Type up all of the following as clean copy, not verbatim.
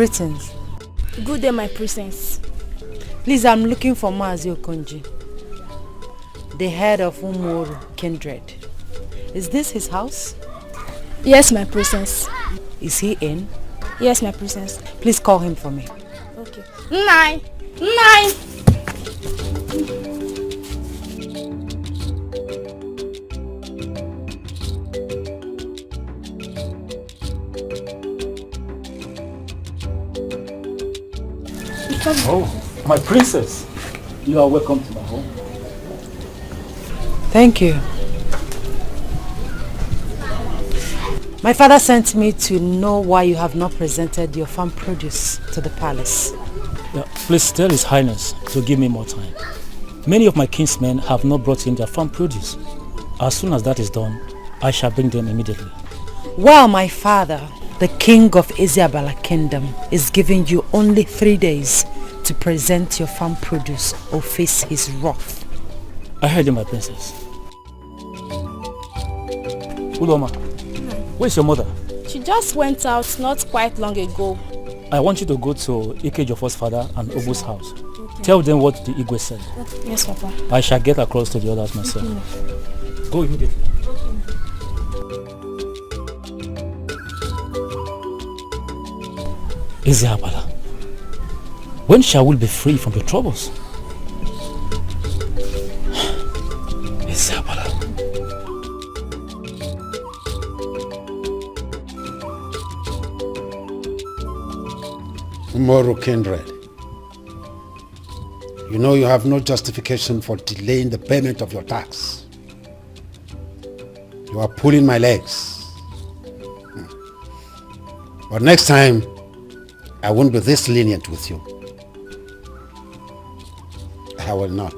Greetings. Good day, my princess. Please, I'm looking for Mazi Okonji, the head of Umoru Kindred. Is this his house? Yes, my princess. Is he in? Yes, my princess. Please call him for me. Okay. Nine. Nine. Oh, my princess. You are welcome to my home. Thank you. My father sent me to know why you have not presented your farm produce to the palace. Yeah, please tell His Highness to give me more time. Many of my kinsmen have not brought in their farm produce. As soon as that is done, I shall bring them immediately. Well, my father, the king of Isiabala Kingdom, is giving you only 3 days to present your farm produce or face his wrath. I heard you, my princess. Uloma, where's your mother? She just went out not quite long ago. I want you to go to Ikejofo's father and Obu's house. Okay. Tell them what the Igwe said. Yes, Papa. I shall get across to the others myself. Okay. Go immediately. Isiabala, when shall we be free from your troubles? Isiabala. Umoru Kindred, you know you have no justification for delaying the payment of your tax. You are pulling my legs. But next time, I won't be this lenient with you. I will not.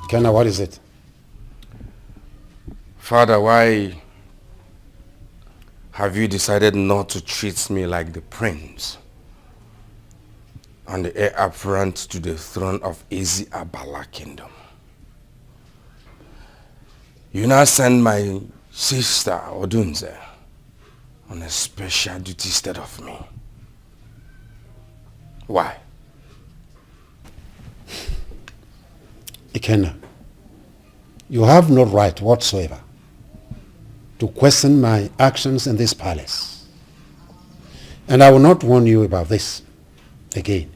Kenna, what is it? Father, why have you decided not to treat me like the prince and the heir apparent to the throne of Isiabala Kingdom? You now send my sister Odunze on a special duty instead of me. Why? Ikenna, you have no right whatsoever to question my actions in this palace. And I will not warn you about this again.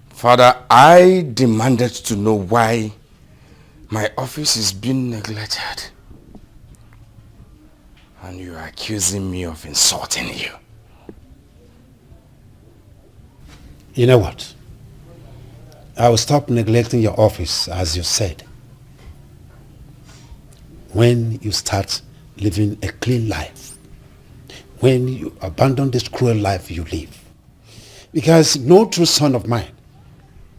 Father, I demanded to know why my office is being neglected. And you are accusing me of insulting you. You know what? I will stop neglecting your office, as you said, when you start living a clean life, when you abandon this cruel life you live. Because no true son of mine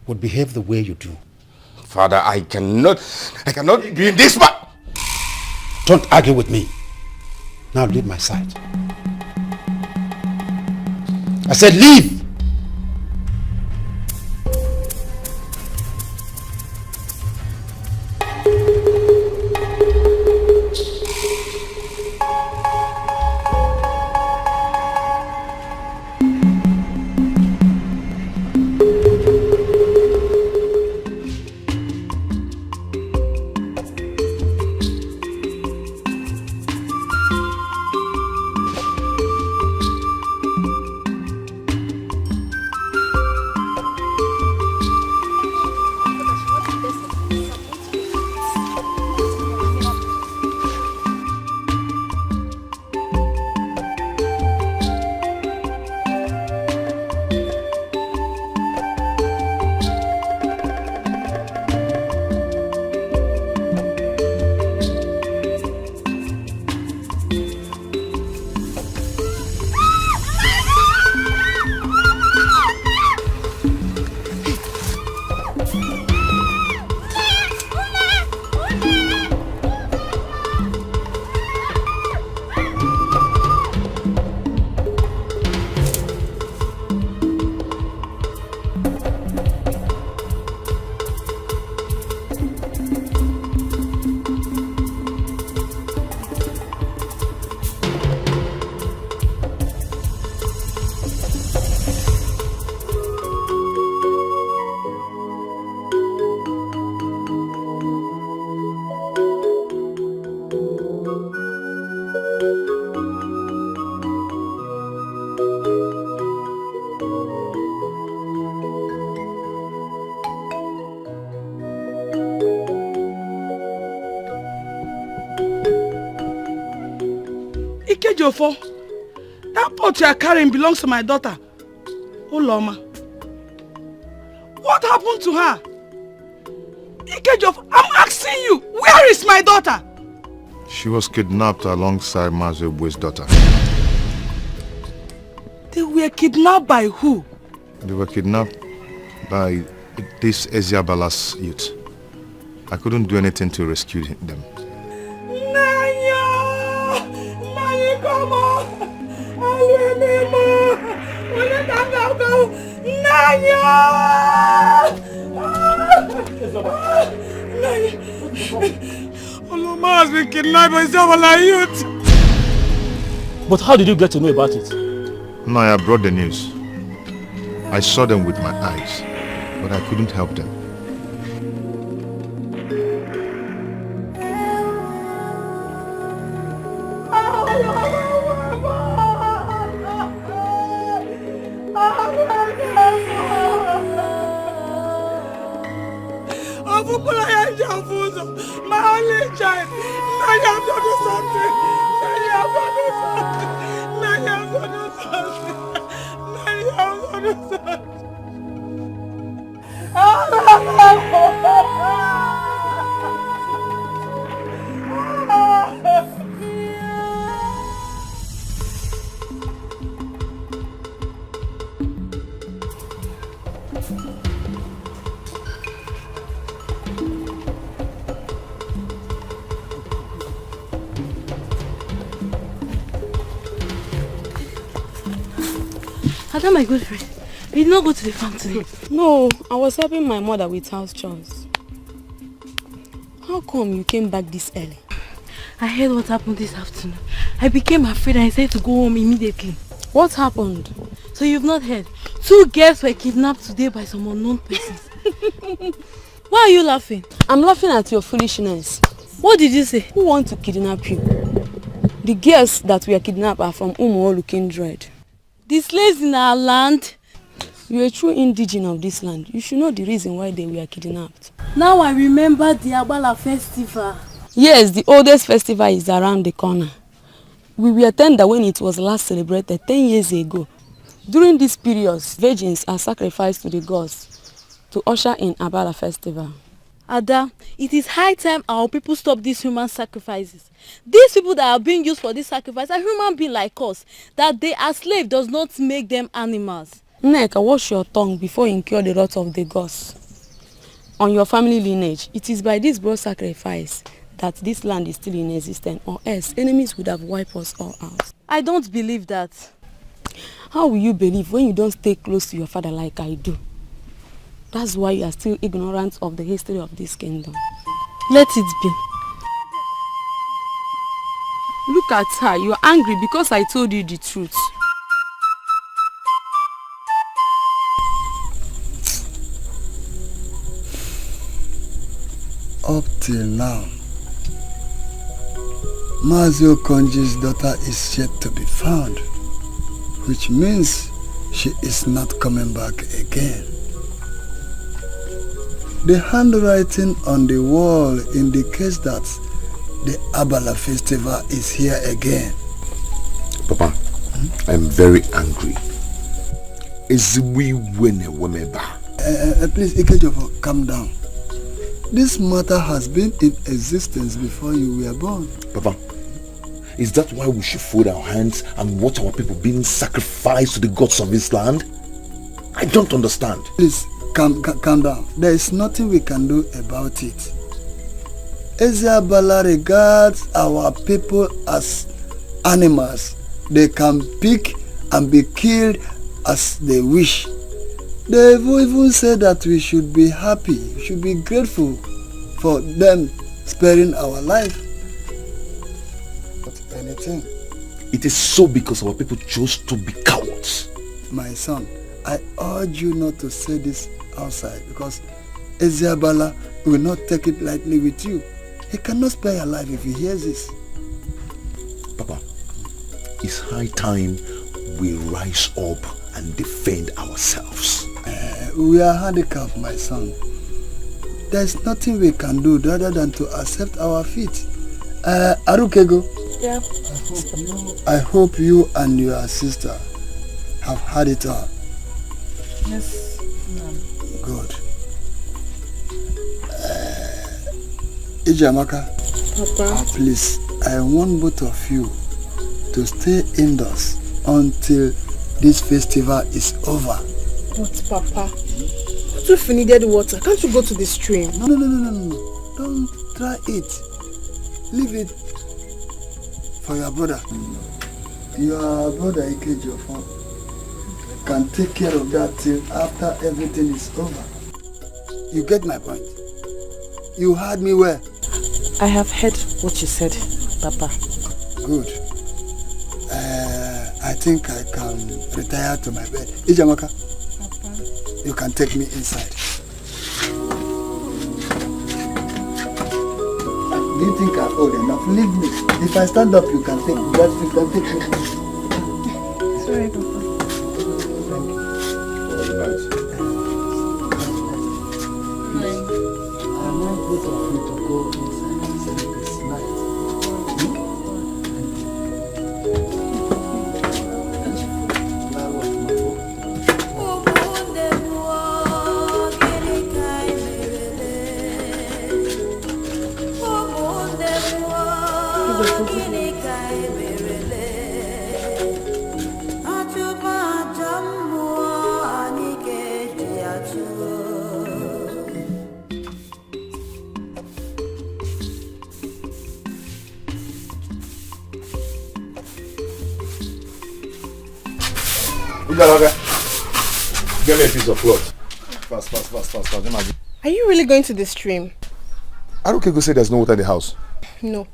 would behave the way you do. Father, I cannot be in this man. Don't argue with me. Now leave my side. I said leave! Ikejofo, that pot you are carrying belongs to my daughter, Uloma. What happened to her? Ikejofo, I'm asking you, where is my daughter? She was kidnapped alongside Mazebwe's daughter. They were kidnapped by who? They were kidnapped by this Eziabala's youth. I couldn't do anything to rescue them. Nanya! Nanya, come on! Nanya! Oloma has been kidnapped by Eziabala's youth. But how did you get to know about it? Naya brought the news. I saw them with my eyes, but I couldn't help them. My only child. Nanya, I'm going to do something. Nanya, I'm going to do something. Nanya, I'm going to do something. Nanya, I'm going to do something. Ada, my good friend, you did not go to the farm today. No, I was helping my mother with house chores. How come you came back this early? I heard what happened this afternoon. I became afraid and I said to go home immediately. What happened? So you've not heard? 2 girls were kidnapped today by some unknown persons. Why are you laughing? I'm laughing at your foolishness. What did you say? Who wants to kidnap you? The girls that were kidnapped are from Umuolu Kindred. The slaves in our land? You're a true indigene of this land. You should know the reason why they were kidnapped. Now I remember the Agbala festival. Yes, the oldest festival is around the corner. We were tender when it was last celebrated 10 years ago. During this period, virgins are sacrificed to the gods to usher in Agbala festival. Ada, it is high time our people stop these human sacrifices. These people that are being used for this sacrifice are human beings like us. That they are slaves does not make them animals. Nneka, wash your tongue before you incur the wrath of the gods. On your family lineage, it is by this broad sacrifice that this land is still in existence, or else enemies would have wiped us all out. I don't believe that. How will you believe when you don't stay close to your father like I do? That's why you are still ignorant of the history of this kingdom. Let it be. Look at her, you are angry because I told you the truth. Up till now, Mazio Konji's daughter is yet to be found, which means she is not coming back again. The handwriting on the wall indicates that the Agbala festival is here again. Papa, I'm very angry. Please, Ikejofo, calm down. This matter has been in existence before you were born. Papa, is that why we should fold our hands and watch our people being sacrificed to the gods of this land? I don't understand. Please, calm down. There is nothing we can do about it. Eziabala regards our people as animals. They can pick and be killed as they wish. They even said that we should be happy, we should be grateful for them sparing our life. But anything. It is so because our people chose to be cowards. My son, I urge you not to say this outside because Eziabala will not take it lightly with you. He cannot spare your life if he hears this. Papa, it's high time we rise up and defend ourselves. We are handicapped, my son. There's nothing we can do other than to accept our fate. Arukego. Yeah. I hope you and your sister have had it all. Yes, ma'am. Good. Ijamaka, Papa. please, I want both of you to stay indoors until this festival is over. But Papa, what if we needed water? Can't you go to the stream? No. Don't try it. Leave it for your brother. Your brother Ikejiofor can take care of that till after everything is over. You get my point? You heard me well. I have heard what you said, Papa. Good. I think I can retire to my bed. Ijamaka, Papa, you can take me inside. Do you think I'm old enough? Leave me. If I stand up, you can take me. You can take me. Sorry, Papa. Get me a piece of cloth. Fast. Are you really going to the stream? Aruke go say there's no water in the house. No.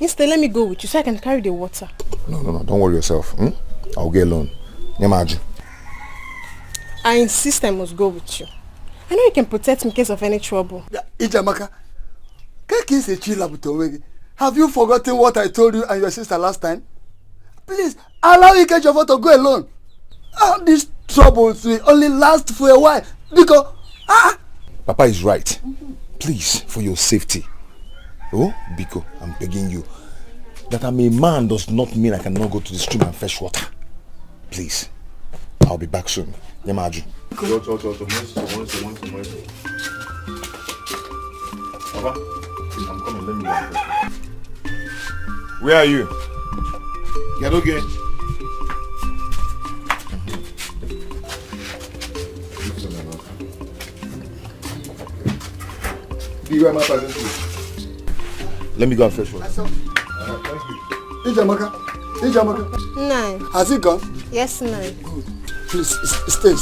Instead, let me go with you so I can carry the water. No. Don't worry yourself. I'll get alone. Nyamaju. I insist I must go with you. I know you can protect me in case of any trouble. Ijamaka, have you forgotten what I told you and your sister last time? Please, allow Ikejiofor to go alone. All these troubles will only last for a while. Because, Papa is right. Please, for your safety. Oh, Biko, I'm begging you. That I'm a man does not mean I cannot go to the stream and fetch water. Please, I'll be back soon. Nyamaju. Papa, I'm coming. Let me go. Where are you? Get okay. Let me go and fetch water. Thank you. Ijamaka. 9. Has it gone? Yes, 9. Good. Please, stay.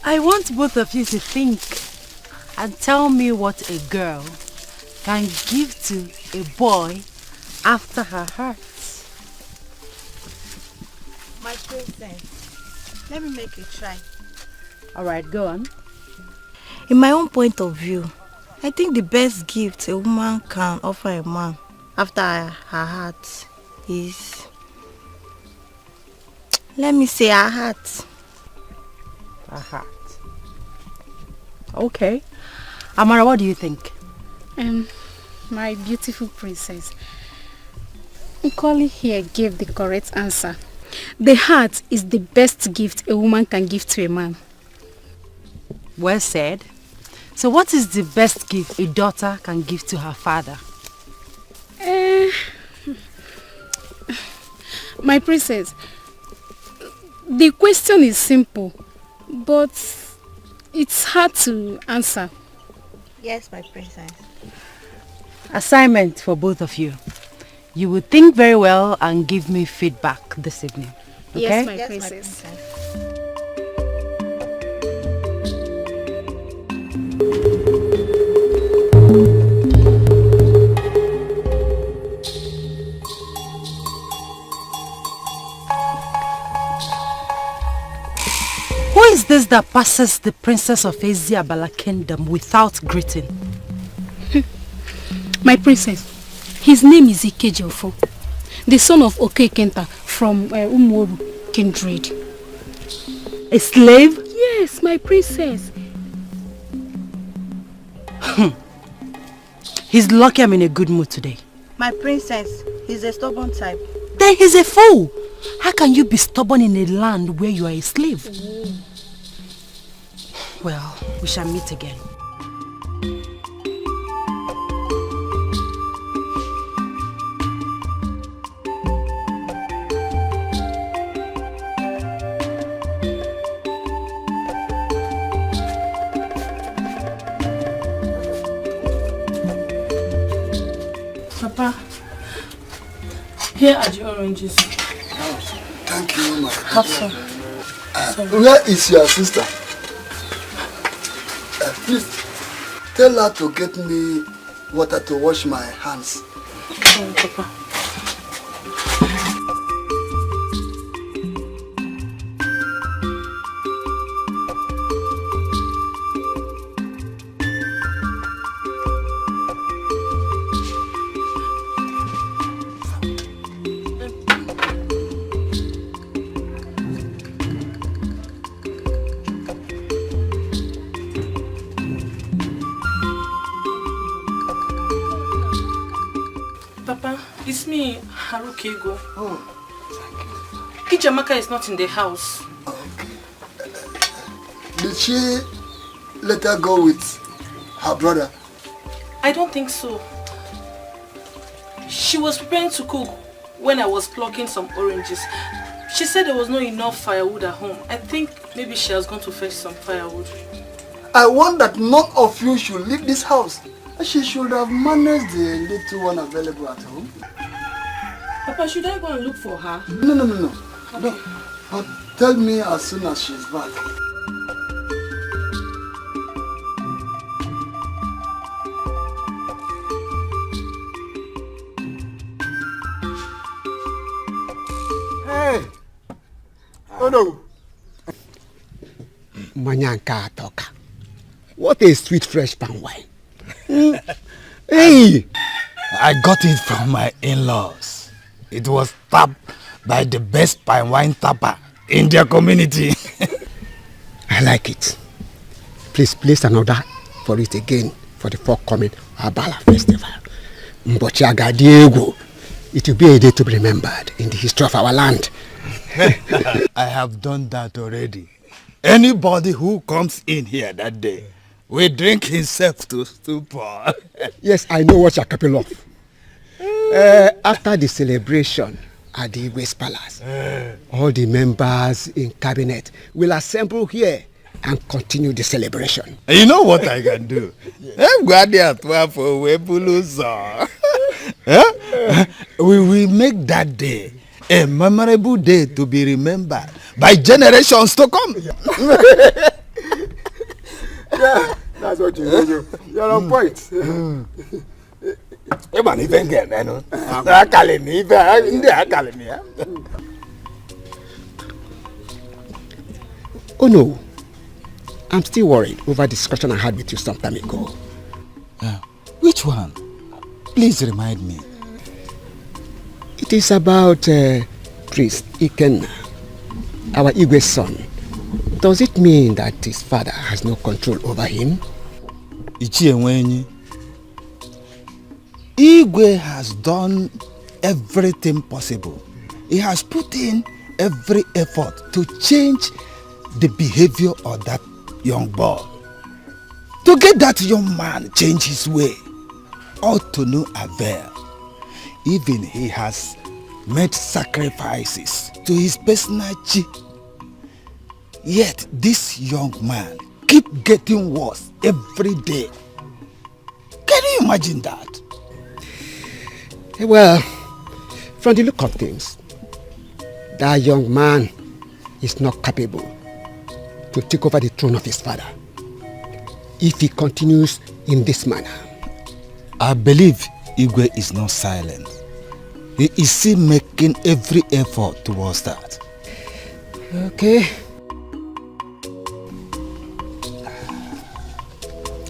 I want both of you to think and tell me what a girl can give to a boy after her heart. My princess, let me make a try. Alright, go on. In my own point of view, I think the best gift a woman can offer a man after her heart is, let me say, her heart. Her heart. Okay. Amara, what do you think? My beautiful princess, Nkoli here gave the correct answer. The heart is the best gift a woman can give to a man. Well said. So what is the best gift a daughter can give to her father? My princess, the question is simple, but it's hard to answer. Yes, my princess. Assignment for both of you. You will think very well and give me feedback this evening. Okay? Yes, my princess. Who is this that passes the princess of Eziabala kingdom without greeting? My princess, his name is Ikejiofor. the son of Okekenta from Umuoru kindred. A slave? Yes, my princess. He's lucky I'm in a good mood today. My princess, he's a stubborn type. Then he's a fool. How can you be stubborn in a land where you are a slave? Well, we shall meet again. Papa, here are the oranges. Thank you, my Have some. Where is your sister? Please, tell her to get me water to wash my hands. Oh, Papa. Papa, it's me, Harukego. Oh, thank you. Ijamaka is not in the house. Okay. Did she let her go with her brother? I don't think so. She was preparing to cook when I was plucking some oranges. She said there was not enough firewood at home. I think maybe she has gone to fetch some firewood. I want that none of you should leave this house. She should have managed the little one available at home. Papa, should I go and look for her? No. Okay. No. But tell me as soon as she's back. Hey! Oh no! Manyanka Toka. What a sweet fresh palm wine. Hey! I got it from my in-laws. It was tapped by the best palm wine tapper in their community. I like it. Please place an order for it again for the forthcoming Abala Festival. Mbochaga Diego. It will be a day to be remembered in the history of our land. I have done that already. Anybody who comes in here that day will drink himself to stupor. Yes, I know what you're capable of. After the celebration at the West Palace, all the members in cabinet will assemble here and continue the celebration. You know what I can do? We will make that day a memorable day to be remembered by generations to come. Yeah, that's what you do. You're on point. Oh no, I'm still worried over the discussion I had with you some time ago. Which one? Please remind me. It is about Priest Ikenna, our Igwe's son. Does it mean that his father has no control over him? Igwe has done everything possible. He has put in every effort to change the behavior of that young boy. To get that young man change his way, all to no avail. Even he has made sacrifices to his personal chi. Yet this young man keep getting worse every day. Can you imagine that? Well, from the look of things, that young man is not capable to take over the throne of his father if he continues in this manner. I believe Igwe is not silent. He is still making every effort towards that. Okay.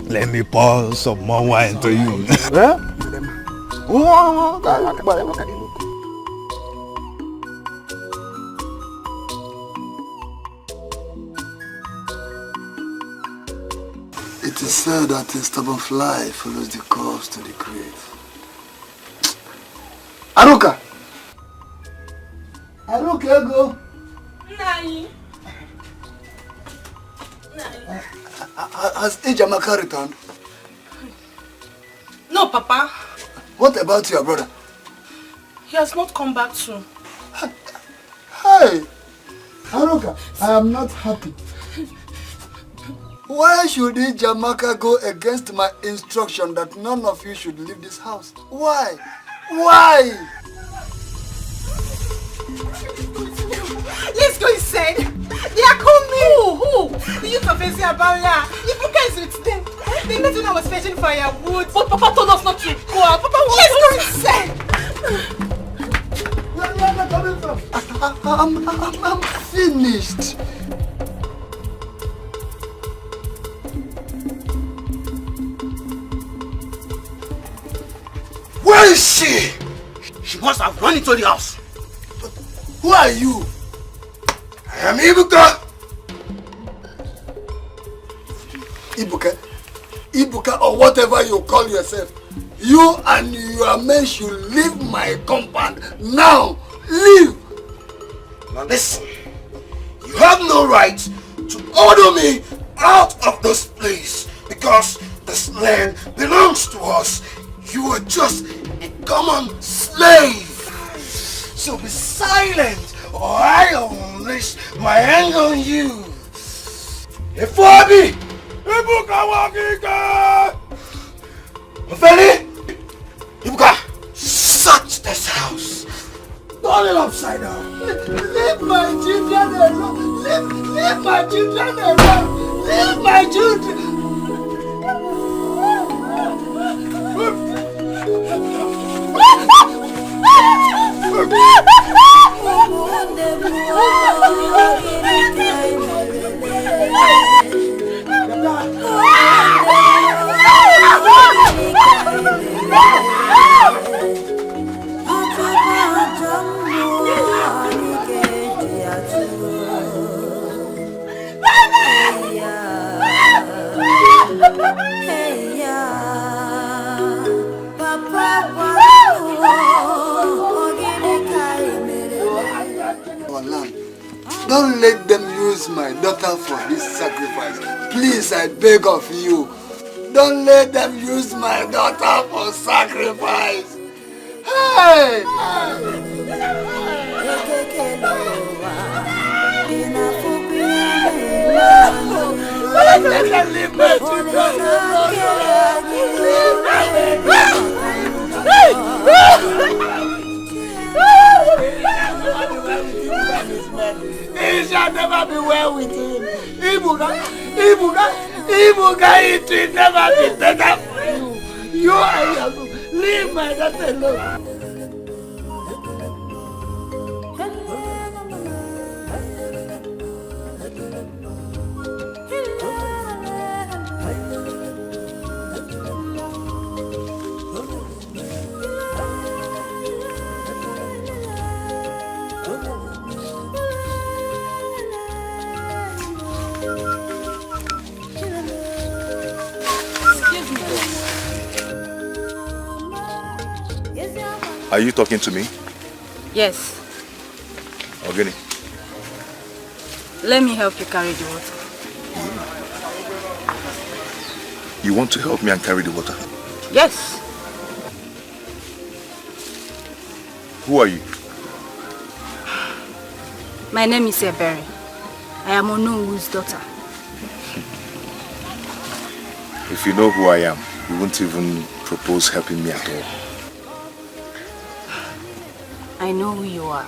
Let me pour some more wine to you. It is said that a stubborn fly follows the corpse to the grave. Aruka! Aruka, go! Nai. Has Ijamaka returned? No, Papa. What about your brother? He has not come back soon. Hey! Aruka, I am not happy. Why should Ijamaka go against my instruction that none of you should leave this house? Why? Why? Let's go inside. They are coming. Who? The youth of Eziabala. Ibuka is with them. They met when I was fetching firewood. But Papa told us not to go out. Papa, let's go inside. Where are you coming from? I'm finished. Where is she? She must have run into the house. But who are you? I am Ibuka. Ibuka? Ibuka or whatever you call yourself. You and your men should leave my compound now. Leave. Now listen. You have no right to order me out of this place because this land belongs to us. You are just a common slave. So be silent or I'll unleash my anger on you. Ifobi! Ibuka Wakika! Ofeli! Ibuka! Search this house. Turn it upside down. Leave my children alone. Leave my children alone. Leave my children. Don't let them use my daughter for this sacrifice. Please, I beg of you. Don't let them use my daughter for sacrifice. Hey! Let them leave my children. It shall never be well with him. Ibuka, it will never be better for you. You are young. Leave my daughter alone. Are you talking to me? Yes. Ogini? Let me help you carry the water. You want to help me and carry the water? Yes. Who are you? My name is Ebere. I am Onowu's daughter. If you know who I am, you won't even propose helping me at all. I know who you are.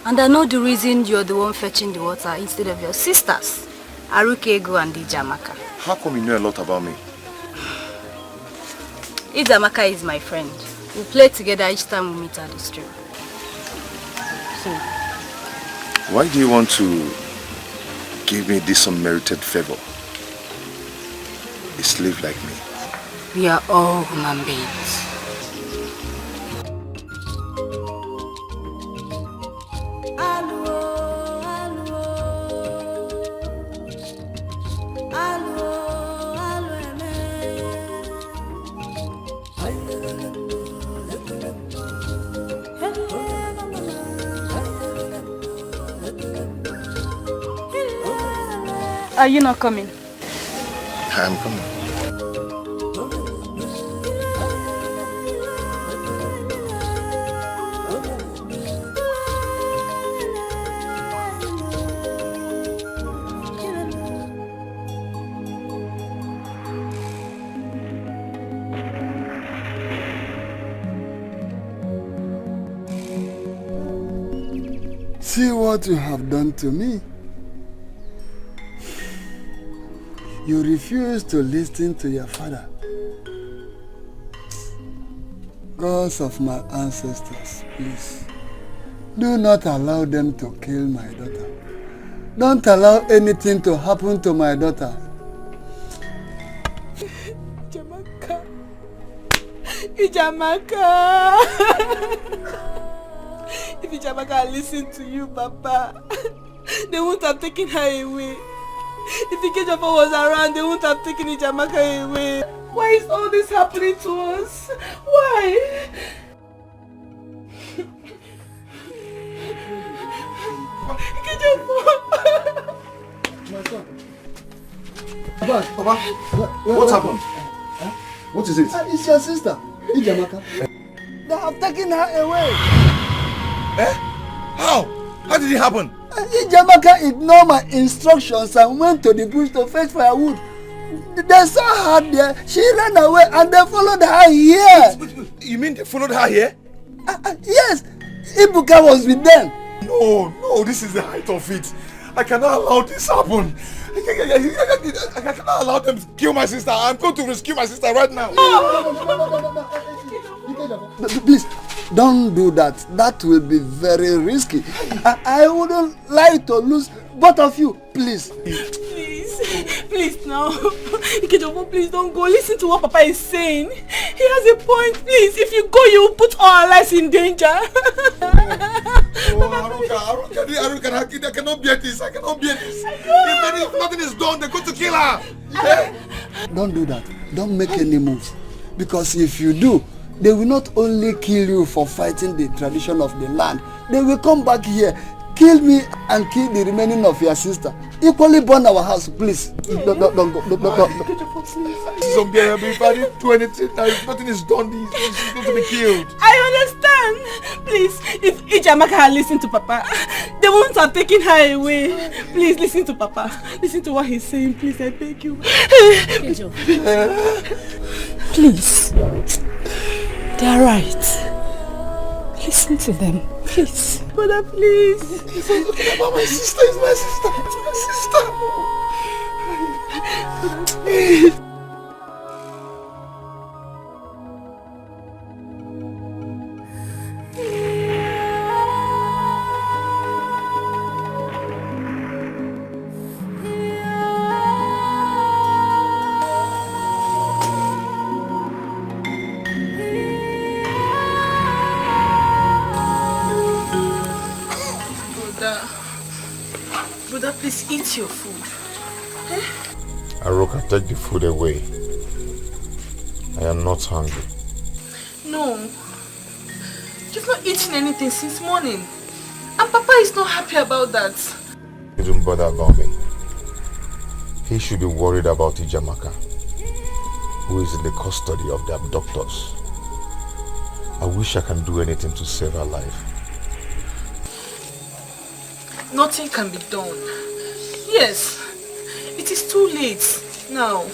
And I know the reason you're the one fetching the water instead of your sisters, Arukego and Ijamaka. How come you know a lot about me? Ijamaka is my friend. We play together each time we meet at the stream. So, why do you want to give me this unmerited favor? A slave like me. We are all human beings. Are you not coming? I'm coming. See what you have done to me. You refuse to listen to your father. Gods of my ancestors, please, do not allow them to kill my daughter. Don't allow anything to happen to my daughter. Ijamaka! If Ijamaka listened to you, Papa, they wouldn't have taken her away. If Ikejofa was around, they wouldn't have taken Ijamaka away. Why is all this happening to us? Why? Ikejofa! My son. Papa, what happened? Huh? What is it? It's your sister, Ijamaka. They have taken her away. Eh? How? How did it happen? Ijamaka ignored my instructions and went to the bush to fetch firewood. They saw her there, she ran away and they followed her here. You mean they followed her here? Yes, Ibuka was with them. No, this is the height of it. I cannot allow this happen. I cannot allow them to kill my sister. I'm going to rescue my sister right now. Please, don't do that. That will be very risky. I wouldn't like to lose both of you. Please. Please now. Ikejofa, please don't go. Listen to what Papa is saying. He has a point. Please, if you go, you will put our lives in danger. I cannot bear this. I cannot bear this. If nothing is done, they're going to kill her. Don't do that. Don't make any moves. Because if you do, they will not only kill you for fighting the tradition of the land, they will come back here, kill me and kill the remaining of your sister. Equally burn our house, please. Don't go. Zombie, if I didn't do anything, if nothing is done, she's going to be killed. I understand. Please, if Ijamaka had listened to Papa, they wouldn't have taken her away. Please listen to Papa. Listen to what he's saying. Please, I beg you. Please. They are right. Listen to them, please. Brother, please. My sister is my sister. It's my sister. Please. Brother, please eat your food. Aroka, take the food away. I am not hungry. No. You've not eaten anything since morning. And Papa is not happy about that. You don't bother about me. He should be worried about Ijamaka, who is in the custody of the abductors. I wish I can do anything to save her life. Nothing can be done. Yes, it is too late now.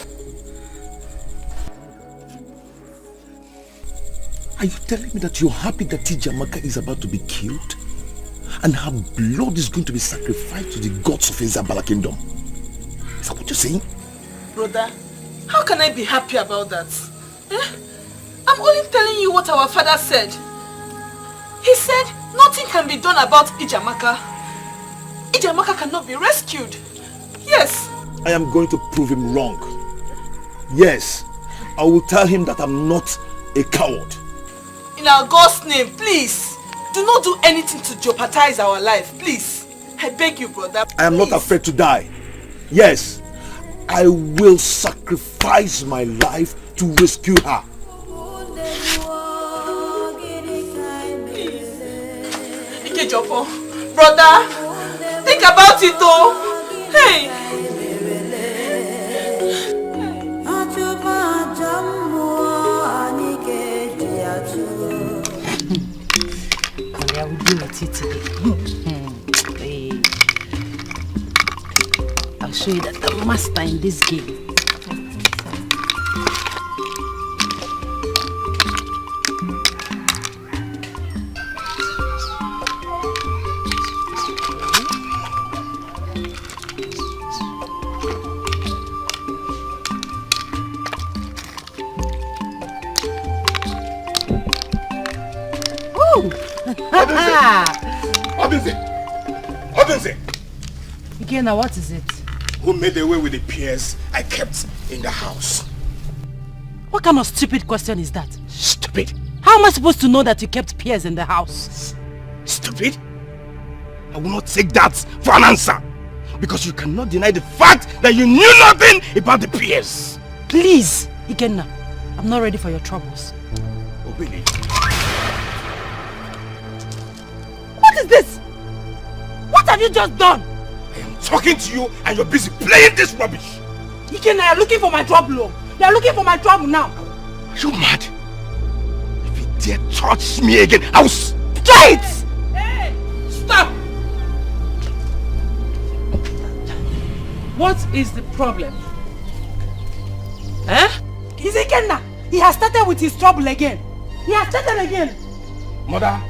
Are you telling me that you're happy that Ijamaka is about to be killed? And her blood is going to be sacrificed to the gods of Ezabala Kingdom? Is that what you're saying? Brother, how can I be happy about that? I'm only telling you what our father said. He said nothing can be done about Ijamaka. Ijamaka cannot be rescued. Yes. I am going to prove him wrong. Yes, I will tell him that I'm not a coward. In our God's name, please, do not do anything to jeopardize our life, please. I beg you, brother. I am not afraid to die. Yes, I will sacrifice my life to rescue her. Ikejofa, brother, think about it though. Hey. play with you today. Hey. I'll show you that the master in this game. What is it? Again, now what is it? Who made away with the pears I kept in the house? What kind of stupid question is that? Stupid? How am I supposed to know that you kept pears in the house? Stupid? I will not take that for an answer. Because you cannot deny the fact that you knew nothing about the pears. Please, Ikenna, I'm not ready for your troubles. Oh, really? What is this? What have you just done? I am talking to you and you're busy playing this rubbish. Ikenna, you're looking for my trouble. You're looking for my trouble now. Are you mad? If you dare touch me again, I will try it! Hey! Stop! What is the problem? Eh? Is Ikenna? He has started with his trouble again. He has started again. Mother,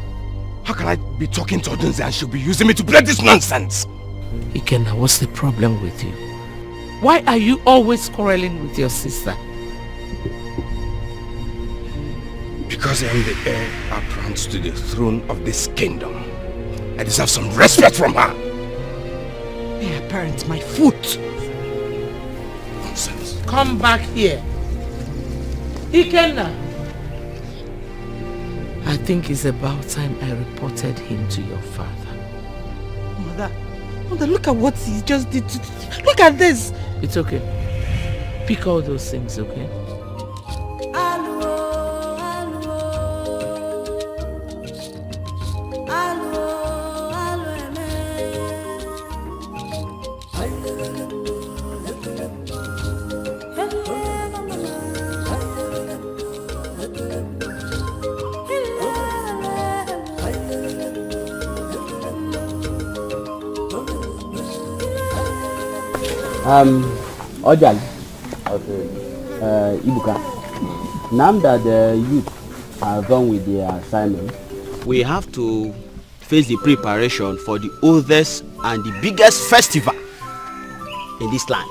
how can I be talking to Odunze and she'll be using me to play this nonsense? Ikenna, what's the problem with you? Why are you always quarreling with your sister? Because I am the heir apparent to the throne of this kingdom. I deserve some respect from her. Heir apparent, my foot. Nonsense. Come back here. Ikenna. I think it's about time I reported him to your father. Mother, look at what he just did. Look at this. It's okay. Pick all those things, okay? Ojal, Ibuka, now that the youth are done with their assignment, we have to face the preparation for the oldest and the biggest festival in this land.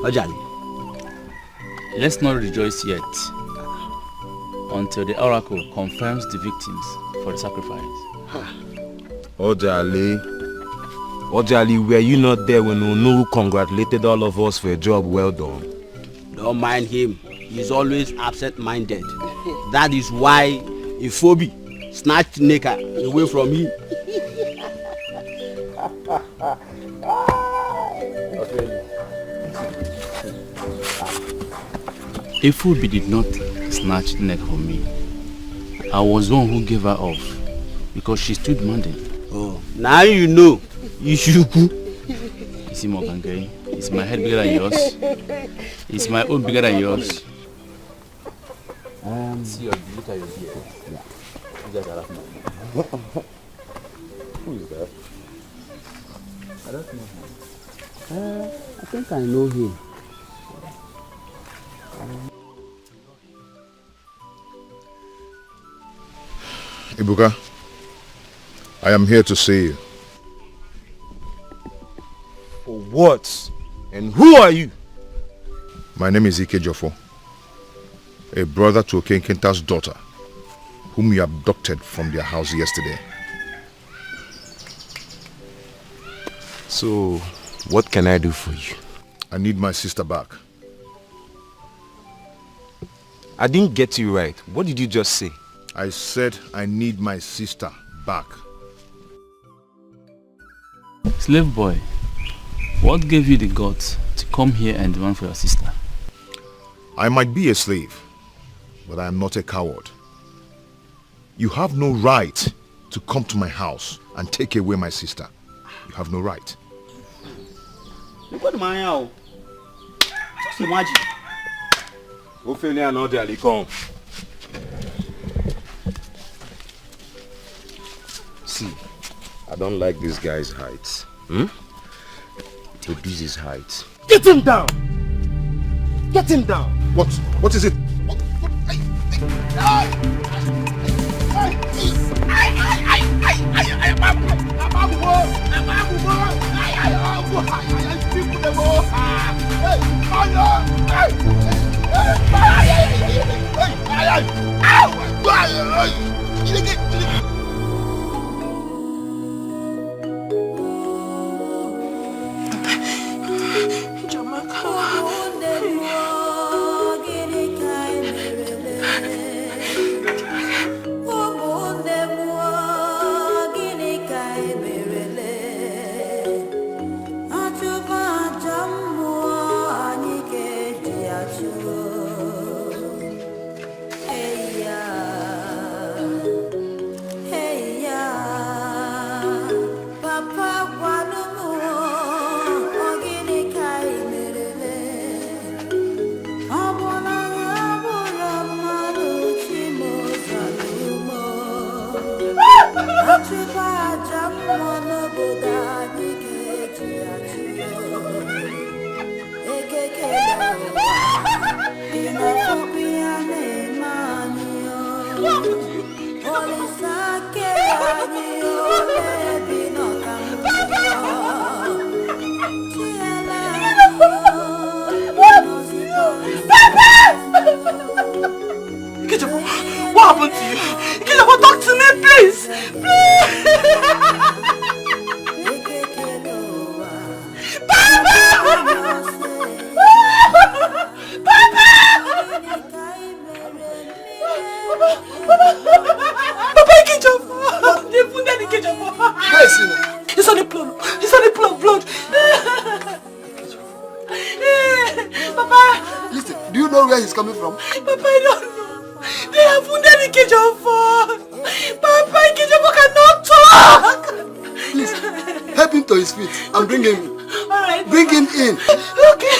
Ojal, let's not rejoice yet until the oracle confirms the victims for the sacrifice. Ojali, were you not there when Unu congratulated all of us for a job well done? Don't mind him. He's always absent-minded. That is why Ifobi snatched Neka away from him. Ifobi did not snatch Neka from me. I was the one who gave her off because she stood demanding. Oh, now you know. Ishuku. You see, Mokangai, is my head bigger than yours? Is my own bigger than yours? See your look at your beard. Yeah. You guys are laughing at me. Who is that? I don't know him. I think I know him. Ibuka, I am here to see you. For what? And who are you? My name is Ike Jofo, a brother to Okenkinta's daughter, whom you abducted from their house yesterday. So, what can I do for you? I need my sister back. I didn't get you right. What did you just say? I said I need my sister back. Slave boy, what gave you the guts to come here and demand for your sister? I might be a slave, but I am not a coward. You have no right to come to my house and take away my sister. You have no right. Look at my house. Just imagine. Ophelia and Odiali, come. don't like this guy's height. Reduce his height. Get him down! Get him down! What is it? What happened to you? Ikechukwu, talk to me, please! Papa Ikechukwu! They wounded Ikechukwu! Where is he now? He's on the blood. He's on the blood. Papa! Listen, do you know where he's coming from? Papa, I don't know. They have wounded Ikechukwu. Papa, Ikechukwu cannot talk. Please, help him to his feet and bring him in. Alright. Bring him in. Okay,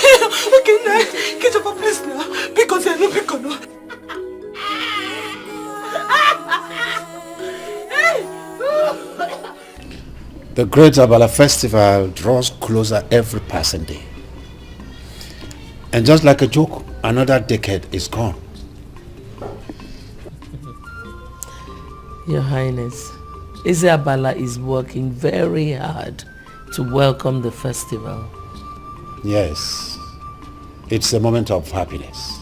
now. Ikechukwu, please now. Because I know because no. The Great Abala Festival draws closer every passing day. And just like a joke, another decade is gone. Your Highness, Isabella is working very hard to welcome the festival. Yes, it's a moment of happiness.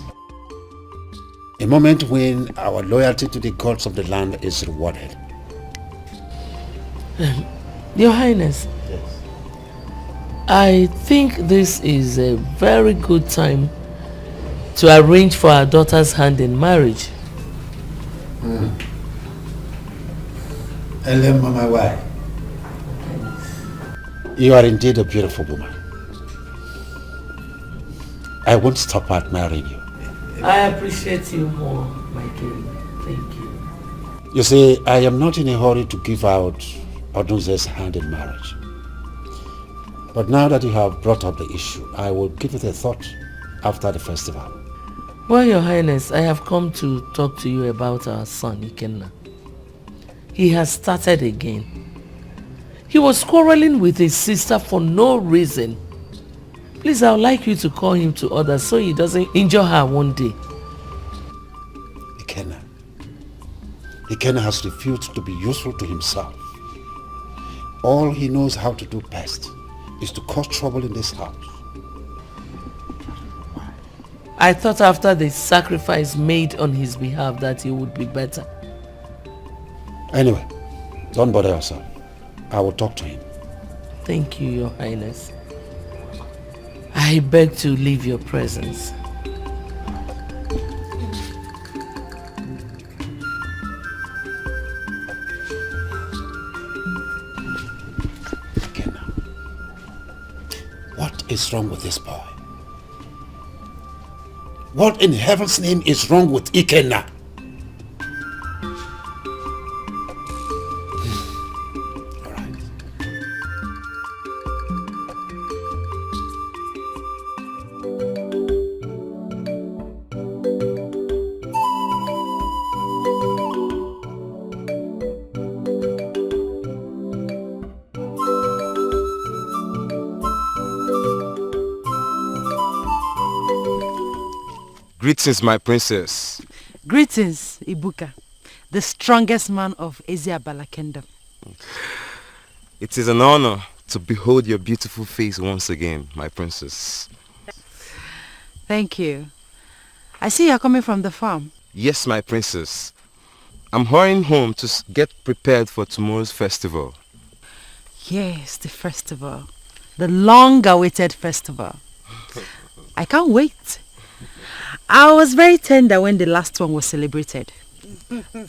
A moment when our loyalty to the gods of the land is rewarded. Your Highness, yes. I think this is a very good time to arrange for our daughter's hand in marriage. Hello, Mama, why? You are indeed a beautiful woman. I won't stop admiring you. I appreciate you more, my king. Thank you. You see, I am not in a hurry to give out Odunze's hand in marriage. But now that you have brought up the issue, I will give it a thought after the festival. Well, Your Highness, I have come to talk to you about our son, Ikenna. He has started again. He was quarreling with his sister for no reason. Please, I would like you to call him to order so he doesn't injure her one day. Ikenna has refused to be useful to himself. All he knows how to do best is to cause trouble in this house. I thought after the sacrifice made on his behalf that he would be better. Anyway, don't bother yourself. I will talk to him. Thank you, Your Highness. I beg to leave your presence. Ikenna, what is wrong with this boy? What in heaven's name is wrong with Ikenna? Greetings, my princess. Greetings, Ibuka, the strongest man of Eziabala Kingdom. It is an honor to behold your beautiful face once again, my princess. Thank you. I see you're coming from the farm. Yes, my princess. I'm hurrying home to get prepared for tomorrow's festival. Yes, the festival. The long-awaited festival. I can't wait. I was very tender when the last one was celebrated.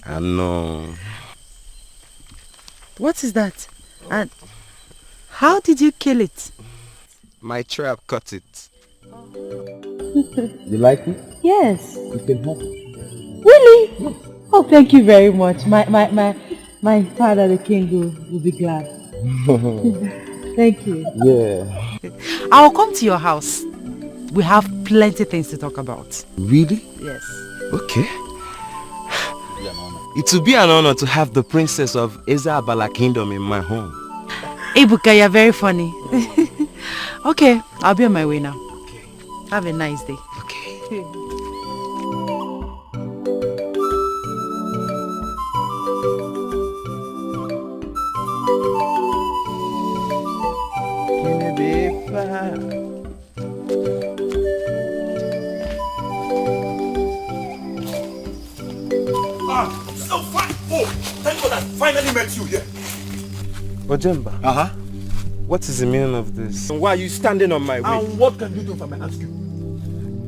I know. What is that? And how did you kill it? My trap cut it. You like it? Yes. You can have it. Really? Oh, thank you very much. My father, the king, will be glad. Thank you. Yeah. I'll come to your house. We have plenty things to talk about. Really? Yes. Okay. It will be an honor to have the princess of Eziabala Kingdom in my home. Ibuka, you're very funny. Okay, I'll be on my way now. Okay. Have a nice day. Okay. So fine. Oh, thank God I finally met you here. Ojemba. What is the meaning of this? And why are you standing on my way? And what can you do if I may ask you?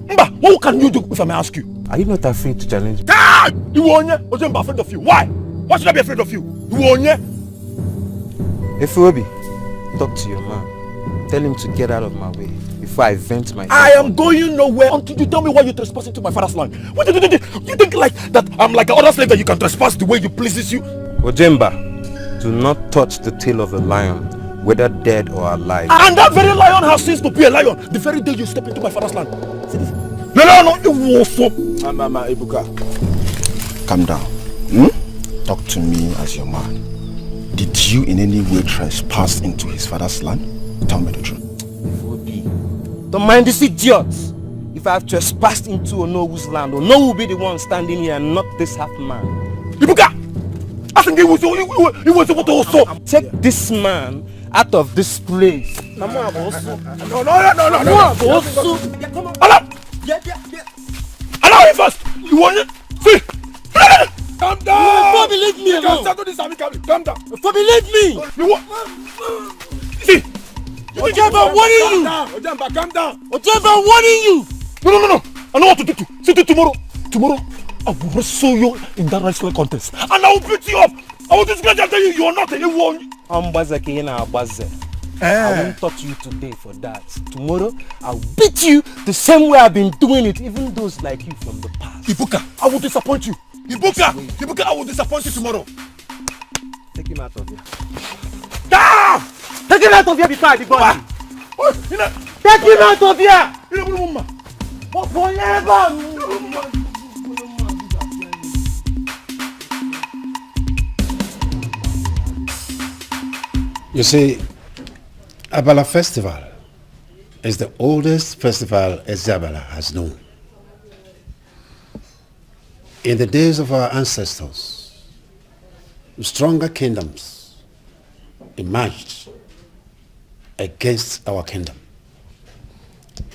Mba, what can you do if I may ask you? Are you not afraid to challenge me? Ah! You won't Ojemba afraid of you. Why? Why should I be afraid of you? You won't Efuobi, talk to your man. Tell him to get out of my way before I vent my... I am going nowhere until you tell me why you're trespassing to my father's land. What do you think like that I'm like another slave that you can trespass the way you pleases you? Ojemba, do not touch the tail of a lion, whether dead or alive. And that very lion has ceased to be a lion the very day you step into my father's land. See this? No, you also. Mama, Ibuka, calm down. Talk to me as your man. Did you in any way trespass into his father's land? Tell me the truth. Don't mind this idiot. If I have trespassed into Onowu's land, Onowu will be the one standing here and not this half man. Ibuka! I think he was able to also take this man out of this place. No. Allow! Allow him first! You want it? See! Calm down! Bobby, leave me alone! You can settle this amicably. Calm down! Bobby, leave me! You want... See! Ojemba, I'm warning you! Ojemba, calm down! Ojemba, I'm warning you! No! I know what to do to you. See tomorrow. Tomorrow, I will wrestle you in that wrestling contest. And I will beat you up! I will disgrace you and tell you are not anyone. I won't touch you today for that. Tomorrow, I'll beat you the same way I've been doing it, even those like you from the past. Ibuka, I will disappoint you. Ibuka, I will disappoint you tomorrow. Take him out of here. Ah! Take him out of here before I deport him. Take him out of here! You see, Abala Festival is the oldest festival Eziabala has known. In the days of our ancestors, stronger kingdoms emerged against our kingdom.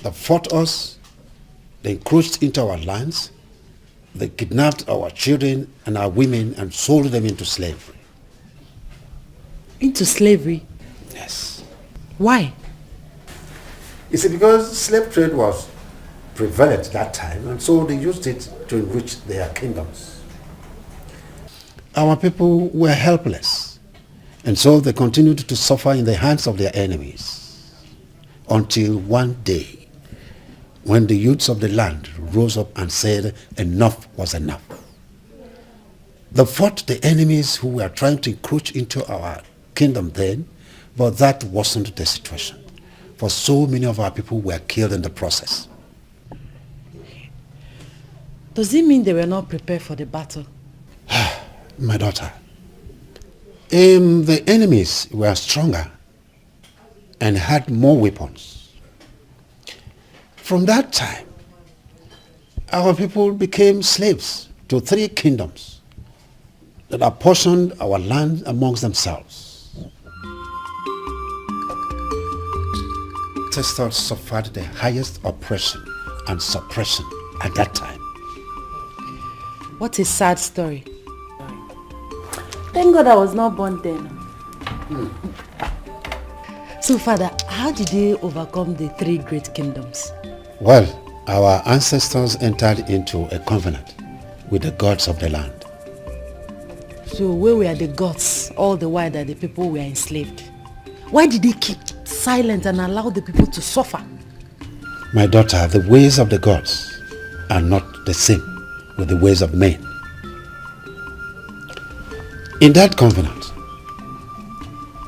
They fought us, they encroached into our lands, they kidnapped our children and our women and sold them into slavery. Into slavery? Yes. Why? You see, because slave trade was prevalent that time, and so they used it to enrich their kingdoms. Our people were helpless, and so they continued to suffer in the hands of their enemies, until one day, when the youths of the land rose up and said enough was enough. They fought the enemies who were trying to encroach into our kingdom then, but that wasn't the situation, for so many of our people were killed in the process. Does it mean they were not prepared for the battle? My daughter, the enemies were stronger and had more weapons. From that time, our people became slaves to 3 kingdoms that apportioned our land amongst themselves. Ancestors suffered the highest oppression and suppression at that time. What a sad story. Thank God I was not born then. So, Father, how did they overcome the 3 great kingdoms? Well, our ancestors entered into a covenant with the gods of the land. So, where were the gods all the while that the people were enslaved? Why did they keep silent and allow the people to suffer? My daughter, the ways of the gods are not the same with the ways of men. In that covenant,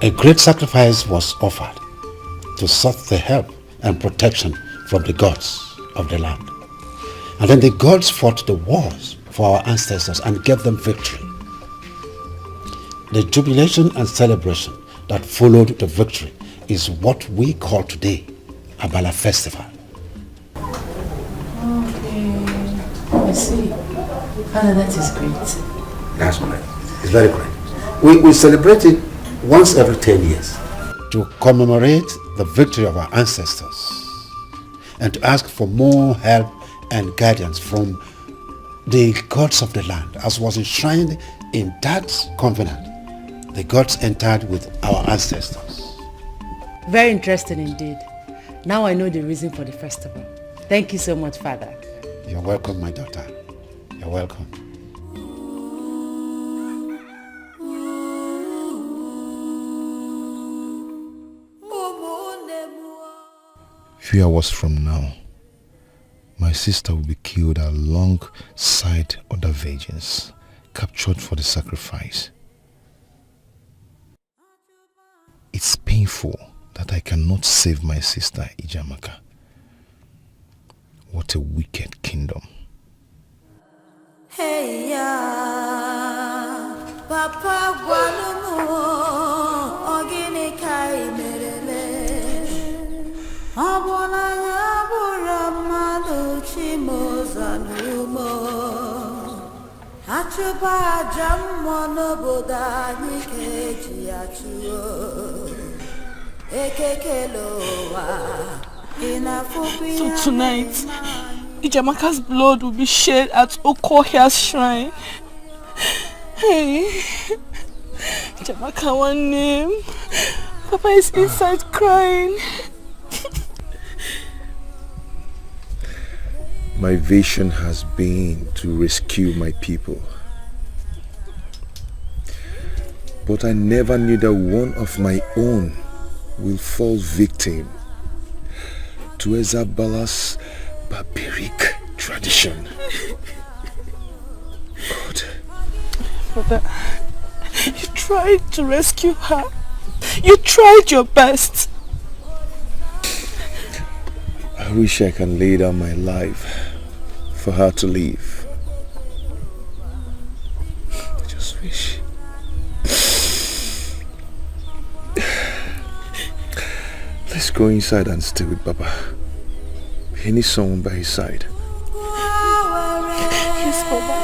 a great sacrifice was offered to sought the help and protection from the gods of the land. And then the gods fought the wars for our ancestors and gave them victory. The jubilation and celebration that followed the victory is what we call today Abala Festival. Okay, I see. Father, that is great. That's great. It's very great. We celebrate it once every 10 years to commemorate the victory of our ancestors and to ask for more help and guidance from the gods of the land, as was enshrined in that covenant. The gods entered with our ancestors. Very interesting indeed. Now I know the reason for the festival. Thank you so much, Father. You're welcome, my daughter. You're welcome. Few hours from now, my sister will be killed alongside other virgins, captured for the sacrifice. It's painful that I cannot save my sister Ijamaka. What a wicked kingdom. Hey ya, Papa Guanumu, Ogini Kai Merele, Abona Yabura Maluchi Mozanumo, Achuba Jamono Bodani Keji Achuo, Ekekeloa. So tonight, Ijamaka's blood will be shed at Okohia's shrine. Hey, Ijamaka, one name. Papa is inside crying. My vision has been to rescue my people. But I never knew that one of my own will fall victim to Ezabala's barbaric tradition. God. Father, you tried to rescue her. You tried your best. I wish I can lay down my life for her to live. I just wish. Let's go inside and stay with Baba. He needs someone by his side. Yes, Baba.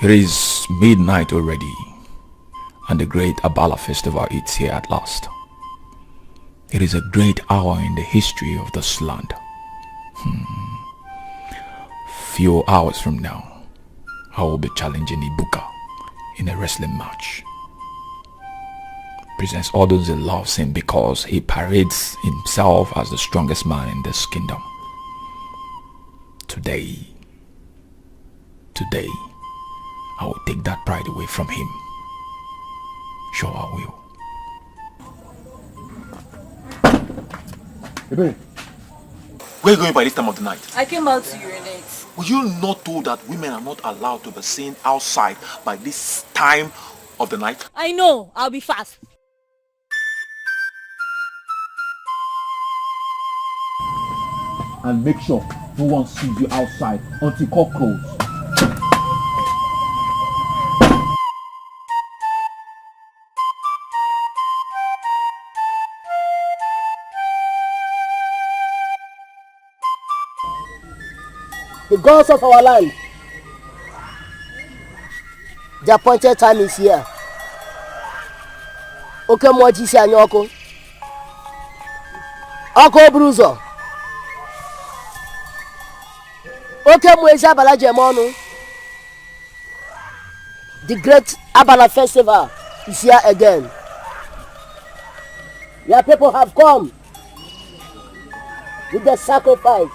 It is midnight already, and the great Abala festival is here at last. It is a great hour in the history of this land. Few hours from now, I will be challenging Ibuka in a wrestling match. Princess Odoze loves him because he parades himself as the strongest man in this kingdom. Today, I will take that pride away from him. Sure I will. Ebere, where are you going by this time of the night? I came out to urinate. Were you not told that women are not allowed to be seen outside by this time of the night? I know. I'll be fast. And make sure no one sees you outside until cock crows. The gods of our land, the appointed time is here. Oke mwaji si anya ọkụ. Ọkụ buru ụzọ. Oke mwezi abala jem ọnụ. The great Abala festival is here again. Your people have come with the sacrifice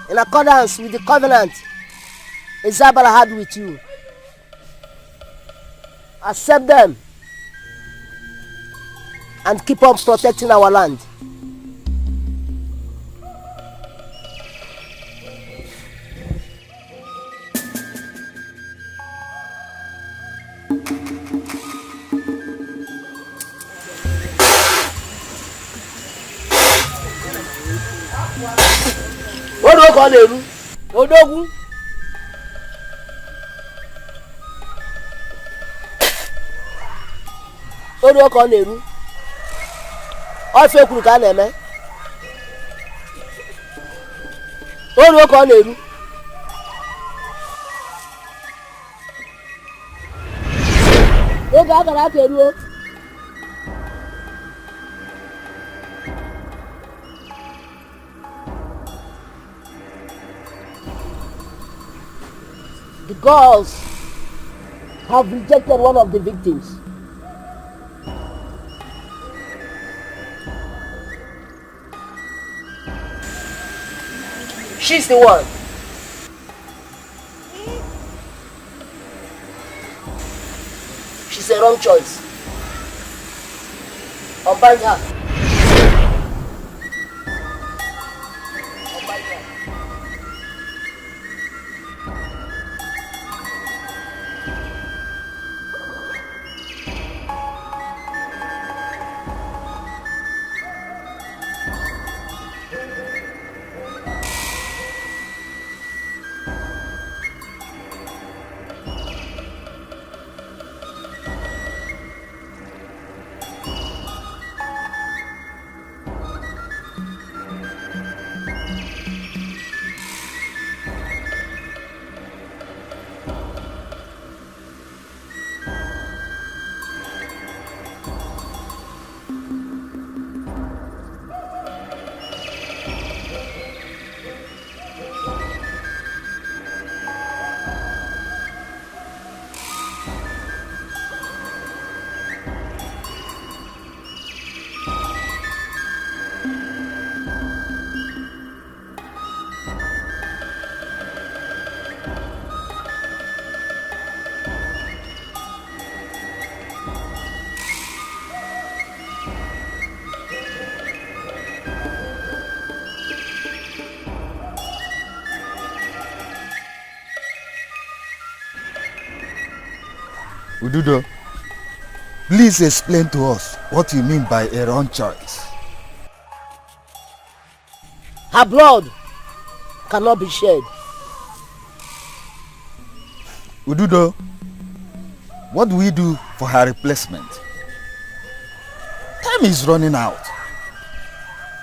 in accordance with the covenant Isabella had with you. Accept them and keep on protecting our land. Odogu. Odogu. Odogu Oneru. Ofe kwuru ka na-eme. Odogu Oneru. Oge agara aka eruo. The gods have rejected one of the victims. She's the one. She's a wrong choice. Unbind her. Ududo, please explain to us what you mean by a wrong choice. Her blood cannot be shed. Ududo, what do we do for her replacement? Time is running out.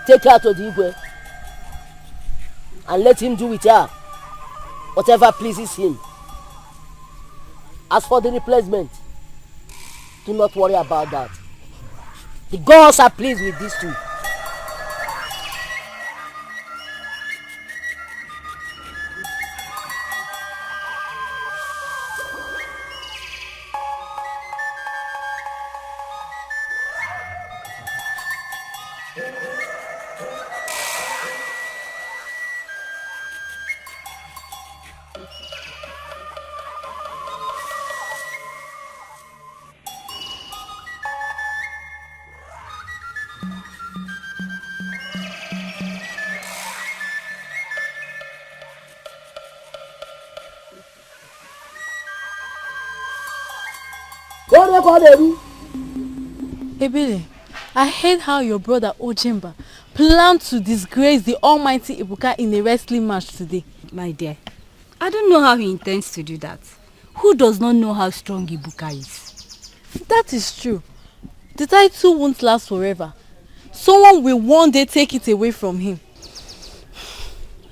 Take her to the Igwe and let him do with her whatever pleases him. As for the replacement, do not worry about that. The gods are pleased with these two. Ebele, I heard how your brother Ojemba planned to disgrace the almighty Ibuka in a wrestling match today. My dear, I don't know how he intends to do that. Who does not know how strong Ibuka is? That is true. The title won't last forever. Someone will one day take it away from him.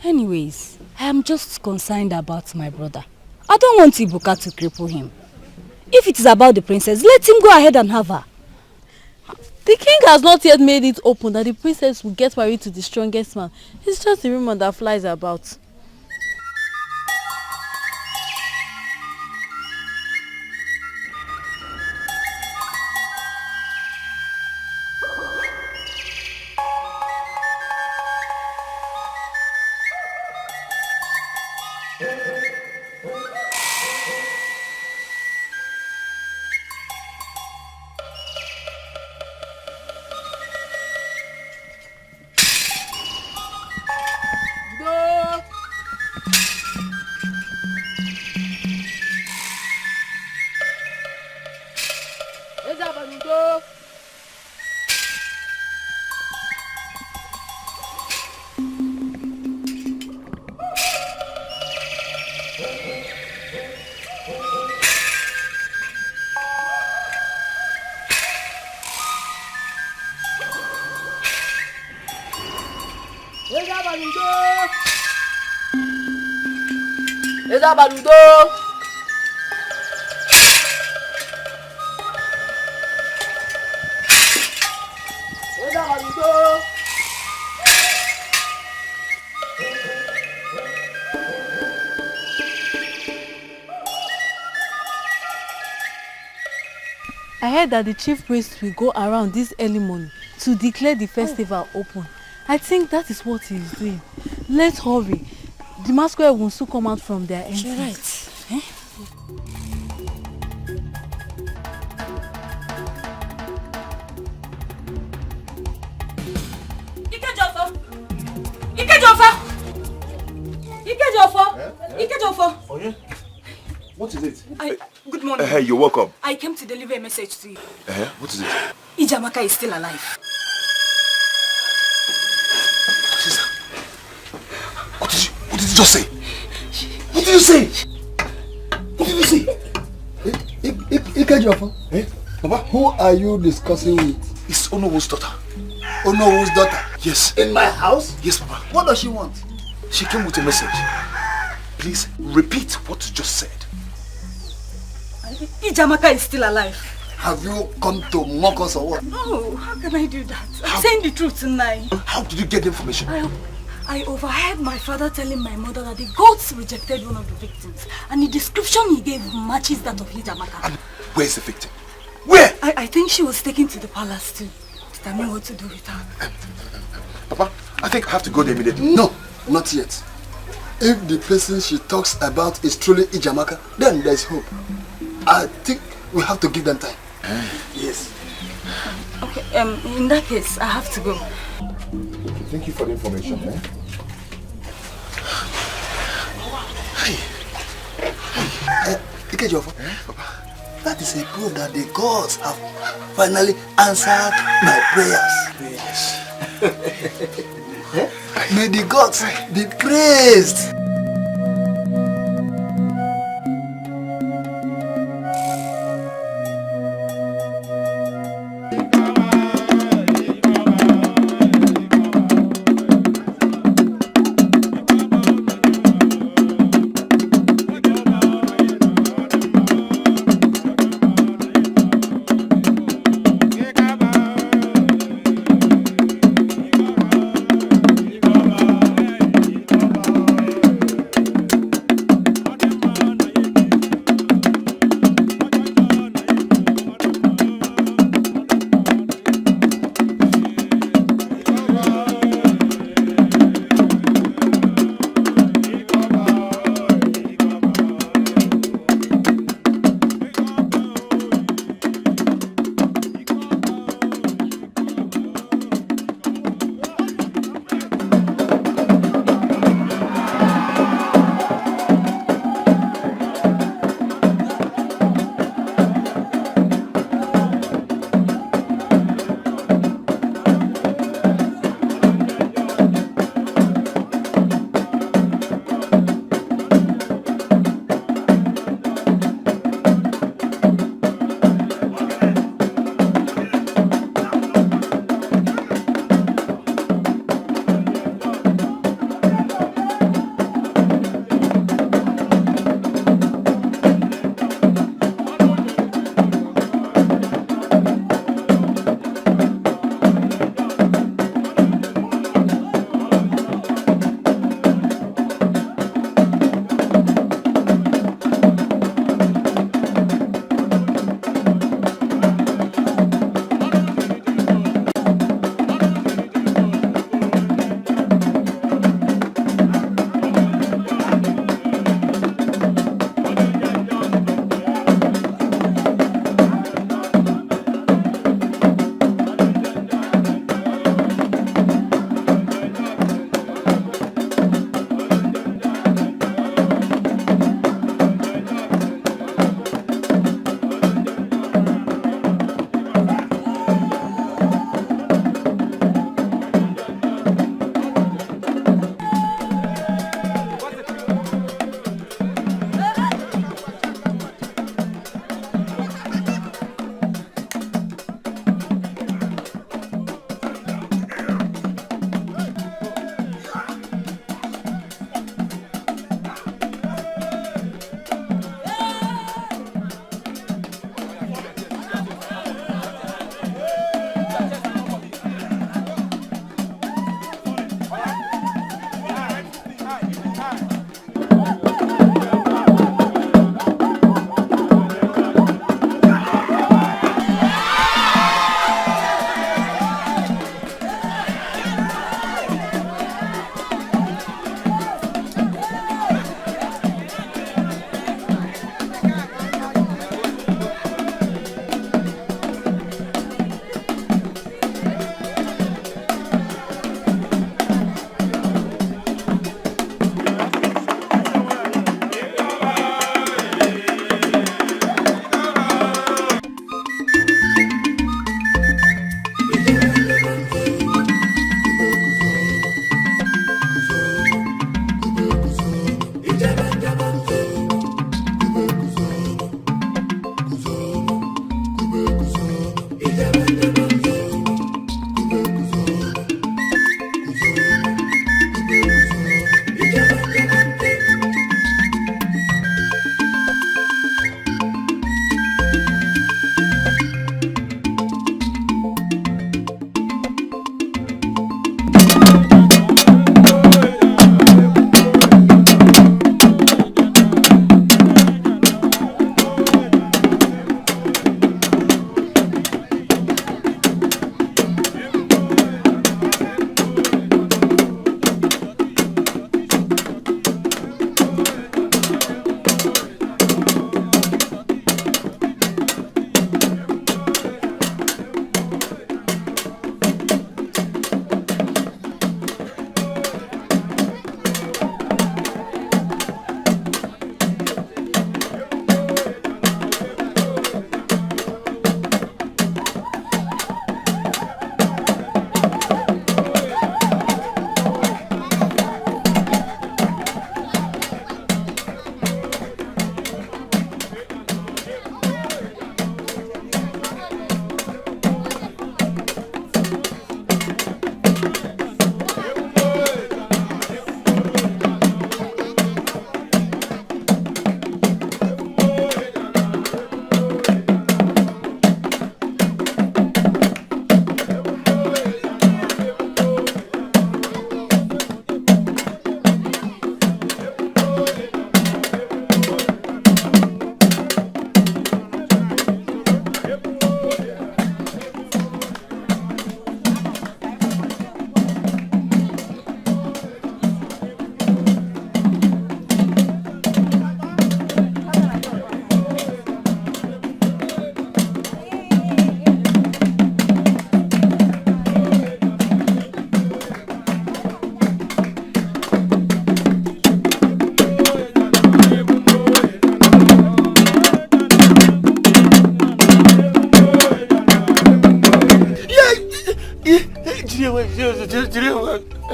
Anyways, I am just concerned about my brother. I don't want Ibuka to cripple him. If it is about the princess, let him go ahead and have her. The king has not yet made it open that the princess will get married to the strongest man. It's just a rumor that flies about. I heard that the chief priest will go around this early morning to declare the festival open. I think that is what he is doing. Let's hurry. The masquerade will soon come out from their entrance. You're right. Eh? Ikejofo! Oh yeah? What is it? Good morning. Hey, you're welcome. I came to deliver a message to you. What is it? Ijamaka is still alive. Sister, what did you just say? What did you say? What did you say? Ikejofo? Papa? Who are you discussing with? It's Onowu's daughter. Onowu's daughter? Yes. In my house? Yes, Papa. What does she want? She came with a message. Please repeat what you just said. Ijamaka is still alive. Have you come to mock us or what? No, how can I do that? I'm saying the truth tonight. How did you get the information? I overheard my father telling my mother that the gods rejected one of the victims, and the description he gave matches that of Ijamaka. And where's the victim? Where? I think she was taken to the palace to determine what to do with her. Papa, I think I have to go there immediately. No, not yet. If the person she talks about is truly Ijamaka, then there's hope. I think we have to give them time. Yes. Okay, in that case, I have to go. Okay, thank you for the information. Ikejofo, that is a proof that the gods have finally answered my prayers. Yes. May the gods be praised.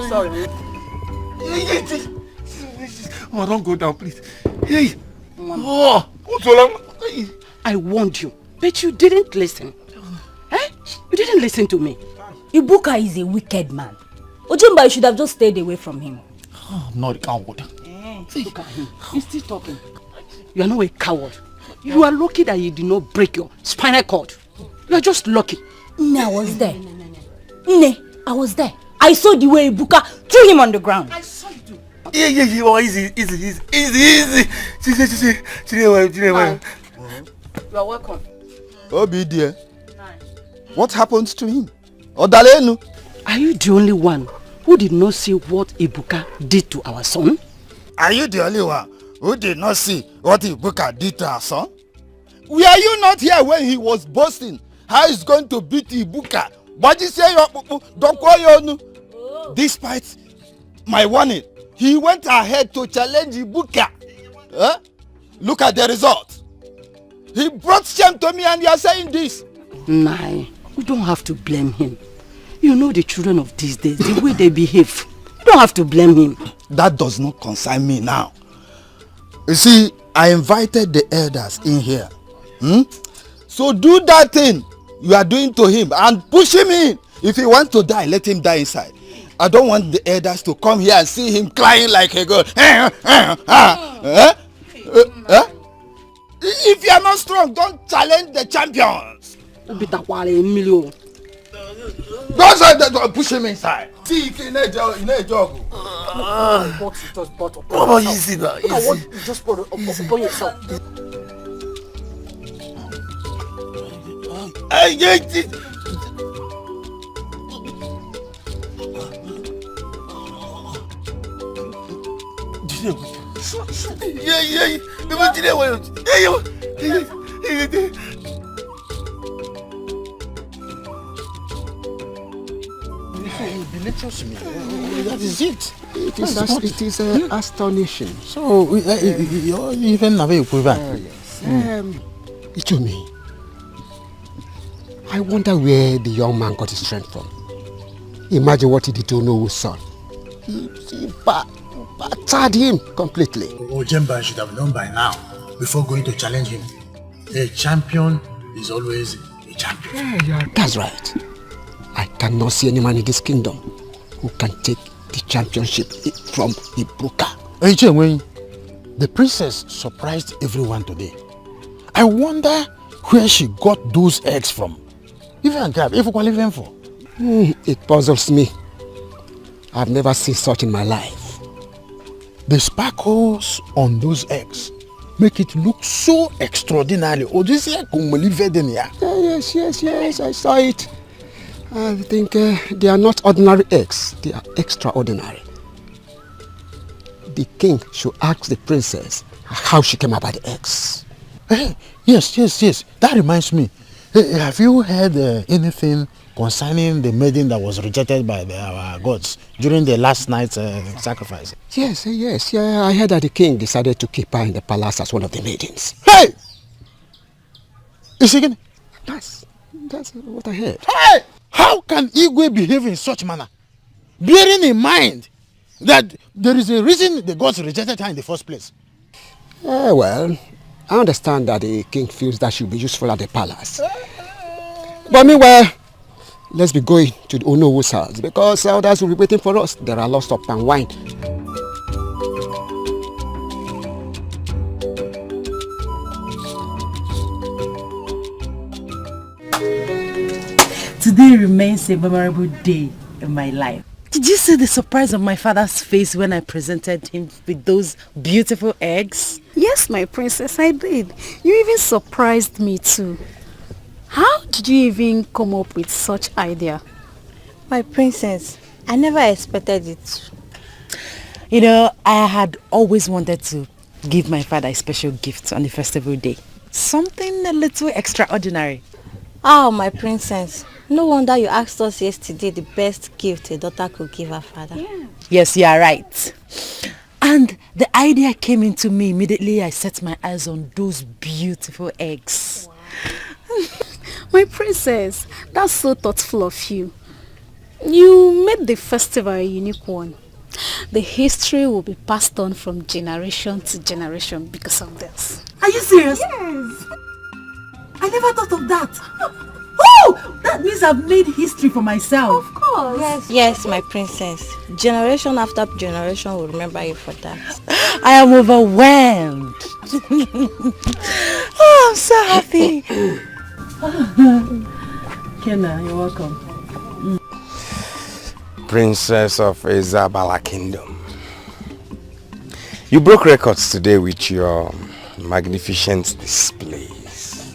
Sorry. Oh, don't go down, please. Hey. Oh, what's wrong? I warned you, but you didn't listen. Eh? You didn't listen to me. Ibuka is a wicked man. Ojimba, you should have just stayed away from him. Oh, not a coward. Look at him. He's still talking. You are not a coward. You are lucky that you did not break your spinal cord. You are just lucky. Nne, I was there. Nne, I was there. I saw the way Ibuka threw him on the ground. I saw you do. Yeah. Oh, easy. You are welcome. Obi dear. What happened to him? Odalenu. Are you the only one who did not see what Ibuka did to our son? Are you the only one who did not see what Ibuka did to our son? Were you not here when he was boasting how he's going to beat Ibuka? Despite my warning, he went ahead to challenge Ibuka. Huh? Look at the result. He brought shame to me and you are saying this. Nah, we don't have to blame him. You know the children of these days, the way they behave. You don't have to blame him. That does not concern me now. You see, I invited the elders in here. So do that thing you are doing to him and push him in. If he wants to die, let him die inside. I don't want the elders to come here and see him crying like a girl. If you are not strong, don't challenge the champions. Don't push him inside. See, you need a jog. Oh, easy now. Easy. Just put it upon yourself. That is it. It is astonishing. So, you even have a proven. Ichumi, I wonder where the young man got his strength from. Imagine what he did to Onowo's son. He battered him completely. Ojemba should have known by now, before going to challenge him. A champion is always a champion. That's right. I cannot see any man in this kingdom who can take the championship from Ibuka. The princess surprised everyone today. I wonder where she got those eggs from. Even grab, if you can leave them for. It puzzles me. I've never seen such in my life. The sparkles on those eggs make it look so extraordinary. Yes, I saw it. I think they are not ordinary eggs. They are extraordinary. The king should ask the princess how she came about the eggs. Yes. That reminds me. Have you heard anything concerning the maiden that was rejected by our gods during the last night's sacrifice? Yes. I heard that the king decided to keep her in the palace as one of the maidens. Hey! Is she gonna? That's what I heard. Hey! How can Igwe behave in such manner? Bearing in mind that there is a reason the gods rejected her in the first place. Well, I understand that the king feels that she'll be useful at the palace. But meanwhile, let's be going to the Onowo's house because others will be waiting for us. There are lots of palm wine. Today remains a memorable day in my life. Did you see the surprise on my father's face when I presented him with those beautiful eggs? Yes, my princess, I did. You even surprised me too. How did you even come up with such idea? My princess, I never expected it. You know, I had always wanted to give my father a special gift on the festival day. Something a little extraordinary. Oh, my princess. No wonder you asked us yesterday the best gift a daughter could give her father. Yeah. Yes, you are right. And the idea came into me immediately. I set my eyes on those beautiful eggs. Wow. My princess, that's so thoughtful of you. You made the festival a unique one. The history will be passed on from generation to generation because of this. Are you serious? Yes. I never thought of that. Oh! That means I've made history for myself. Of course. Yes. Yes, my princess. Generation after generation will remember you for that. I am overwhelmed. Oh, I'm so happy. Kenna, you're welcome. Princess of Isabella Kingdom. You broke records today with your magnificent displays.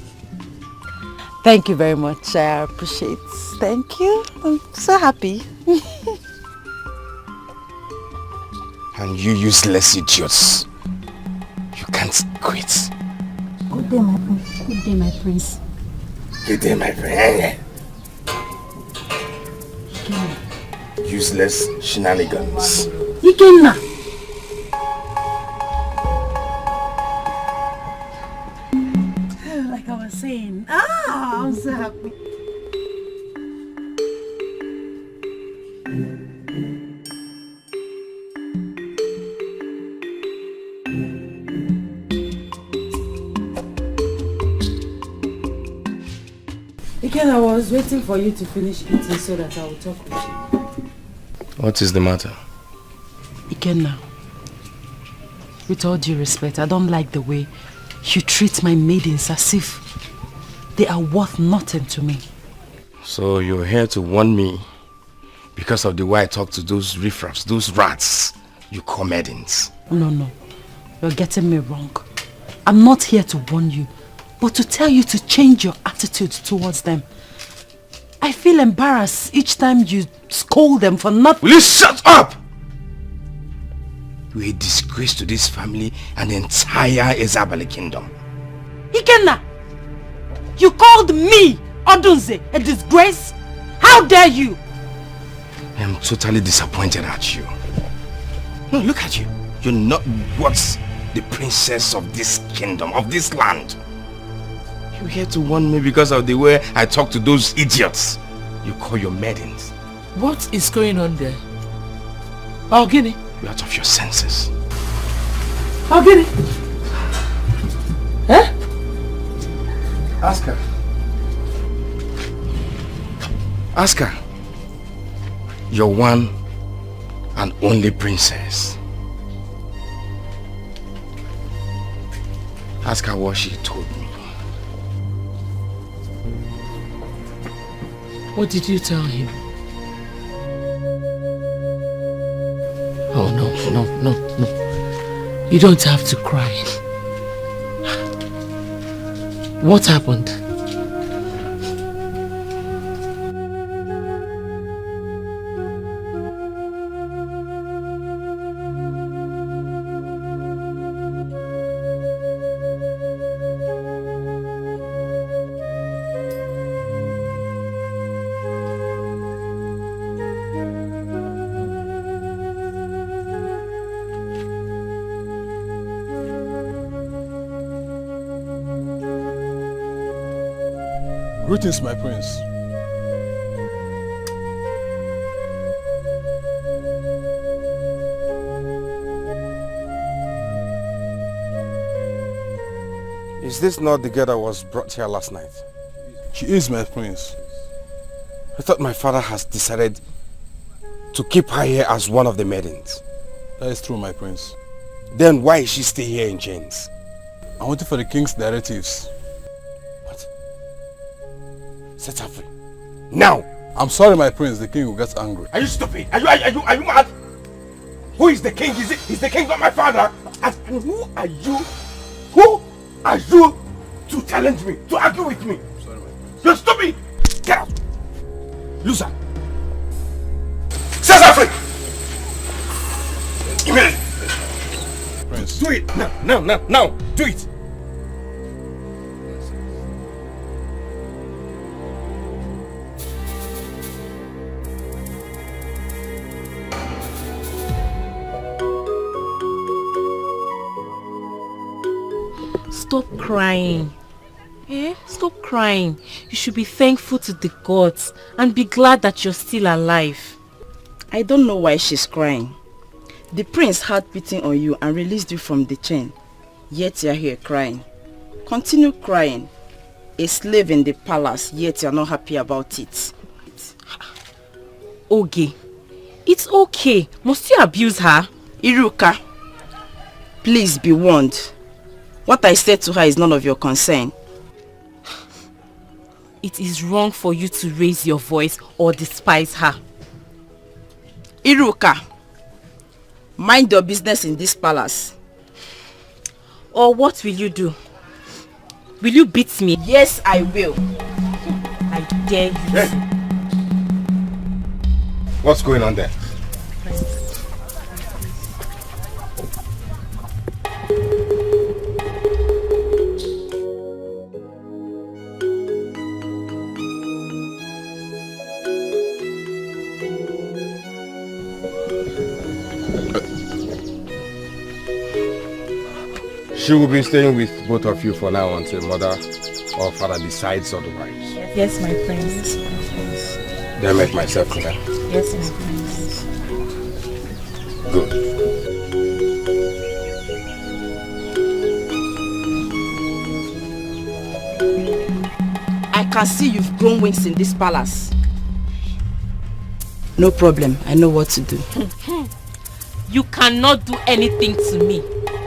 Thank you very much. I appreciate it. Thank you. I'm so happy. And you useless idiots. You can't quit. Good day, my prince. Good day, my prince. Good day, my friend. Useless shenanigans. Ikenna! Like I was saying. I'm so happy. Again, I was waiting for you to finish eating so that I will talk with you. What is the matter? Ikenna, with all due respect, I don't like the way you treat my maidens as if they are worth nothing to me. So you're here to warn me because of the way I talk to those riffraffs, those rats you call maidens? No. You're getting me wrong. I'm not here to warn you, but to tell you to change your attitude towards them. I feel embarrassed each time you scold them for nothing. Will you shut up? You're a disgrace to this family and the entire Isabella Kingdom. Ikenna! You called me, Odunze, a disgrace? How dare you? I am totally disappointed at you. No, look at you. You're not worth the princess of this kingdom, of this land. You're here to warn me because of the way I talk to those idiots you call your maidens. What is going on there? Ogini? You're out of your senses. Ogini? Eh? Ask her. Ask her. Your one and only princess. Ask her what she told me. What did you tell him? Oh, no. You don't have to cry. What happened? Greetings, my prince. Is this not the girl that was brought here last night? She is, my prince. I thought my father has decided to keep her here as one of the maidens. That is true, my prince. Then why is she still here in chains? I'm waiting for the king's directives. Set her free. Now! I'm sorry, my prince. The king will get angry. Are you stupid? Are you mad? Who is the king? Is the king not my father? And who are you? Who are you to challenge me? To argue with me? Sorry, my prince. You're stupid! Get out! Loser! Set her free! Immediately! Prince. Do it! Now! Do it! Stop crying. Stop crying. You should be thankful to the gods and be glad that you're still alive. I don't know why she's crying. The prince had pity on you and released you from the chain. Yet you're here crying. Continue crying. A slave in the palace, yet you're not happy about it. Oge, it's okay. Must you abuse her? Iruka, please be warned. What I said to her is none of your concern. It is wrong for you to raise your voice or despise her. Iruka, mind your business in this palace. Or what will you do? Will you beat me? Yes, I will. I dare you. Hey. What's going on there? She will be staying with both of you for now until mother or father decides otherwise. Yes, my prince. Did I make myself clear? Yes, my prince. Good. I can see you've grown wings in this palace. No problem, I know what to do. You cannot do anything to me.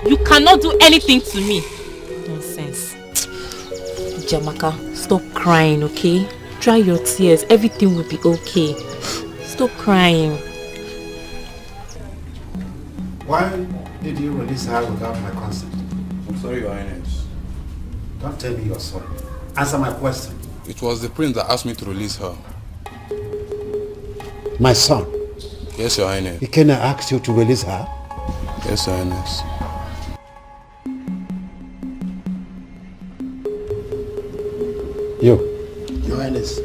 You cannot do anything to me. Nonsense. Jamaka, stop crying, okay? Dry your tears. Everything will be okay. Stop crying. Why did you release her without my consent? I'm sorry, Your Highness. Don't tell me you're sorry. Answer my question. It was the prince that asked me to release her. My son? Yes, Your Highness. Ikenna asked you to release her? Yes, Your Highness. Your Highness,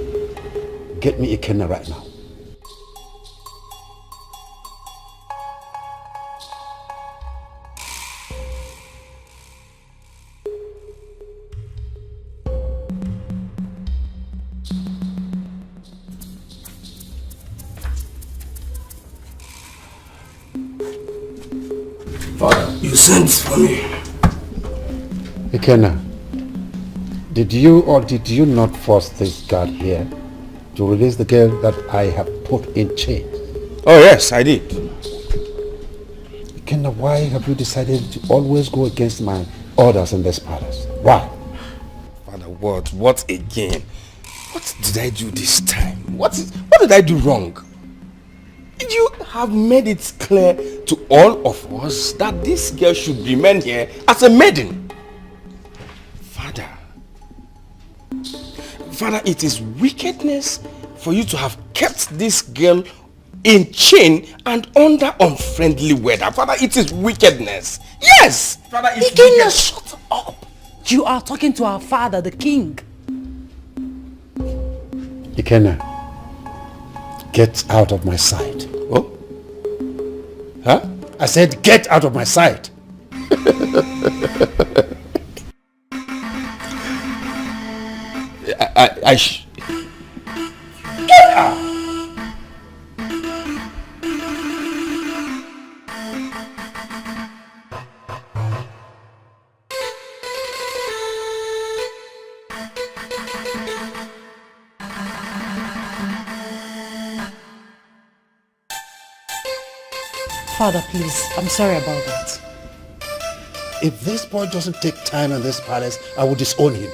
get me Ikenna right now. Father, you sent for me. Ikenna, did you or did you not force this guard here to release the girl that I have put in chains? Oh yes, I did. Ikenna, why have you decided to always go against my orders in this palace? Why? Father, what again? What did I do this time? What did I do wrong? You have made it clear to all of us that this girl should remain here as a maiden. Father, it is wickedness for you to have kept this girl in chain and under unfriendly weather. Father, it is wickedness. Yes! Father, it's Ikenna, shut up! You are talking to our father, the king. Ikenna, get out of my sight. Oh? Huh? I said get out of my sight. Get out! Father, please, I'm sorry about that. If this boy doesn't take time in this palace, I will disown him.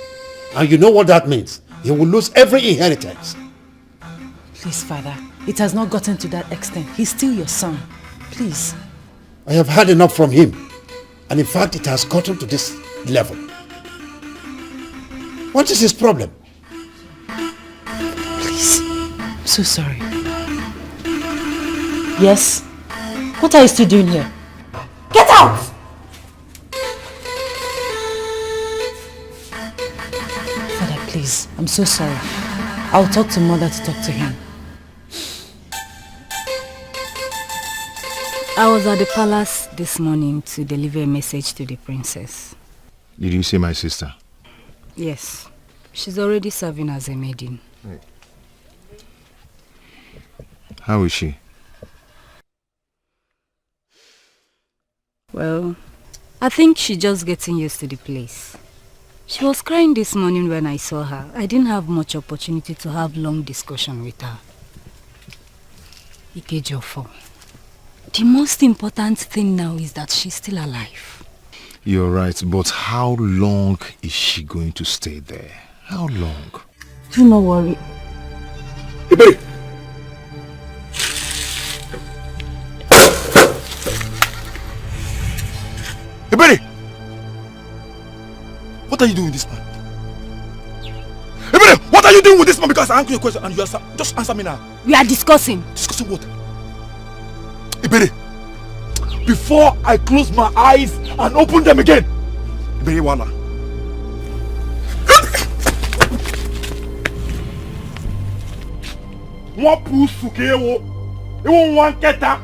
And you know what that means. He will lose every inheritance. Please, Father, it has not gotten to that extent. He's still your son. Please. I have had enough from him. And in fact, it has gotten to this level. What is his problem? Please. I'm so sorry. Yes? What are you still doing here? Get out! Father, please. I'm so sorry. I'll talk to mother to talk to him. I was at the palace this morning to deliver a message to the princess. Did you see my sister? Yes. She's already serving as a maiden. How is she? Well, I think she's just getting used to the place. She was crying this morning when I saw her. I didn't have much opportunity to have long discussion with her. Ikejofo, the most important thing now is that she's still alive. You're right, but how long is she going to stay there? How long? Do not worry. Iberi! Iberi! What are you doing with this man? Iberi! What are you doing with this man? Because I asked you a question and you answer. Just answer me now. We are discussing. Discussing what? Iberi! Before I close my eyes and open them again. Iberi Wala. One pusu kewo. Ewo one keta.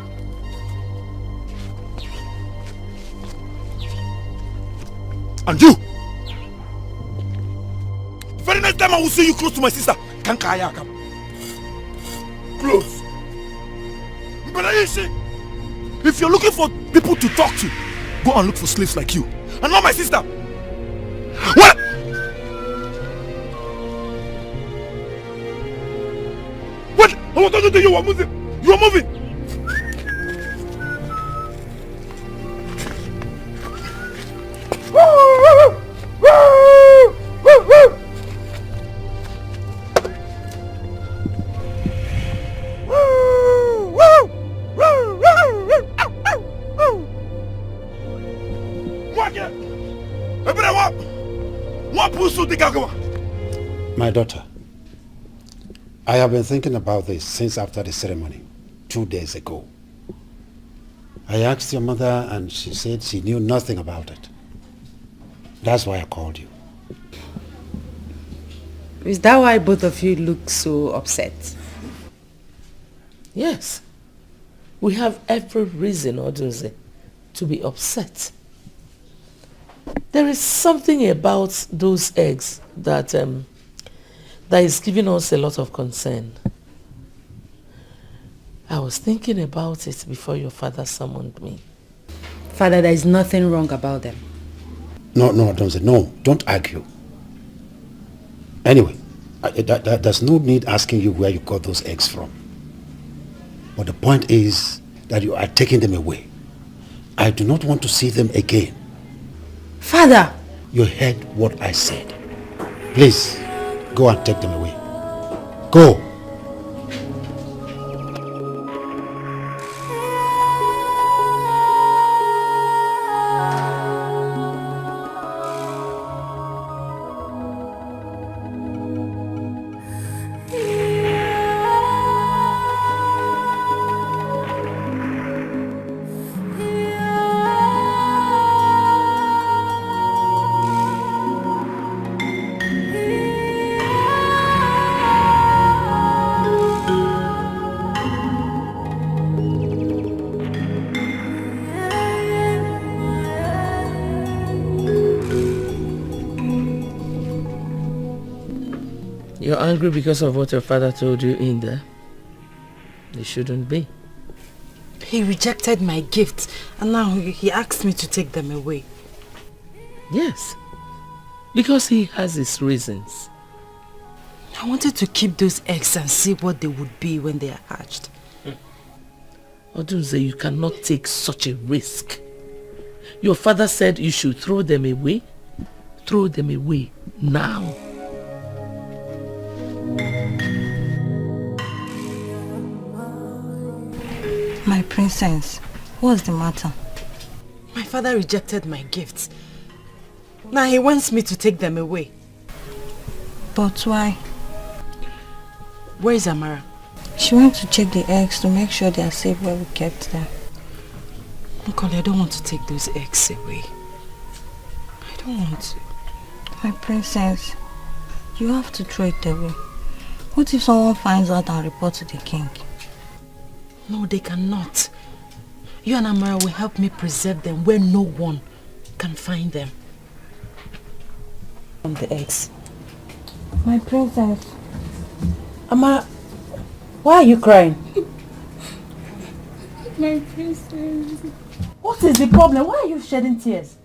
And you. Very next time I will see you close to my sister. Kankaya come. Close. If you're looking for people to talk to, go and look for slaves like you. And not my sister. What? What? I want to do you are moving. You are moving. My daughter, I have been thinking about this since after the ceremony, 2 days ago. I asked your mother and she said she knew nothing about it. That's why I called you. Is that why both of you look so upset? Yes. We have every reason, Odunze, to be upset. There is something about those eggs that is giving us a lot of concern. I was thinking about it before your father summoned me. Father, there is nothing wrong about them. No, don't argue. Anyway, there's no need asking you where you got those eggs from. But the point is that you are taking them away. I do not want to see them again. Father! You heard what I said. Please, go and take them away. Go! You're angry because of what your father told you in there? You shouldn't be. He rejected my gifts and now he asked me to take them away. Yes, because he has his reasons. I wanted to keep those eggs and see what they would be when they are hatched. Odunze, you cannot take such a risk. Your father said you should throw them away. Throw them away now. My princess, what's the matter? My father rejected my gifts. Now he wants me to take them away. But why? Where is Amara? She went to check the eggs to make sure they are safe where we kept them. Uncle, I don't want to take those eggs away. I don't want to. My princess, you have to throw it away. What if someone finds out and reports to the king? No, they cannot. You and Amara will help me preserve them where no one can find them. On the eggs. My princess. Amara, why are you crying? My princess. What is the problem? Why are you shedding tears?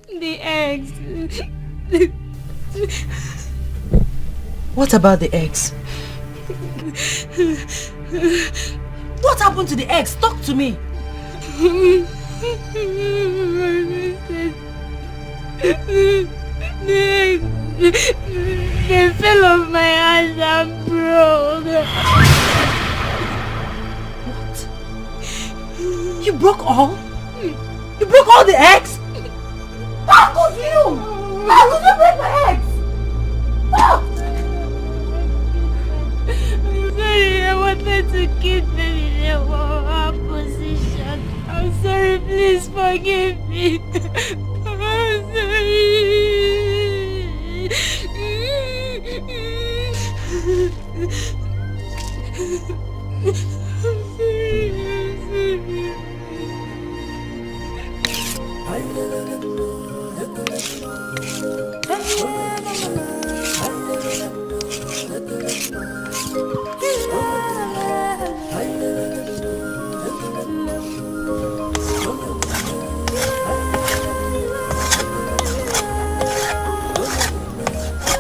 The eggs. What about the eggs? What happened to the eggs? Talk to me. They fell off my hands and broke. What? You broke all? You broke all the eggs? How could you? How could you break my eggs? Oh! I'm sorry, I wanted to keep them in a warm position. I'm sorry, please forgive me. I'm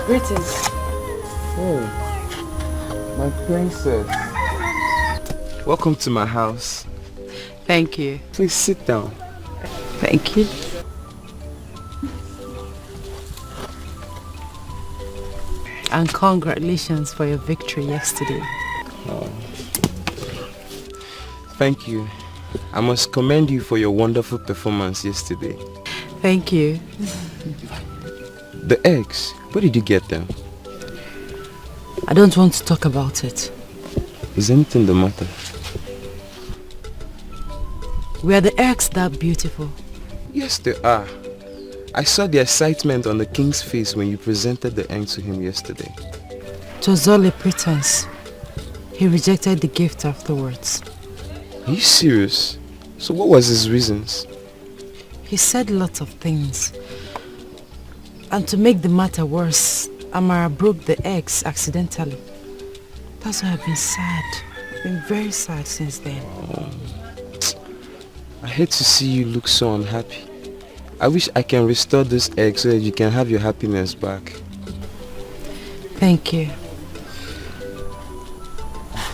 Greetings. Oh, my princess. Welcome to my house. Thank you. Please sit down. Thank you. And congratulations for your victory yesterday. Oh. Thank you. I must commend you for your wonderful performance yesterday. Thank you. The eggs, where did you get them? I don't want to talk about it. Is anything the matter? Were the eggs that beautiful? Yes, they are. I saw the excitement on the king's face when you presented the egg to him yesterday. It was all a pretense. He rejected the gift afterwards. Are you serious? So what was his reasons? He said lots of things. And to make the matter worse, Amara broke the eggs accidentally. That's why I've been sad. I've been very sad since then. Oh. I hate to see you look so unhappy. I wish I can restore this egg so that you can have your happiness back. Thank you.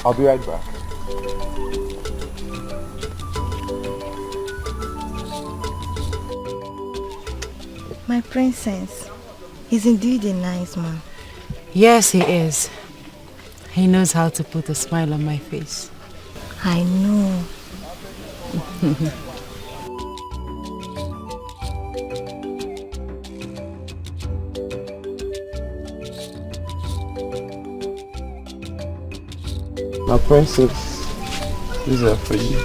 I'll be right back. My princess. He's indeed a nice man. Yes, he is. He knows how to put a smile on my face. I know. My princess, these are for you.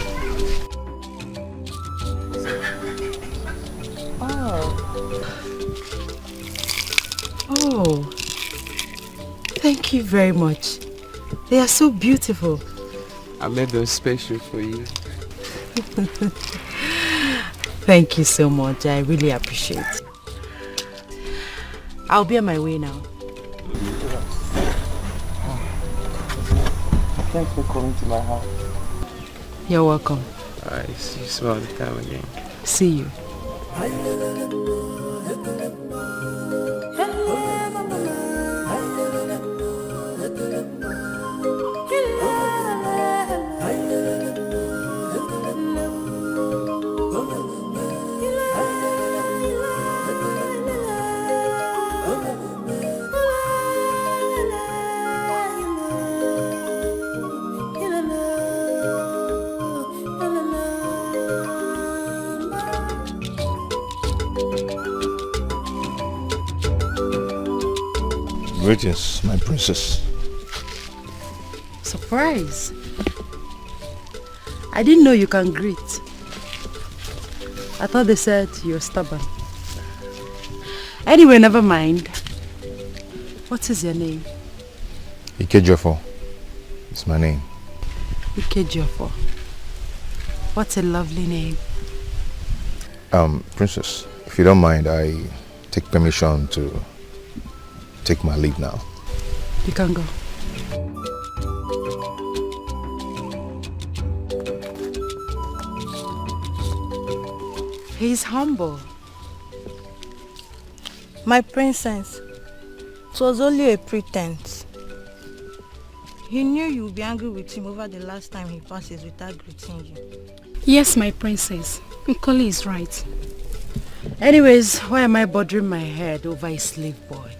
Oh, thank you very much. They are so beautiful. I made them special for you. Thank you so much. I really appreciate it. I'll be on my way now. Thanks for coming to my house. You're welcome. Alright, see you some other time again. See you. Greetings, my princess. Surprise. I didn't know you can greet. I thought they said you're stubborn. Anyway, never mind. What is your name? Ikejofo. It's my name. Ikejofo. What a lovely name. Princess, if you don't mind, I take permission to take my leave now. You can go. He's humble. My princess, it was only a pretense. He knew you would be angry with him over the last time he passes without greeting you. Yes, my princess. Nkoli is right. Anyways, why am I bothering my head over a slave boy?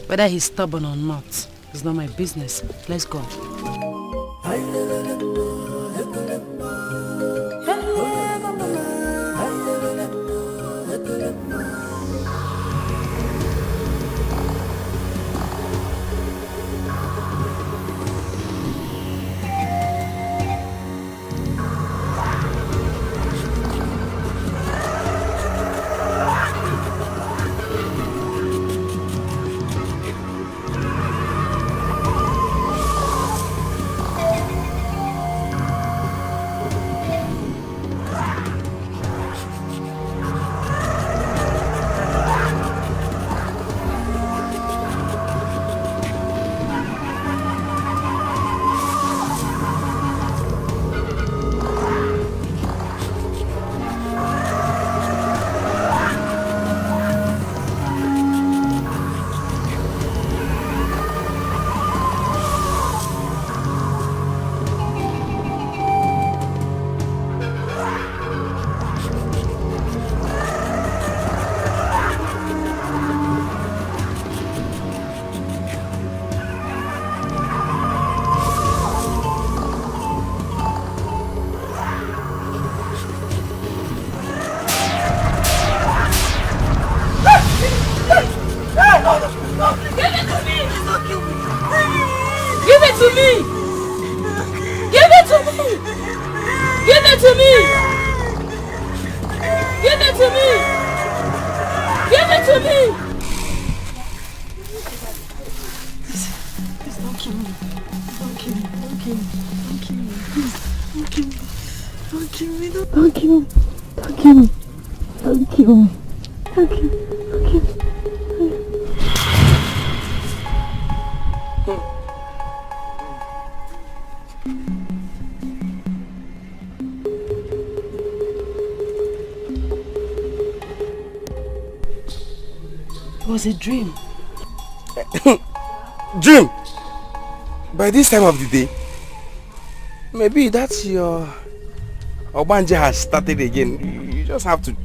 Whether he's stubborn or not, it's not my business. Let's go. It was a dream. Dream? By this time of the day? Maybe that's your Obanje has started again. You just have to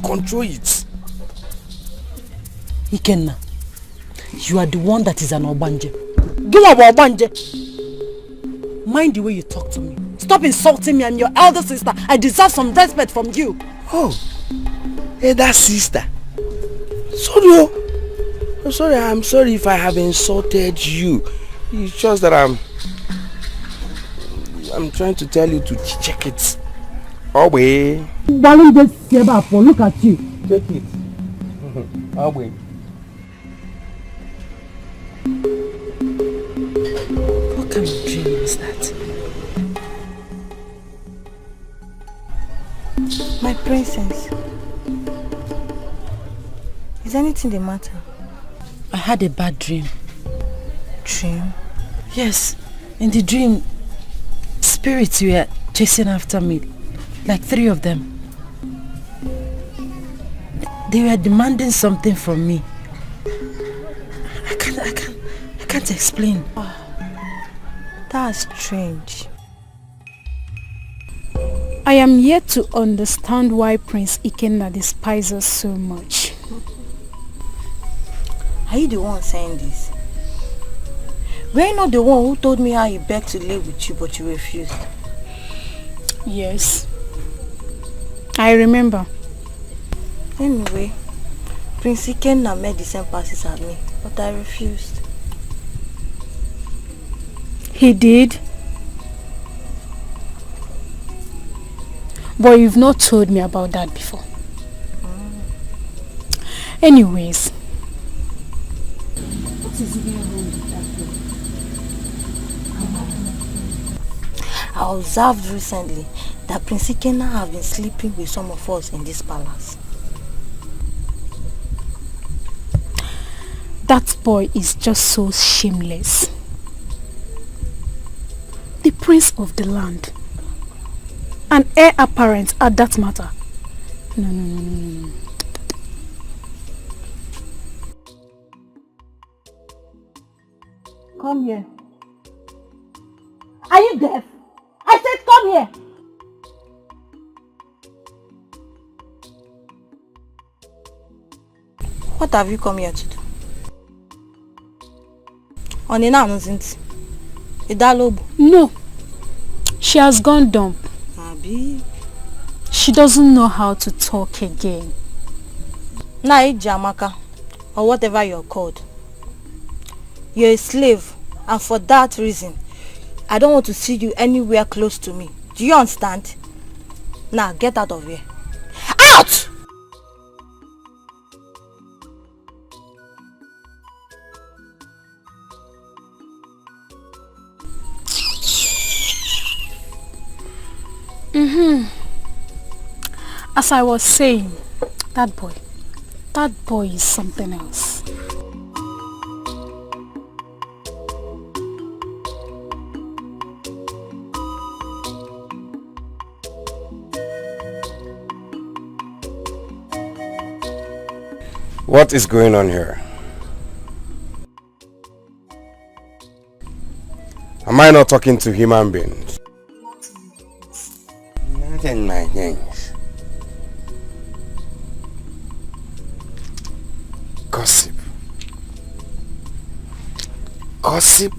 control it. Ikenna, you are the one that is an Obanje. Give up Obanje! Mind the way you talk to me. Stop insulting me. I'm your elder sister. I deserve some respect from you. Oh, elder sister. Sorry, I'm sorry if I have insulted you. It's just that I'm trying to tell you to check it. Oh wait. Look at you. Check it. Oh wait. What kind of dream is that? My princess, is anything the matter? I had a bad dream. Dream? Yes, in the dream, spirits were chasing after me, like 3 of them. They were demanding something from me. I can't explain. Oh, that's strange. I am yet to understand why Prince Ikenna despises us so much. Are you the one saying this? Were you not the one who told me how he begged to live with you but you refused? Yes. I remember. Anyway, Prince Ikenna made the same passes at me, but I refused. He did? But you've not told me about that before. Anyways. What is even wrong with that girl? I observed recently that Prince Ikenna have been sleeping with some of us in this palace. That boy is just so shameless. The prince of the land. An heir apparent at that matter. No. Come here. Are you deaf? I said come here. What have you come here to do? Onina isn't Idalobu. No. She has gone dumb. Abi. She doesn't know how to talk again. Now Jamaka, or whatever you're called. You're a slave, and for that reason, I don't want to see you anywhere close to me. Do you understand? Now get out of here. Out! As I was saying, that boy is something else. What is going on here? Am I not talking to human beings? Not in my things. Gossip. Gossip?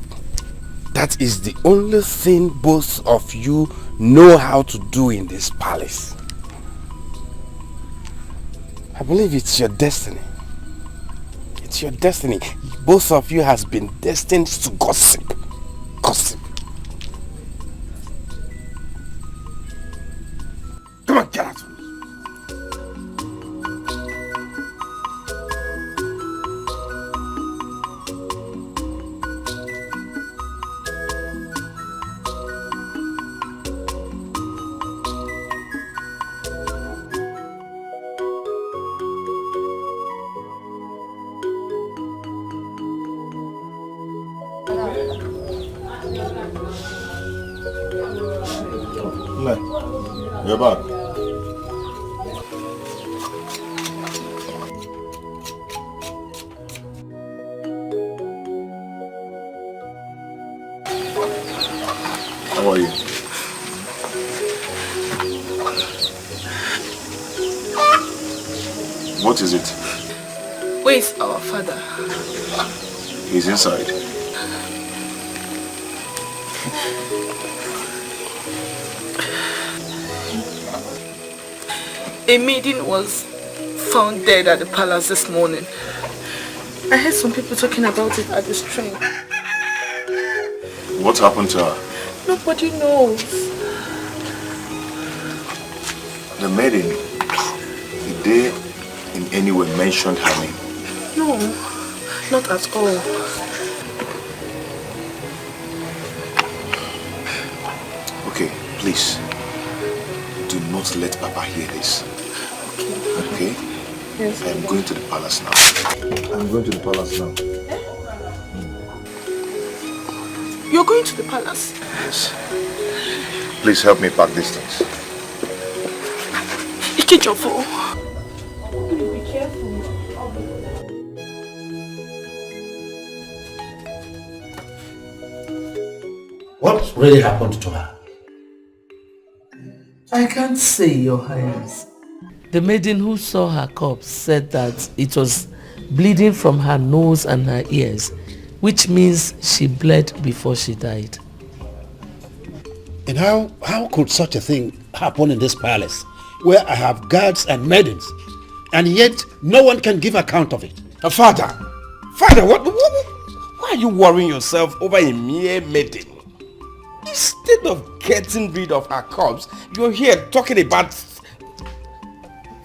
That is the only thing both of you know how to do in this palace. I believe it's your destiny. It's your destiny. Both of you has been destined to gossip. Gossip. Come on, get out. You're back. How are you? What is it? Where is our father? He's inside. A maiden was found dead at the palace this morning. I heard some people talking about it at the train. What happened to her? Nobody knows. The maiden, did they in any way mention her name? No, not at all. Okay, please. Do not let Papa hear this. Okay? Yes. I'm going to the palace now. I'm going to the palace now. You're going to the palace? Yes. Please help me pack these things. Ikechofo. Be careful. What really happened to her? I can't say, Your Highness. The maiden who saw her corpse said that it was bleeding from her nose and her ears, which means she bled before she died. And how could such a thing happen in this palace, where I have guards and maidens, and yet no one can give account of it? Father, why are you worrying yourself over a mere maiden? Instead of getting rid of her corpse, you're here talking about...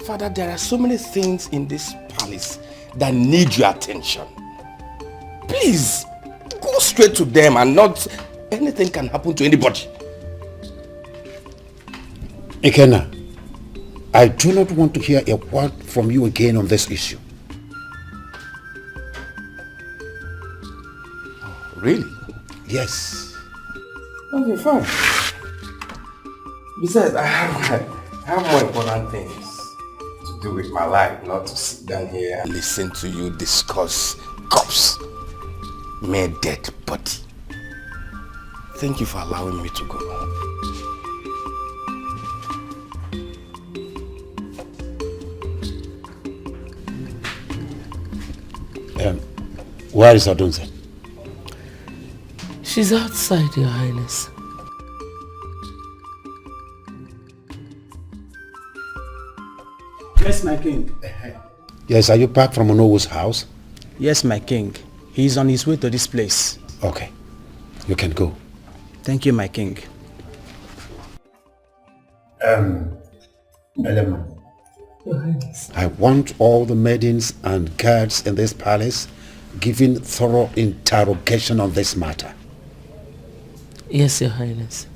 Father, there are so many things in this palace that need your attention. Please, go straight to them and not... Anything can happen to anybody. Ikenna, I do not want to hear a word from you again on this issue. Really? Yes. Okay, fine. Besides, I have more important things to do with my life, not to sit down here and listen to you discuss corpse, mere dead body. Thank you for allowing me to go. Where is Odunze? She's outside, Your Highness. Yes, my king. Yes, are you back from Onowu's house? Yes, my king. He's on his way to this place. Okay. You can go. Thank you, my king. Eleman. Your Highness. I want all the maidens and guards in this palace given thorough interrogation on this matter. Yes, Your Highness.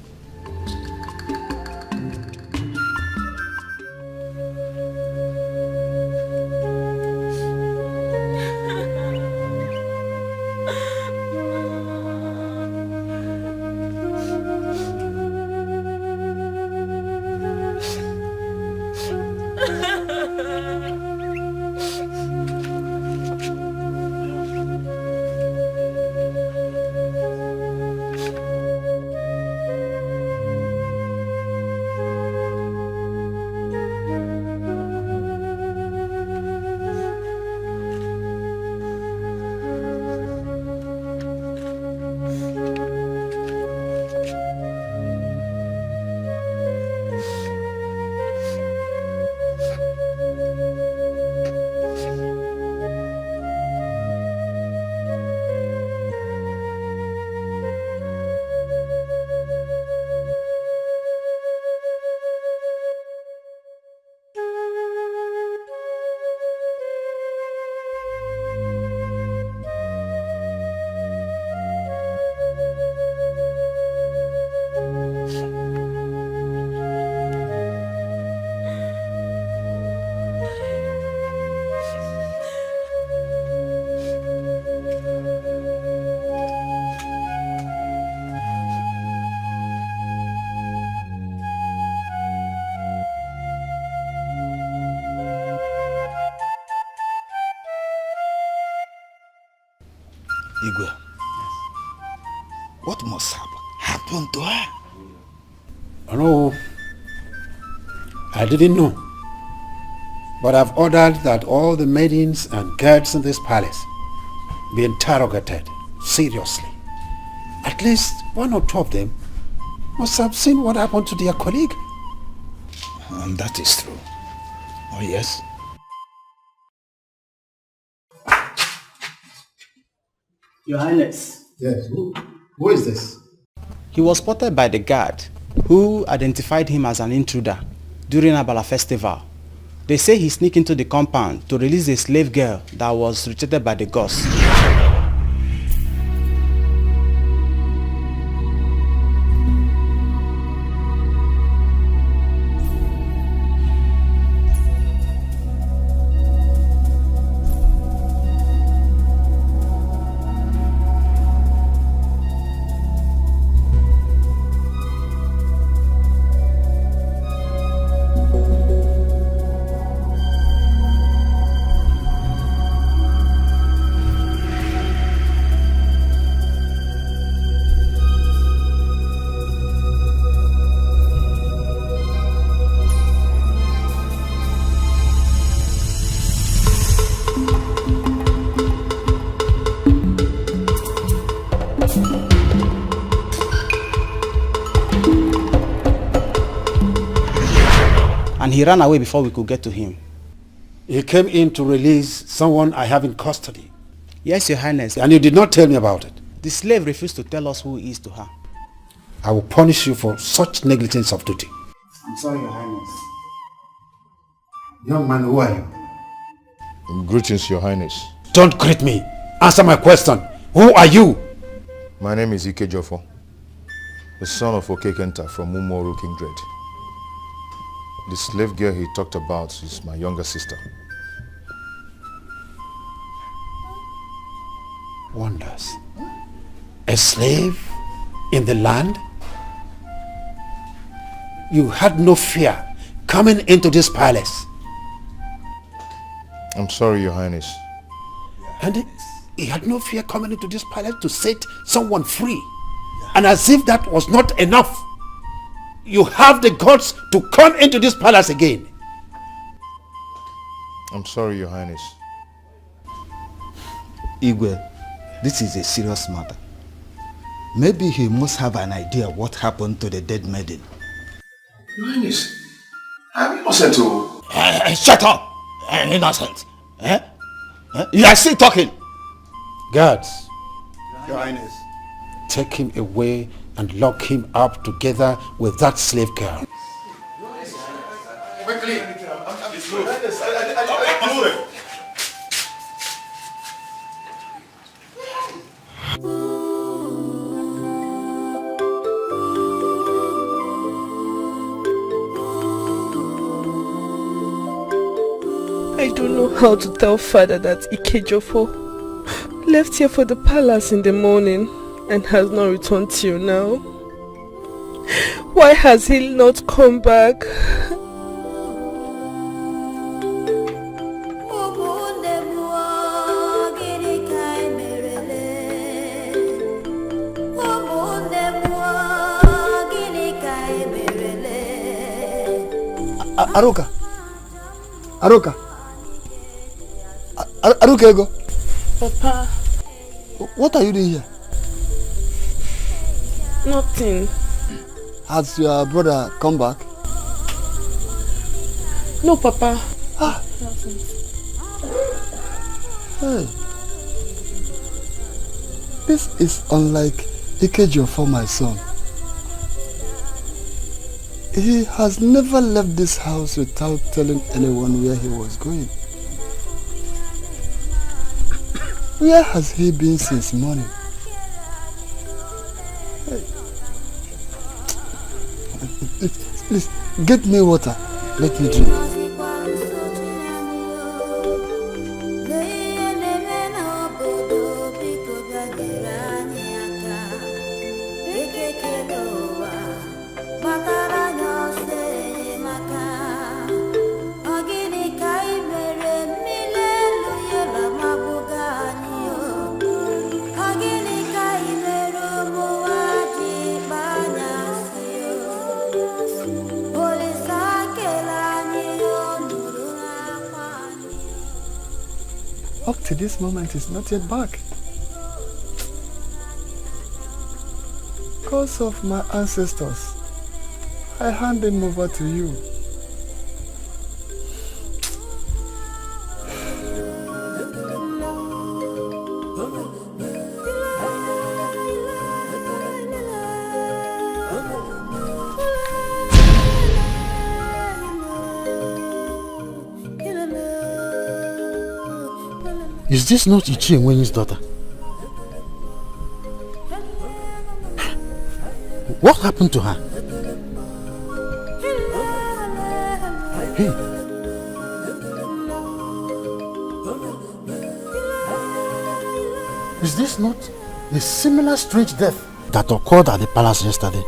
Igwe, what must happen to her? No, I didn't know. But I've ordered that all the maidens and guards in this palace be interrogated seriously. At least one or two of them must have seen what happened to their colleague. And that is true. Oh yes? Your Highness. Yes, who is this? He was spotted by the guard, who identified him as an intruder during Abala festival. They say he sneaked into the compound to release a slave girl that was rejected by the gods. And he ran away before we could get to him. He came in to release someone I have in custody. Yes, Your Highness. And you did not tell me about it. The slave refused to tell us who he is to her. I will punish you for such negligence of duty. I'm sorry, Your Highness. Young man, who are you? Greetings, Your Highness. Don't greet me. Answer my question. Who are you? My name is Ike Jofo, the son of Okekenta from Umoru Kindred. The slave girl he talked about is my younger sister. Wonders. A slave in the land? You had no fear coming into this palace. I'm sorry, Your Highness. And he had no fear coming into this palace to set someone free. And as if that was not enough, you have the guts to come into this palace again. I'm sorry, Your Highness. Igwe, this is a serious matter. Maybe he must have an idea what happened to the dead maiden. Your Highness, I'm innocent to... Shut up! Innocent! You are still talking! Guards, Your Highness. take him away and lock him up together with that slave girl. Quickly! I don't know how to tell father that Ikejofo left here for the palace in the morning and has not returned till now. Why has he not come back? Aruka. Aruka. Aruka Ego. Papa. What are you doing here? Nothing. Has your brother come back? No, Papa. Hey. This is unlike Ikejofo, my son. He has never left this house without telling anyone where he was going. Where has he been since morning? Hey. Please, get me water. Let me drink. Up to this moment, he's not yet back. Because of my ancestors, I hand him over to you. Is this not Ichie Nwenyi's daughter? What happened to her? Hey. Is this not a similar strange death that occurred at the palace yesterday?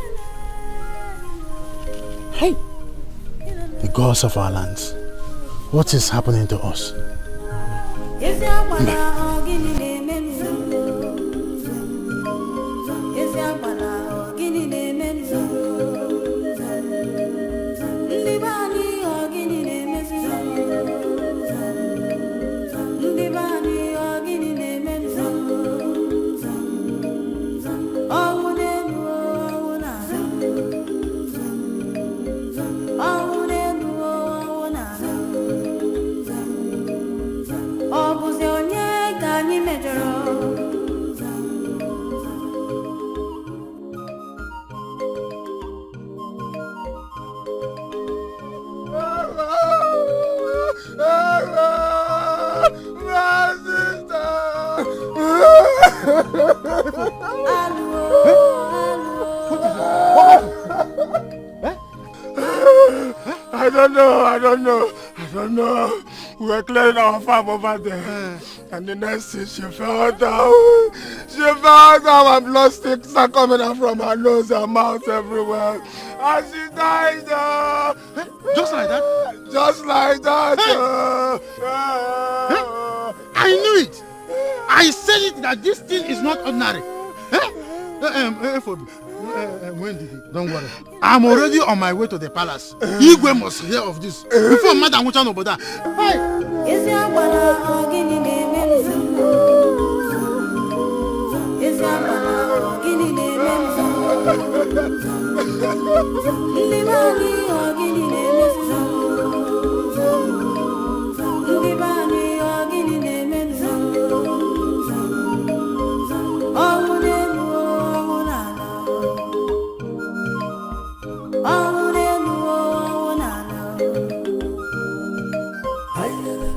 Hey. The gods of our lands, what is happening to us? I don't know. We were clearing our farm over there. And the next thing she fell down. She fell down and blood sticks are coming out from her nose and mouth everywhere. And she died. Just like that? Just like that. I knew it. I said it that this thing is not ordinary. When did it? Don't worry. I'm already on my way to the palace. Igwe must hear of this before Madam Wuchan Oboda.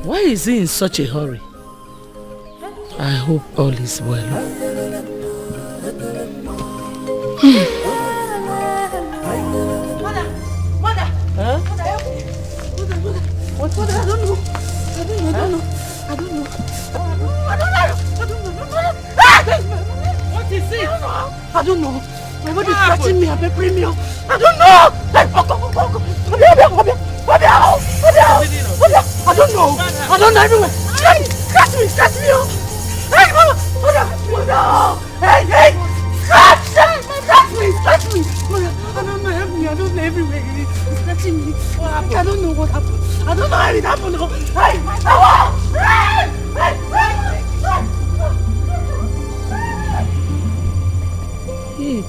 Why is he in such a hurry? I hope all is well. Mother! Huh? What? I don't know. What is it? I don't know. My body is scratching me. I'm a premium. I don't know. I don't know everywhere. Scratch me. Hey, mama. Hey. Scratch me. Mother, I don't know. Help me. I don't know everywhere. It's scratching me. What happened? I don't know what happened. I don't know how it happened. Hey.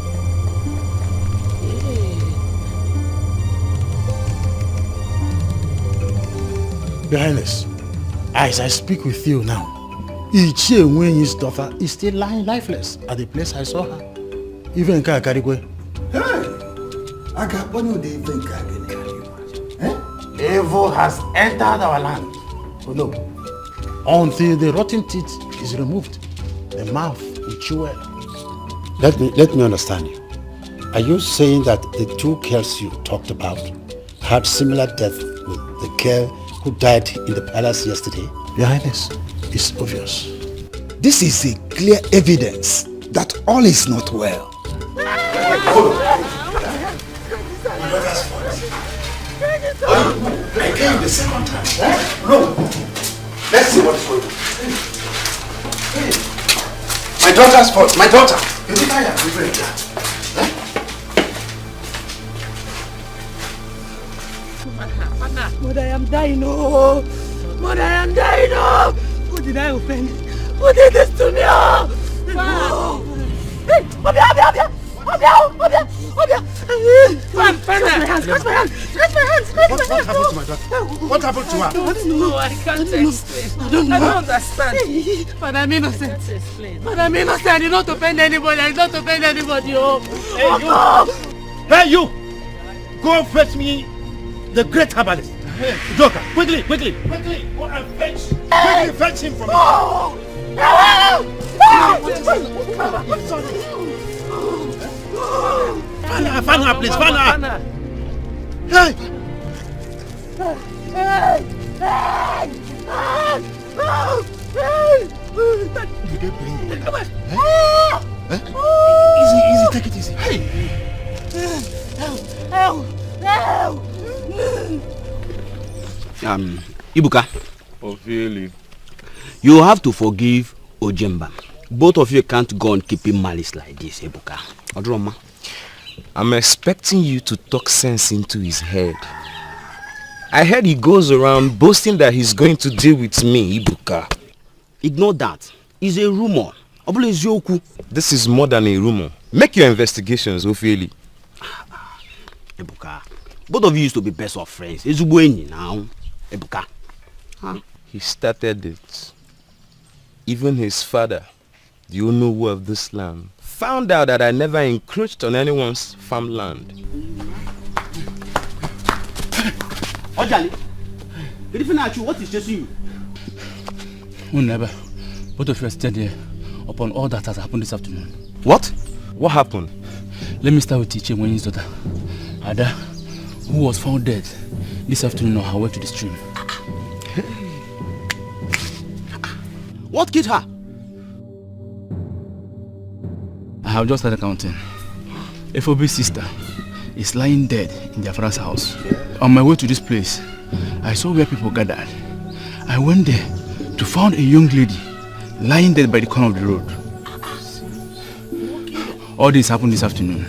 Your Highness, as I speak with you now, Ichie Nwenyi's daughter is still lying lifeless at the place I saw her. Even Kakarigwe. Hey! I got one of the event. Evil has entered our land. Oh no. Until the rotten teeth is removed, the mouth will chew well. Let me understand you. Are you saying that the two girls you talked about had similar death with the girl who died in the palace yesterday? Your Highness, it's obvious. This is a clear evidence that all is not well. I came the second time. No. Let's see what is going on. My daughter's fault. My daughter. You think I am preparing that? Mother, I am dying. Oh. Mother, I am dying. Oh. Who did I offend? Who did this to me? Oh. Hey, Obia. Scratch my hands. What happened to my daughter? What happened to her? I don't know. I can't explain. I don't know. I don't understand. But I'm innocent. I can't explain. But I'm innocent. I did not offend anybody. Oh. Hey, you! Go fetch me the great herbalist. Joker, quickly! Go and fetch. Quickly fetch him from me. Fana, please, Fana. Hey! Did they bring you? Easy, take it easy. Hey! Ibuka. Ophieli. You have to forgive Ojemba. Both of you can't go on keeping malice like this, Ibuka. Odroma. I'm expecting you to talk sense into his head. I heard he goes around boasting that he's going to deal with me, Ibuka. Ignore that. It's a rumor. This is more than a rumor. Make your investigations, Ophieli. Ibuka. Both of you used to be best of friends. It's Ubueni now. Ibuka. Huh? He started it. Even his father, the Onowu of this land, found out that I never encroached on anyone's farmland. Ojali, what is chasing you? Never. Both of you are still there upon all that has happened this afternoon. What? What happened? Let me start with Ichie Nwenyi's daughter, Ada, who was found dead this afternoon on her way to the stream. What killed her? I have just started counting. FOB's sister is lying dead in their father's house. On my way to this place, I saw where people gathered. I went there to find a young lady lying dead by the corner of the road. All this happened this afternoon.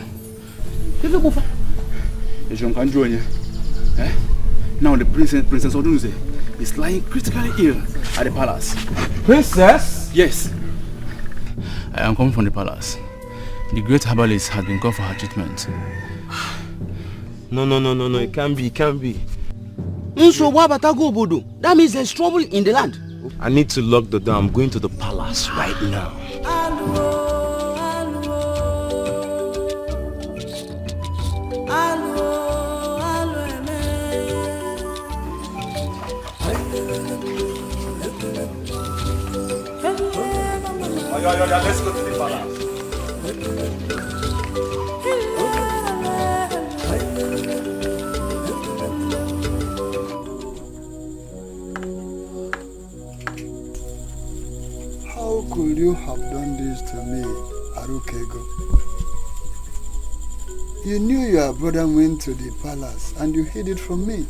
Now the Princess Odunze is lying critically ill at the palace. Princess? Yes. I am coming from the palace. The great herbalist has been called for her treatment. No, it can't be, That means there's trouble in the land. I need to lock the door. I'm going to the palace right now. Let's go to the palace. How could you have done this to me, Arukego? You knew your brother went to the palace and you hid it from me.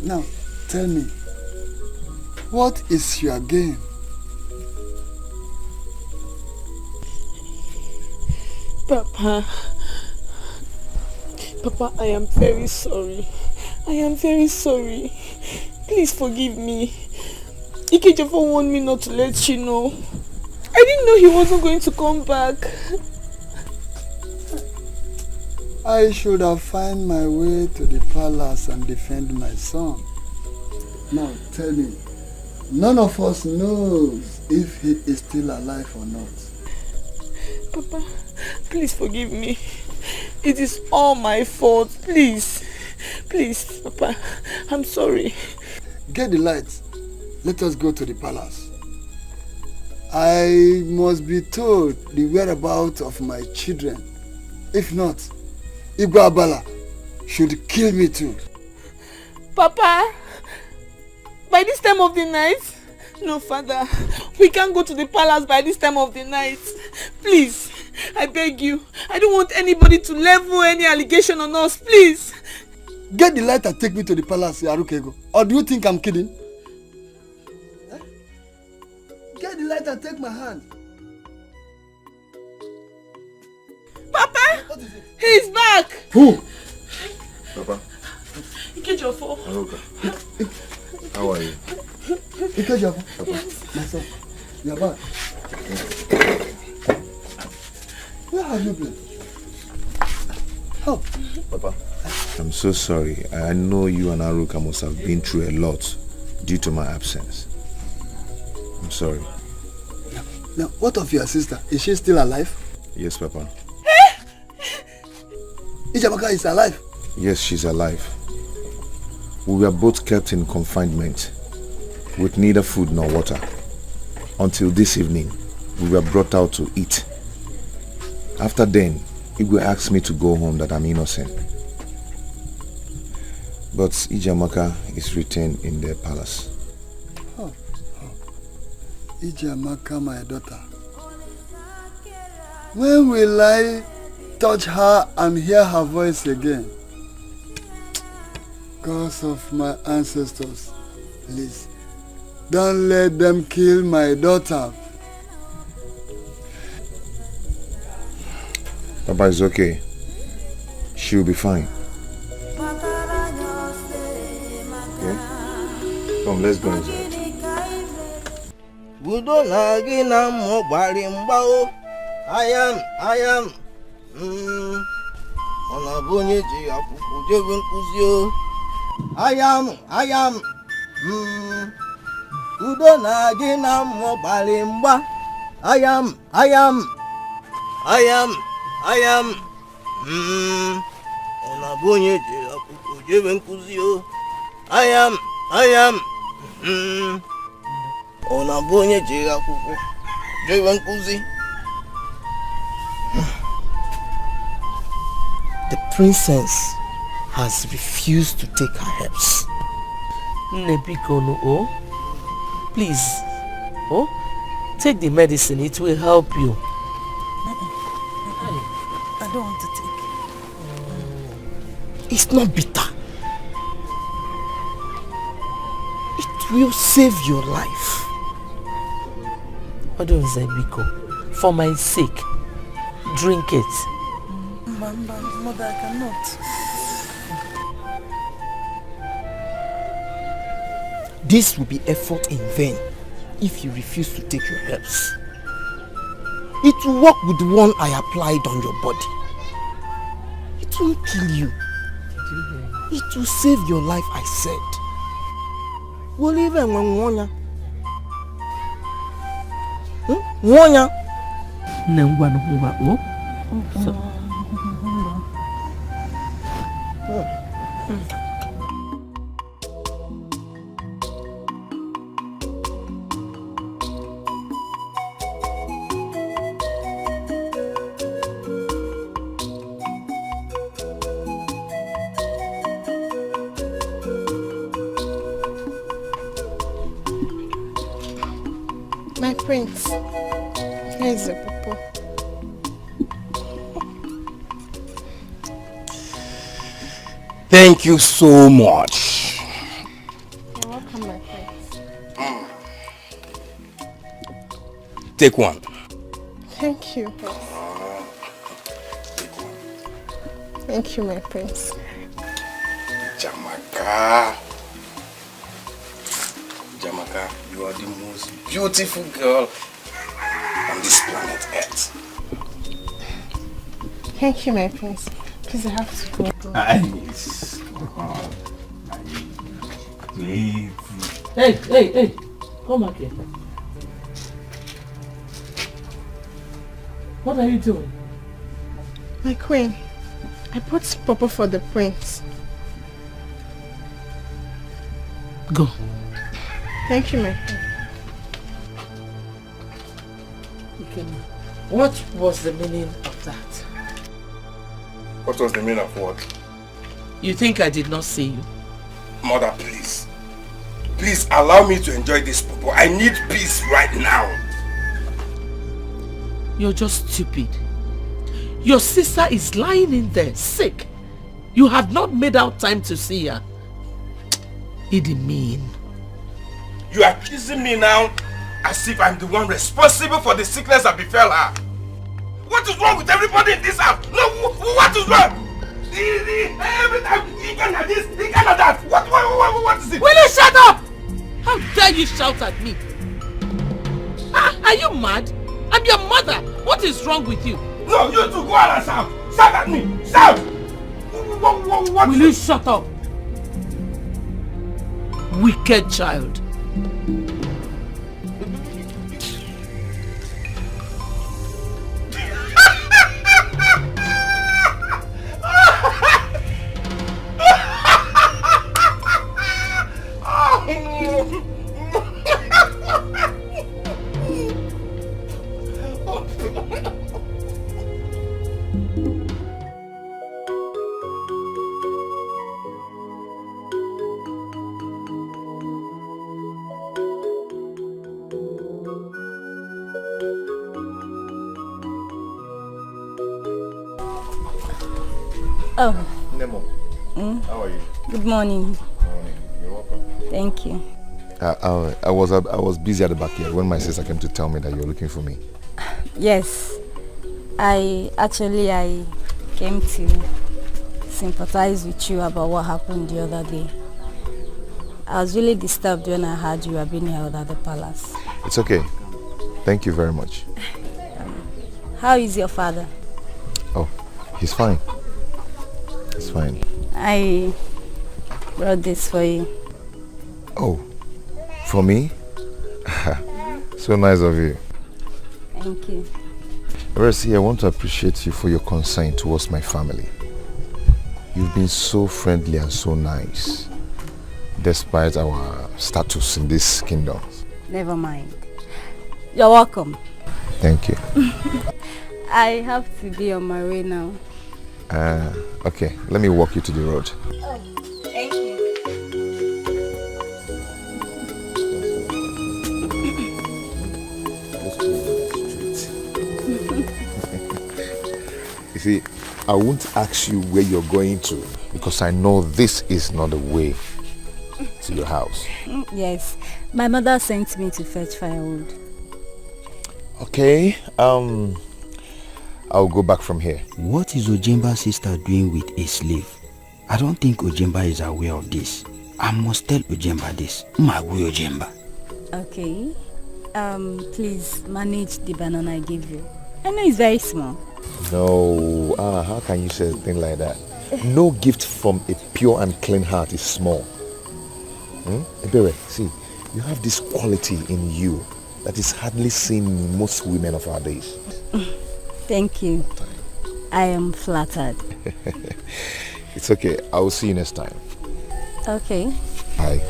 Now, tell me, what is your game? Papa, I am very sorry. I am very sorry. Please forgive me. Ikechefo warned me not to let you know. I didn't know he wasn't going to come back. I should have found my way to the palace and defend my son. Now tell me, none of us knows if he is still alive or not. Papa, please forgive me. It is all my fault. Please, Papa, I'm sorry. Get the lights. Let us go to the palace. I must be told the whereabouts of my children. If not, Igwe Abala should kill me too. Papa, by this time of the night? No, Father. We can't go to the palace by this time of the night. Please, I beg you. I don't want anybody to level any allegation on us, please. Get the light and take me to the palace, Arukego. Or do you think I'm kidding? Get the light and take my hand. Papa! He's back! Who? Papa. Ikechefo. Aruka. How are you? Ikechefo. My son, you are back. Where have you been? Help. Papa. I'm so sorry. I know you and Aruka must have been through a lot due to my absence. I'm sorry. Now, what of your sister? Is she still alive? Yes, Papa. Ijamaka is alive? Yes, she's alive. We were both kept in confinement with neither food nor water. Until this evening, we were brought out to eat. After then, Igwe asked me to go home that I'm innocent. But Ijamaka is retained in the palace. Ijamaka, my daughter. When will I touch her and hear her voice again? Because of my ancestors, please, don't let them kill my daughter. Papa is okay. She'll be fine. Okay? Come, let's go inside. Budo lagi na mo bari mbao. Ayam. Ona bunye ji akuku jebe nkuzi o. Ayam. Budo lagi na mo bari mba. Ayam. Ona bunye ji akuku jebe nkuzi o. Ayam. Ona bunye ji akuku jebe nkuzi. The princess has refused to take her herbs. Nebikono, please, Oh, take the medicine. It will help you. I don't want to take. It's not bitter. It will save your life. Odunze Biko, for my sake, drink it. Mother, I cannot. This will be effort in vain if you refuse to take your herbs. It will work with the one I applied on your body. It won't kill you. It will save your life, I said. We'll even Nwonya. Nwonya. My prince, here's the papa. Thank you so much. You're welcome, my prince. Take one. Thank you. Thank you, my prince. Jamaka. Jamaka, you are the most beautiful girl on this planet Earth. Thank you, my prince. Please, I have to go. Nice. Please. Hey, come back here. What are you doing? My queen, I bought papa for the prince. Go. Thank you, my queen. Okay. What was the meaning of that? What was the meaning of what? You think I did not see you? Mother, please. Please allow me to enjoy this purple. I need peace right now. You're just stupid. Your sister is lying in there, sick. You have not made out time to see her. Idi mean. You are accusing me now as if I'm the one responsible for the sickness that befell her. What is wrong with everybody in this house? No, what is wrong? Every time he cannot this, he cannot that. What is it? Will you shut up? How dare you shout at me? Are you mad? I'm your mother. What is wrong with you? No, you two go out and shout. Shout at me. Shout. What Will you shut up? Wicked child. Oh. Nemo, how are you? Good morning. Morning. You're welcome. Thank you. I was busy at the back here when my sister came to tell me that you're looking for me. Yes. I came to sympathize with you about what happened the other day. I was really disturbed when I heard you were being held at the palace. It's okay. Thank you very much. How is your father? Oh, he's fine. He's fine. I brought this for you. Oh, for me? So nice of you. Thank you. Mercy, I want to appreciate you for your concern towards my family. You've been so friendly and so nice, despite our status in this kingdom. Never mind. You're welcome. Thank you. I have to be on my way now. Okay, let me walk you to the road. Oh, thank you. see, I won't ask you where you're going to because I know this is not the way to your house. Yes, my mother sent me to fetch firewood. Okay, I'll go back from here. What is Ojemba's sister doing with a slave? I don't think Ojemba is aware of this. I must tell Ojemba this. Magui Ojemba. Okay. Please manage the banana I gave you. I know it's very small. No, how can you say a thing like that? No gift from a pure and clean heart is small. Ebere, see, you have this quality in you that is hardly seen in most women of our days. Thank you. I am flattered. It's okay. I will see you next time. Okay. Bye.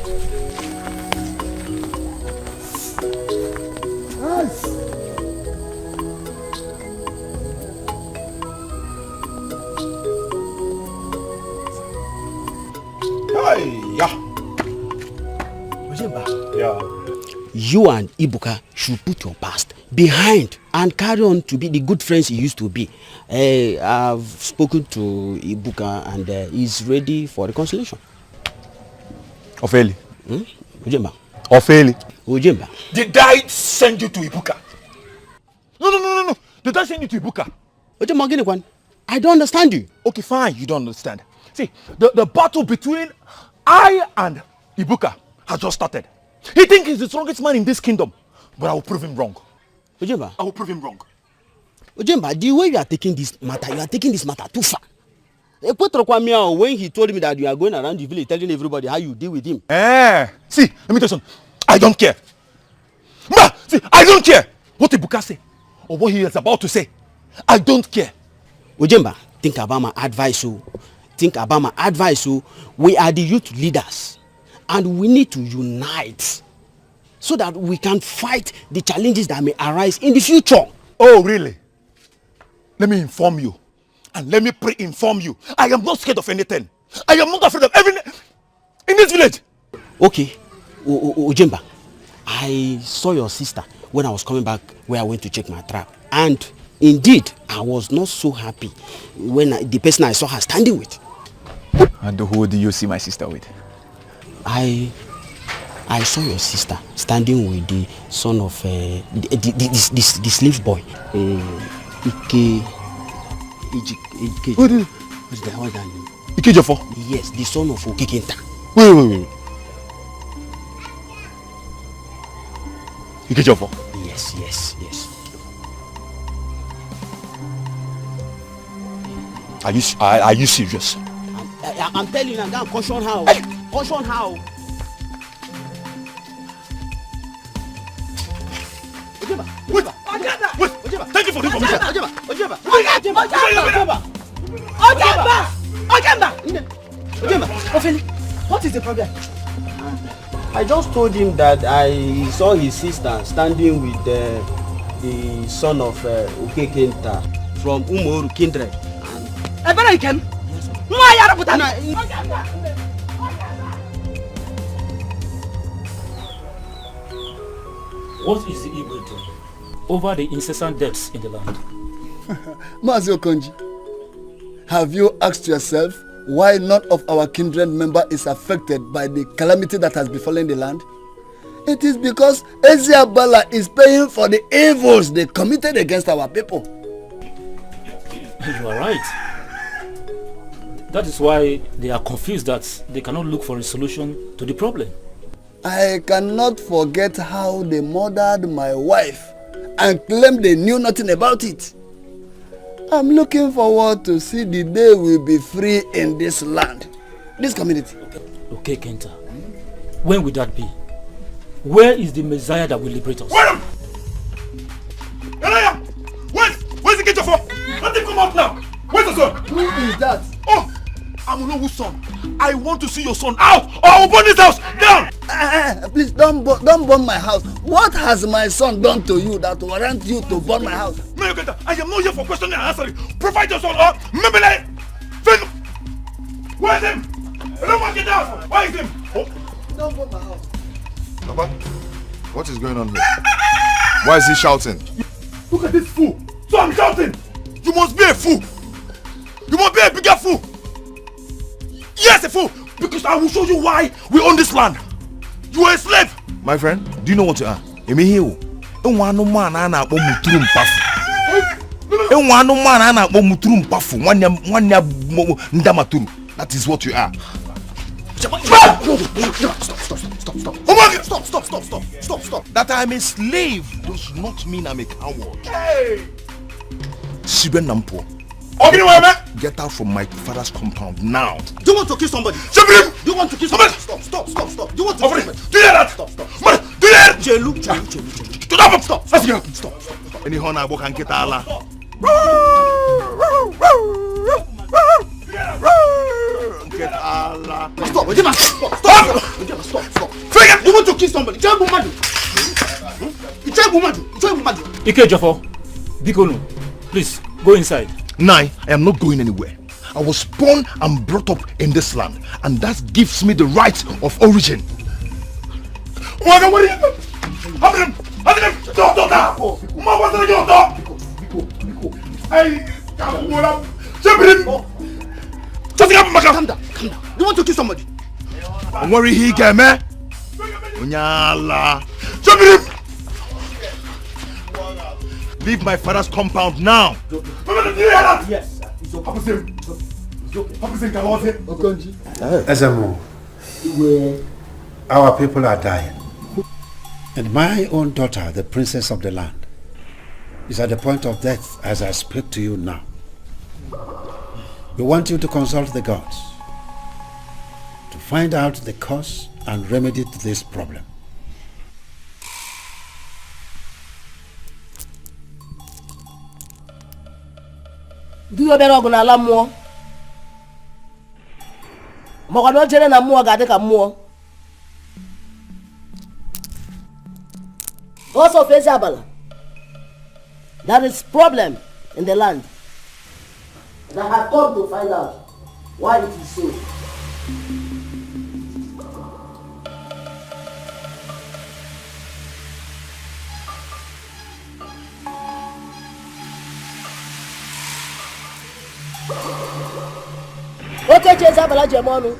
You and Ibuka should put your past behind and carry on to be the good friends you used to be. I've spoken to Ibuka and he's ready for reconciliation. Ofeli. Ojemba. Ofeli. Ojemba. Did I send you to Ibuka? No. Did I send you to Ibuka? Ojemba, I don't understand you. Okay, fine, you don't understand. See, the battle between I and Ibuka has just started. He thinks he's the strongest man in this kingdom, but I will prove him wrong. Ojemba. I will prove him wrong. Ojemba, the way you are taking this matter too far. When he told me that you are going around the village telling everybody how you deal with him. See, let me tell you something. I don't care. See, I don't care what Ibuka say or what he is about to say. I don't care. Ojemba, think about my advice. We are the youth leaders. And we need to unite so that we can fight the challenges that may arise in the future. Oh, really? Let me inform you. And let me pre-inform you. I am not scared of anything. I am not afraid of everything in this village. Okay. Ojemba, I saw your sister when I was coming back where I went to check my trap. And indeed, I was not so happy when the person I saw her standing with. And who do you see my sister with? I saw your sister standing with the son of the slave boy, Ike. What is that name? Ikejofo? Yes, the son of Okekenta. Wait. Ikejofo? Yes. Are you serious? I'm telling you, I'm going to caution how. Caution how. Ojemba. Thank you for the information. Ojemba. Ofeli, what is the problem? I just told him that I saw his sister standing with the son of Okekenta from Umoru kindred. Ebere Ikem? Why are you What is the Igbo doing over the incessant deaths in the land? Mazi Okonji, have you asked yourself why none of our kindred member is affected by the calamity that has befallen the land? It is because Eziabala is paying for the evils they committed against our people. You are right. That is why they are confused that they cannot look for a solution to the problem. I cannot forget how they murdered my wife and claimed they knew nothing about it. I'm looking forward to see the day we'll be free in this land, this community. Okay, Kenta. When will that be? Where is the Messiah that will liberate us? Wait! Elia! Where's the kitchen for? Let him come out now! Where's the son? Who is that? Oh! Amunobu's son. I want to see your son out or I will burn this house down! Please don't burn my house. What has my son done to you that warrant you to burn my house? I am not here for questioning and answering. Provide your son or Mebele! Where's him? I don't want to get out! Where is him? Oh. Don't burn my house. Papa, what is going on here? Why is he shouting? Look at this fool! So I'm shouting! You must be a fool! You must be a bigger fool. Yes, a fool. Because I will show you why we own this land. You are a slave. My friend, do you know what you are? Emi hiu. Enwanu man ana akpo muturu mpafu. Enwanu man ana akpo muturu mpafu. Mwanya ndamaturu. That is what you are. Stop. That I am a slave does not mean I'm a coward. Hey. Siben Nampo. Get out from my father's compound now. Do you want to kill somebody? Do you want to kill somebody? Stop. Do you want to kill somebody? Do you hear that? Stop. Do you hear? Jelu. Stop. Let's go. Stop. Any honor book and get Allah. Get Allah. Stop. Stop. You want to kill somebody? Ikejofo, Bikonu, please go inside. Nai, I am not going anywhere. I was born and brought up in this land, and that gives me the right of origin. Calm down. You want to kill somebody? Don't worry, he came, eh? Unyala. Leave my father's compound now. Yes, it's okay. Ezemo, our people are dying. And my own daughter, the princess of the land, is at the point of death as I speak to you now. We want you to consult the gods to find out the cause and remedy to this problem. Do you better go na ala mmụọ? Maka na chere na mmụọ ga-adị ka mmụọ. Also face abala. There is problem in the land. And I have come to find out why it is so. Okay, chase abala jemonu.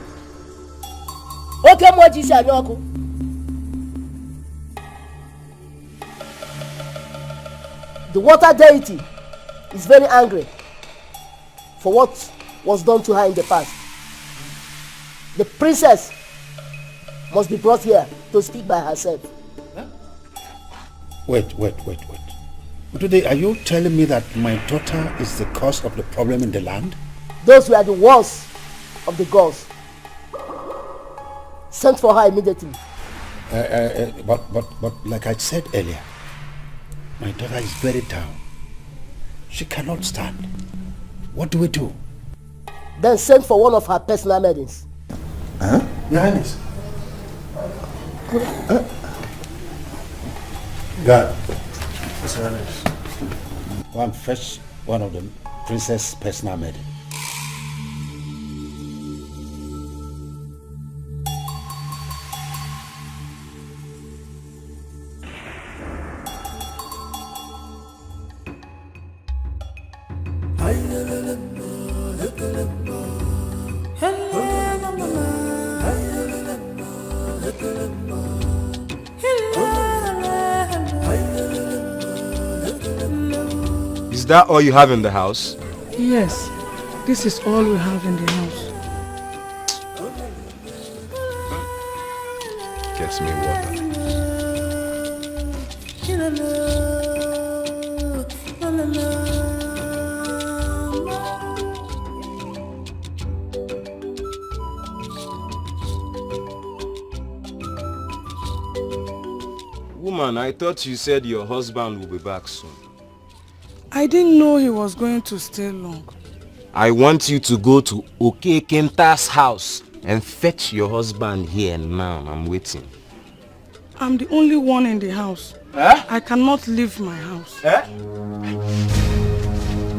Okay, moji si anyoku. The water deity is very angry for what was done to her in the past. The princess must be brought here to speak by herself. Wait. Today, are you telling me that my daughter is the cause of the problem in the land? Those were the ones of the gods. Sent for her immediately. But like I said earlier, my daughter is very down. She cannot stand. What do we do? Then send for one of her personal maidens. Huh? Your Highness. God. Yes, Your Highness. Go and fetch one of the princess' personal maidens. Is that all you have in the house? Yes, this is all we have in the house. Gets me water. Woman, I thought you said your husband will be back soon. I didn't know he was going to stay long. I want you to go to Okekenta's house and fetch your husband here now. I'm waiting. I'm the only one in the house. I cannot leave my house.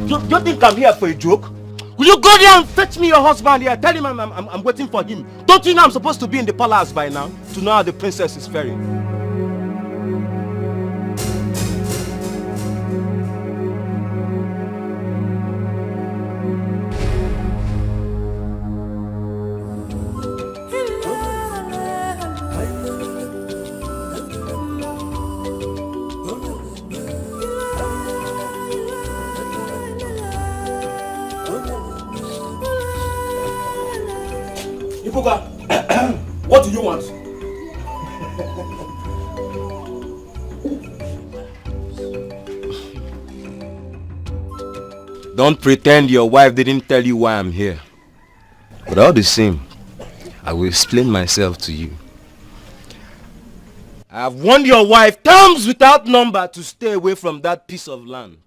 You think I'm here for a joke? Will you go there and fetch me your husband here? Tell him I'm waiting for him. Don't you know I'm supposed to be in the palace by now to know how the princess is faring? Don't pretend your wife didn't tell you why I'm here. But all the same, I will explain myself to you. I have warned your wife times without number to stay away from that piece of land.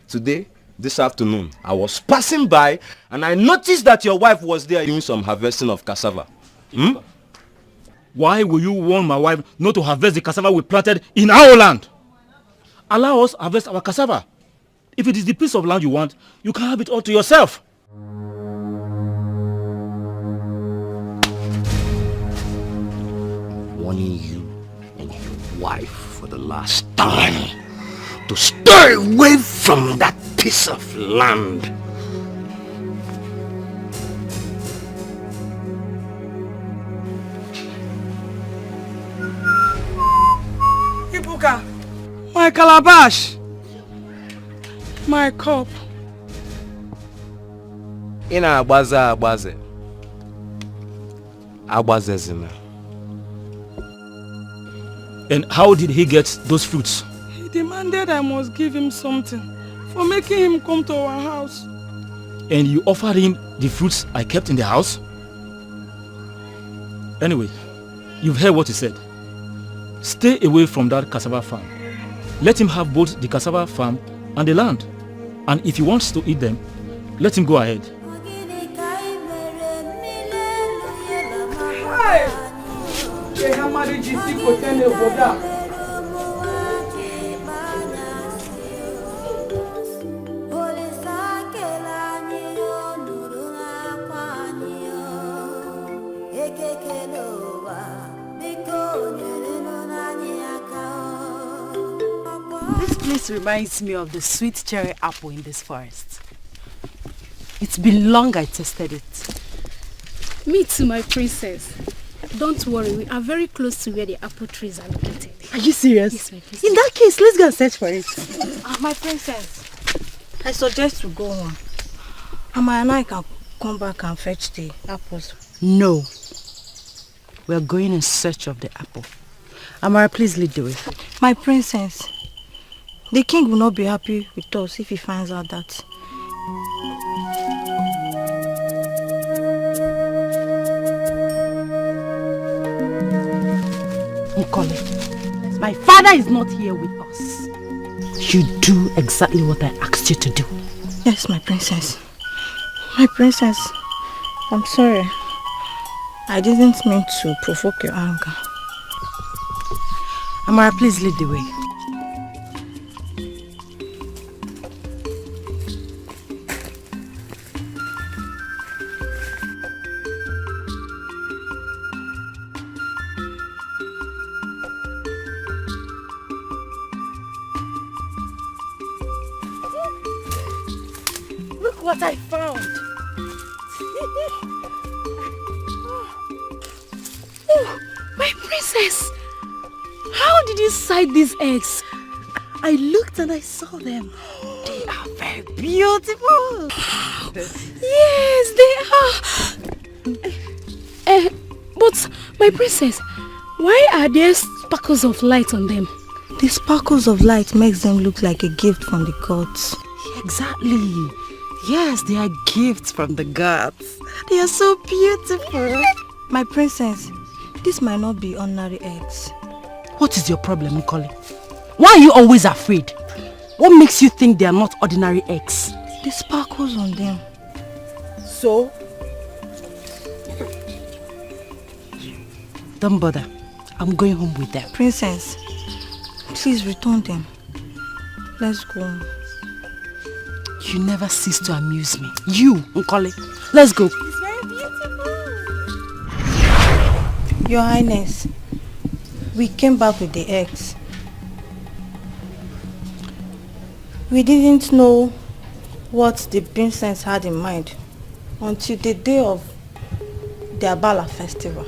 Today, this afternoon, I was passing by and I noticed that your wife was there doing some harvesting of cassava. Why will you warn my wife not to harvest the cassava we planted in our land? Allow us to harvest our cassava. If it is the piece of land you want, you can have it all to yourself. Warning you and your wife for the last time to stay away from that piece of land. Ibuka, my calabash, my cup. Ina agbaze. Agbazezina. And how did he get those fruits? He demanded I must give him something for making him come to our house. And you offered him the fruits I kept in the house? Anyway, you've heard what he said. Stay away from that cassava farm. Let him have both the cassava farm and the land. And if he wants to eat them, let him go ahead. This place reminds me of the sweet cherry apple in this forest. It's been long I tasted it. Me too, my princess. Don't worry, we are very close to where the apple trees are located. Are you serious? Yes, my princess. In that case, let's go and search for it. My princess, I suggest we go home. Ama and I can come back and fetch the apples. No. We are going in search of the apple. Amara, please lead the way. My princess, the king will not be happy with us if he finds out that. Nkole, my father is not here with us. You do exactly what I asked you to do. Yes, my princess. My princess, I'm sorry. I didn't mean to provoke your anger. Amara, please lead the way. Look what I found. Oh, my princess! How did you sight these eggs? I looked and I saw them. They are very beautiful. Yes, they are. But my princess, why are there sparkles of light on them? The sparkles of light makes them look like a gift from the gods. Exactly. Yes, they are gifts from the gods. They are so beautiful. My princess, this might not be ordinary eggs. What is your problem, Nkole? Why are you always afraid? What makes you think they are not ordinary eggs? The sparkles on them. So? Don't bother. I'm going home with them. Princess, please return them. Let's go. You never cease to amuse me. You, Nkole. Let's go. It's very beautiful. Your Highness, we came back with the eggs. We didn't know what the princess had in mind until the day of the Abala festival.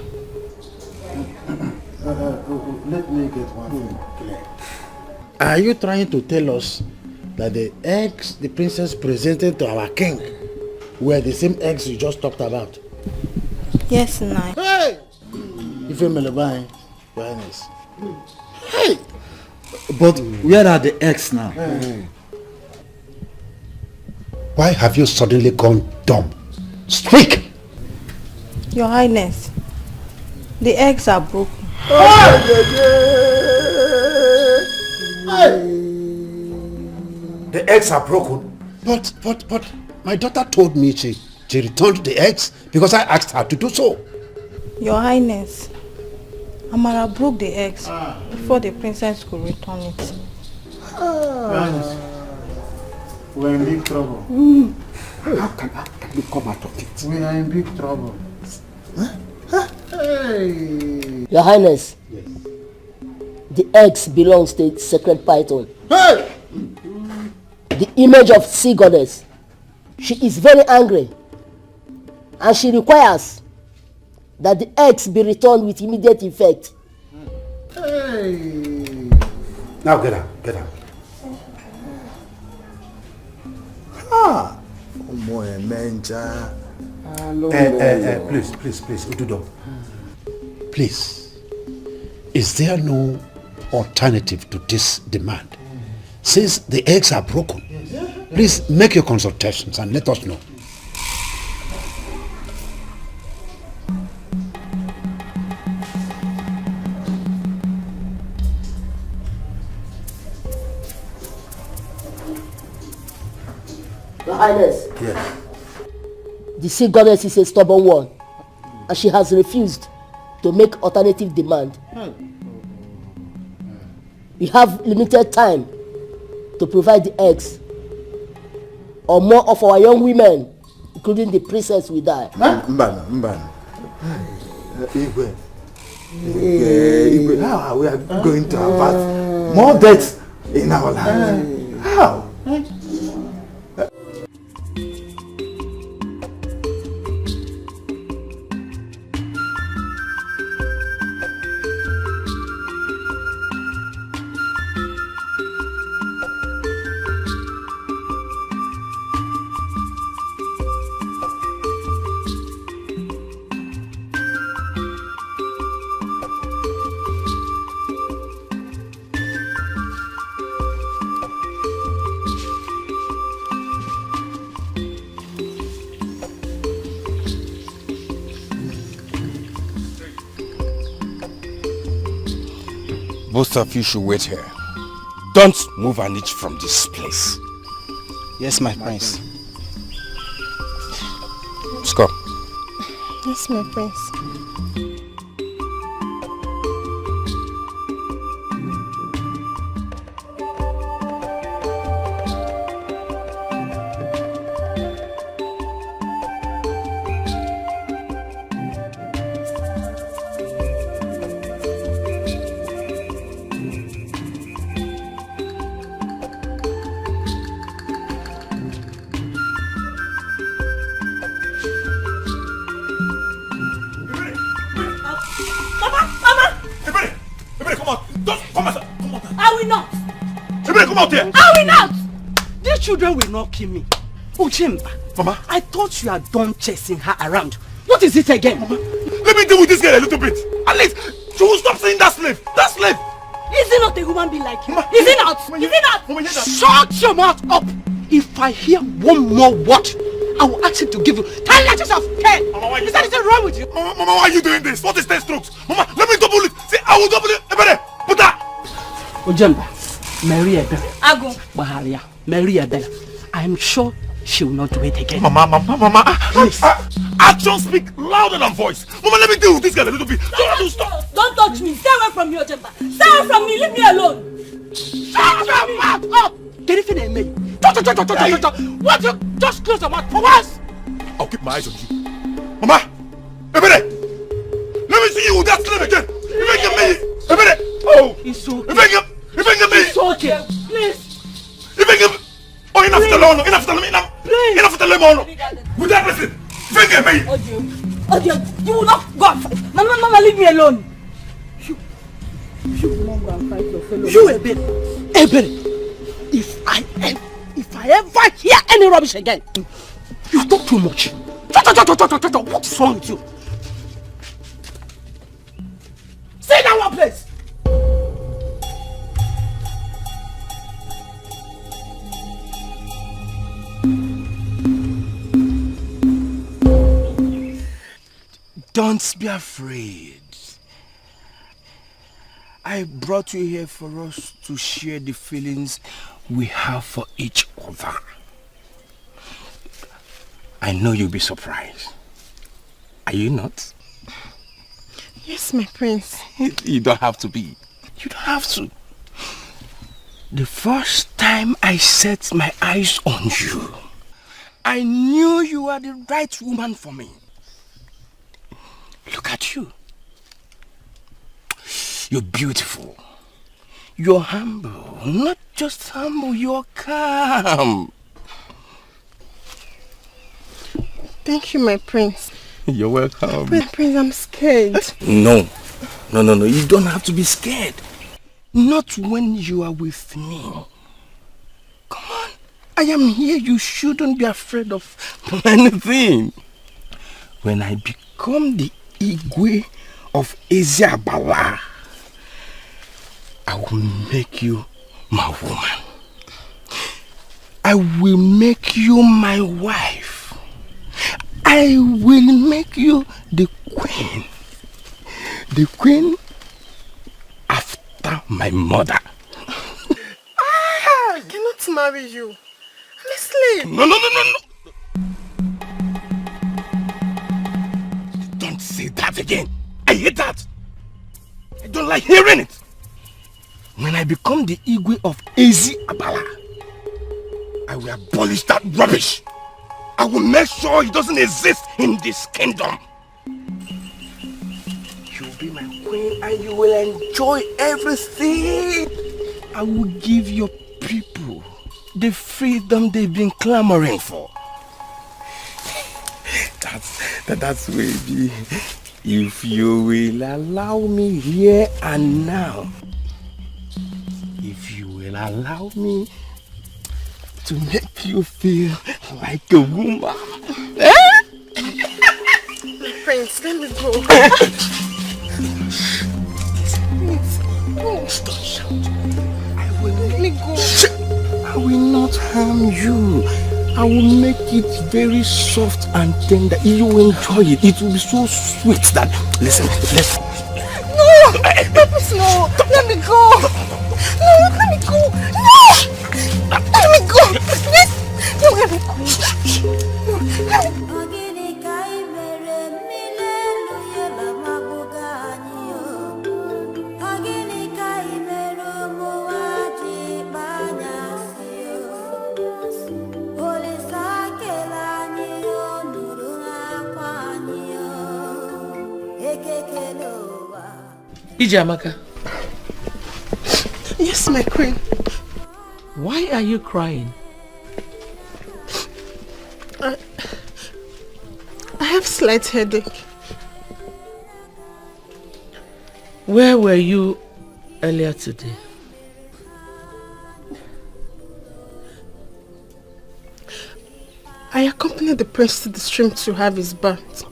Let me get one thing clear. Are you trying to tell us that the eggs the princess presented to our king were the same eggs you just talked about? Yes, Nai. Hey! Ife Melebai, Your Highness. Hey! But where are the eggs now? Why have you suddenly gone dumb? Speak! Your Highness, the eggs are broken. The eggs are broken. But my daughter told me she returned the eggs because I asked her to do so. Your Highness, Amara broke the eggs before the princess could return it. Your Highness, we're in big trouble. How can we come out of it? We are in big trouble. Hey! Your Highness, the eggs belongs to the sacred python. Hey! The image of sea goddess. She is very angry and she requires that the eggs be returned with immediate effect. Hey! Now get out, get out. Ah! Omo Menja. Please, Ududo. Please, is there no alternative to this demand? Since the eggs are broken, please make your consultations and let us know. Your Highness, Yes. the sea goddess is a stubborn one and she has refused to make alternative demand. We have limited time to provide the eggs or more of our young women, including the princess, will die. Mbana. Igwe, how we are going to avert more deaths in our land? How? Both of you should wait here. Don't move an inch from this place. Yes, my prince. Scott. Yes, my prince. Children will not kill me. Ojemba, Mama, I thought you had done chasing her around. What is it again? Mama, let me deal with this girl a little bit. At least she will stop saying that slave. That slave. Is he not a human being like you? Is he not? Is he not? Shut your mouth up. If I hear one more word, I will ask him to give you 10 letters of cane. Mama, why is there anything wrong with you? Mama, why are you doing this? What is 10 strokes? Mama, let me double it. See, I will double it. Ebere, put that. Ojemba, Mary Ebere. Ago. Baharia, Mary Ebere. I am sure she will not do it again. Mama. Actions speak louder than voice. Mama, let me deal with this girl a little bit. Don't touch me. Stay away from me, Ojemba. Stay away from me. Leave me alone. Shut your mouth up. Get it in me. What you just close your mouth for once? I'll keep my eyes on you. Mama, Ebere, let me see you with that slave again. If I can make it. Ebere. Oh. It's okay. If I can make it. It's okay. Please. If I can. Oh, enough to tell me. With that person, if I can make it. Odio, you will not go and fight. Mama, leave me alone. You will not go and fight your fellow. You Ebere. If I ever hear any rubbish again, you talk too much. What is wrong with you? Sit down that one place. Don't be afraid. I brought you here for us to share the feelings we have for each other. I know you'll be surprised. Are you not? Yes, my prince. You don't have to be. You don't have to. The first time I set my eyes on you, I knew you were the right woman for me. Look at you. You're beautiful. You're humble. Not just humble, you're calm. Thank you, my prince. You're welcome. But prince, I'm scared. No. You don't have to be scared. Not when you are with me. Come on. I am here. You shouldn't be afraid of anything. When I become the Igwe of Eziabala, I will make you my woman. I will make you my wife. I will make you the queen. The queen after my mother. I cannot marry you. I'm a slave. No. Don't say that again. I hate that. I don't like hearing it. When I become the Igwe of Eziabala, I will abolish that rubbish. I will make sure it doesn't exist in this kingdom. You will be my queen and you will enjoy everything. I will give your people the freedom they've been clamoring for. That's where it be. If you will allow me here and now. If you will allow me to make you feel like a woman. Prince, let me go. Don't shout. Let me go. I will not harm you. I will make it very soft and tender. You will enjoy it. It will be so sweet that... Listen. No! Please, no! Let me go! No, let me go! No! Let me go! Please! No, let me go! No, let me go! Ijamaka. Yes, my queen. Why are you crying? I have slight headache. Where were you earlier today? I accompanied the prince to the stream to have his bath.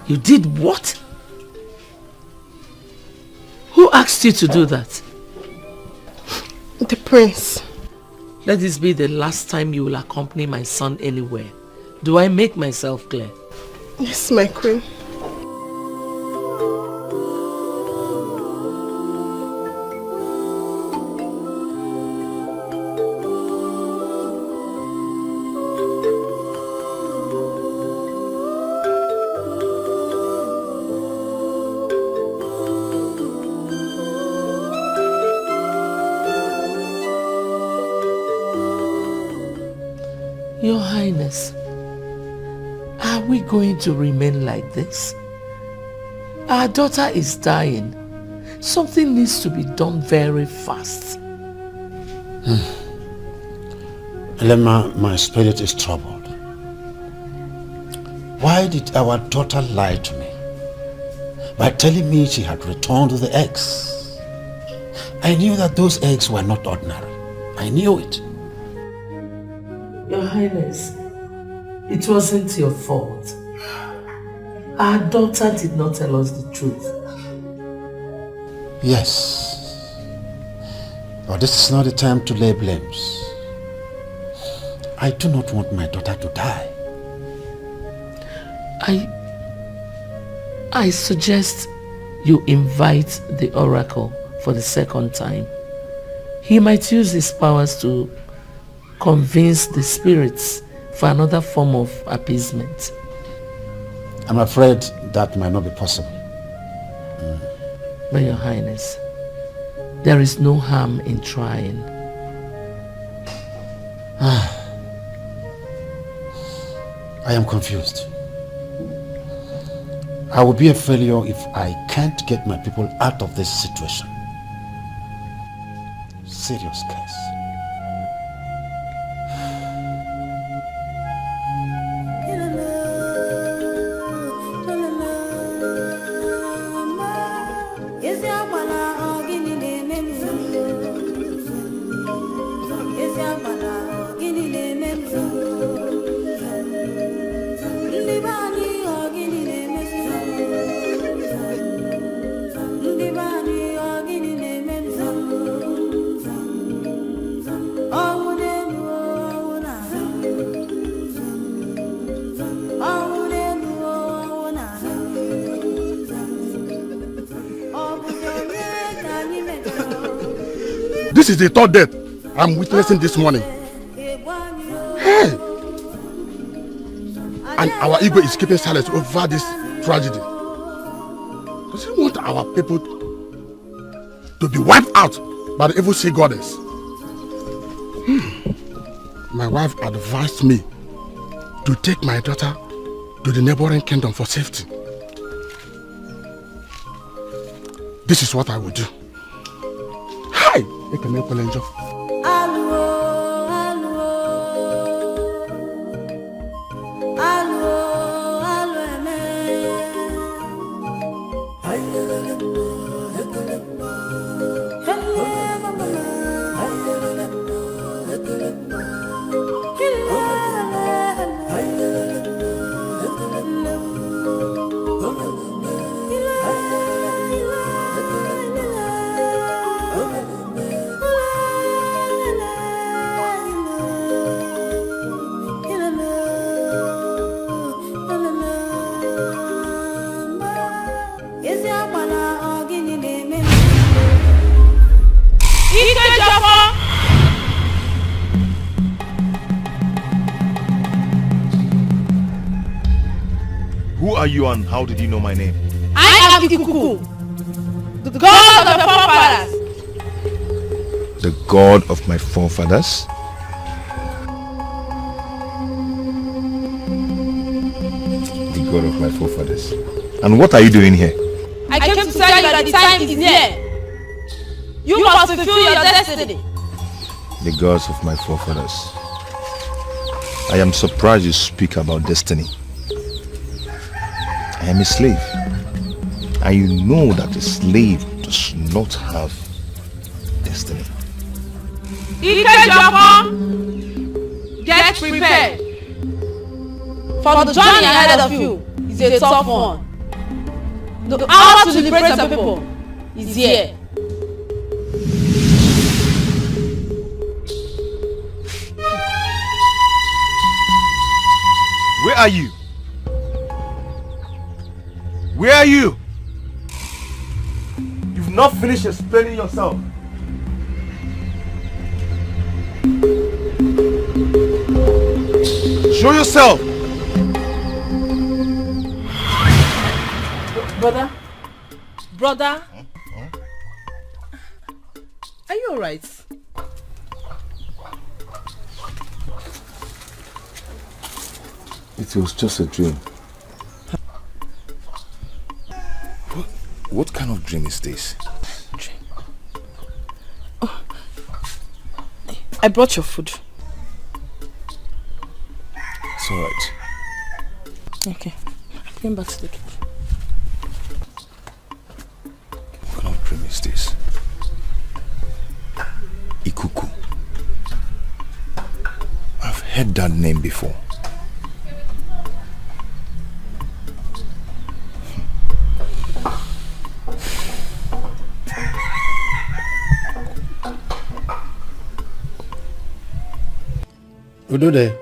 You did what? Who asked you to do that? The prince. Let this be the last time you will accompany my son anywhere. Do I make myself clear? Yes, my queen. Your Highness, are we going to remain like this? Our daughter is dying. Something needs to be done very fast. Elema, my spirit is troubled. Why did our daughter lie to me by telling me she had returned with the eggs? I knew that those eggs were not ordinary. I knew it. Your Highness, it wasn't your fault. Our daughter did not tell us the truth. Yes. But this is not the time to lay blames. I do not want my daughter to die. I suggest you invite the oracle for the second time. He might use his powers to convince the spirits for another form of appeasement. I'm afraid that might not be possible. But Your Highness, there is no harm in trying. I am confused. I will be a failure if I can't get my people out of this situation. Serious case. This is the third death I'm witnessing this morning. Hey! And our ego is keeping silence over this tragedy. Does he want our people to be wiped out by the evil sea goddess? My wife advised me to take my daughter to the neighboring kingdom for safety. This is what I will do. Hi! Who are you and how did you know my name? I am Ikuku, the god of the forefathers. The god of my forefathers? The god of my forefathers. And what are you doing here? I came to tell you that the time is near. You must fulfill your destiny. The gods of my forefathers. I am surprised you speak about destiny. I am a slave. And you know that a slave does not have destiny. Ikejofor, get prepared. For the journey ahead of you is a tough one. The hour to liberate the people is here. Where are you? Where are you? You've not finished explaining yourself. Show yourself! Brother? Are you alright? It was just a dream. What kind of dream is this? Oh, I brought your food. It's alright. Okay, I'm going back to the kitchen. What kind of dream is this? Ikuku. I've heard that name before. Udude.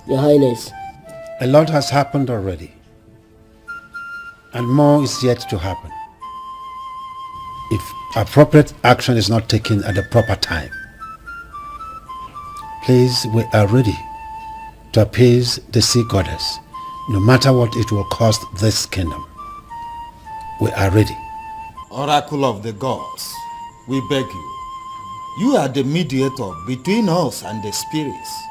Your Highness. A lot has happened already. And more is yet to happen. If appropriate action is not taken at the proper time. Please, we are ready to appease the sea goddess, no matter what it will cost this kingdom. We are ready. Oracle of the gods, we beg you. You are the mediator between us and the spirits.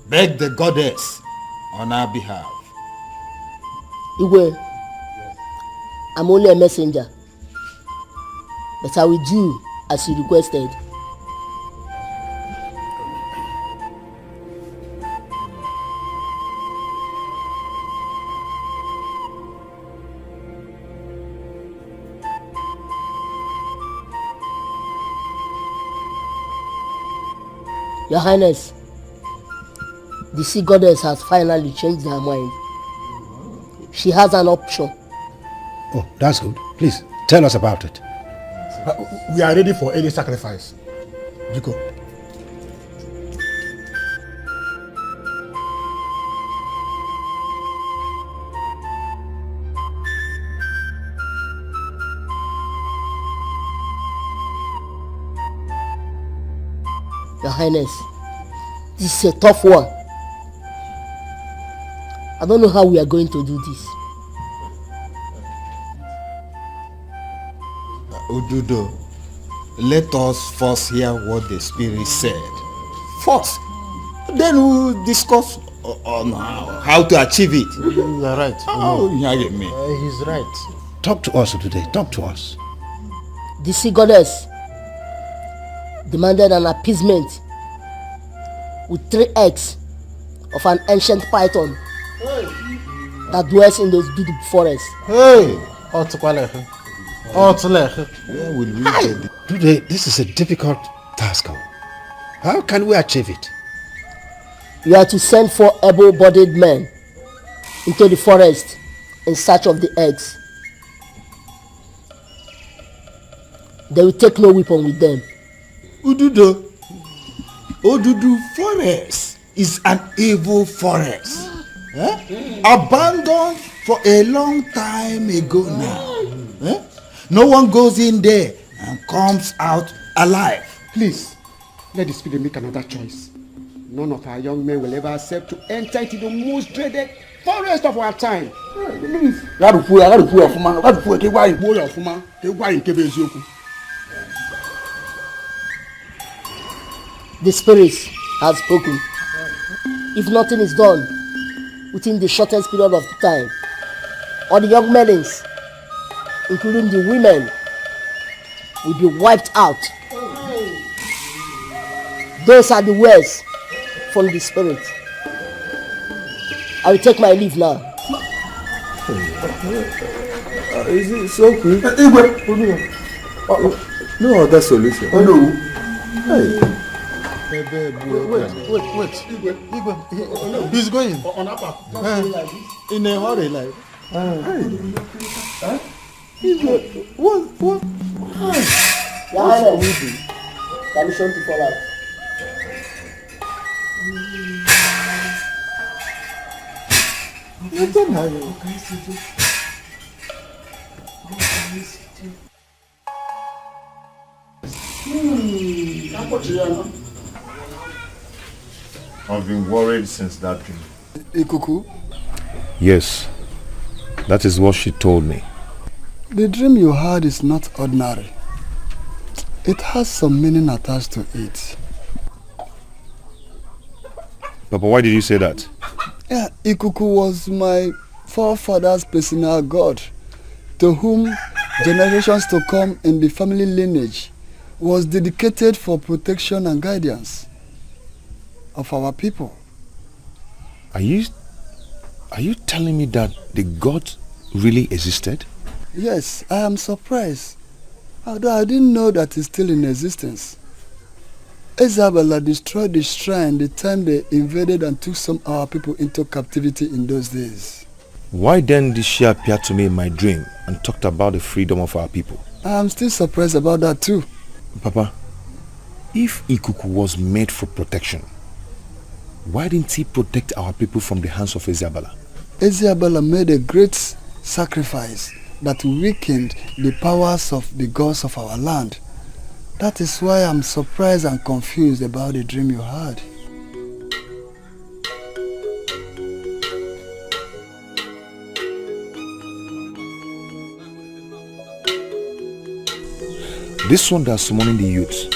Beg the goddess on our behalf. Igwe, I'm only a messenger, but I will do as you requested. Your Highness, the sea goddess has finally changed her mind. She has an option. Oh, that's good. Please, tell us about it. We are ready for any sacrifice. Biko. Your Highness, this is a tough one. I don't know how we are going to do this. Ududo, let us first hear what the spirit said. First, then we'll discuss on how to achieve it. You are right. He's right. Talk to us today. Talk to us. The sea goddess demanded an appeasement with 3 eggs of an ancient python that dwells in those beautiful forests. Hey! Today, this is a difficult task. How can we achieve it? You are to send 4 able-bodied men into the forest in search of the eggs. They will take no weapon with them. Ududo forest is an evil forest. Abandoned for a long time ago now. No one goes in there and comes out alive. Please, let the spirit make another choice. None of our young men will ever accept to enter into the most dreaded forest of our time. The spirits have spoken. If nothing is done within the shortest period of time, all the young melons, including the women, will be wiped out. Those are the words from the spirit. I will take my leave now. Is it so quick? No other solution. Oh no. Hey. Wait. He's going. In a hurry, like. What? Your Highness, permission to fall out. I've been worried since that dream. Ikuku, Yes, that is what she told me. the dream you had is not ordinary. It has some meaning attached to it. Papa, why did you say that? Yeah, Ikuku was my forefather's personal god, to whom generations to come in the family lineage was dedicated for protection and guidance of our people. Are you telling me that the god really existed? Yes, I am surprised, although I didn't know that it's still in existence. Isabella destroyed the shrine the time they invaded and took some of our people into captivity in those days. Why then did she appear to me in my dream and talked about the freedom of our people? I am still surprised about that too. Papa, If Ikuku was made for protection, why didn't he protect our people from the hands of Eziabala? Eziabala made a great sacrifice that weakened the powers of the gods of our land. That is why I'm surprised and confused about the dream you had. This one that's summoning the youths,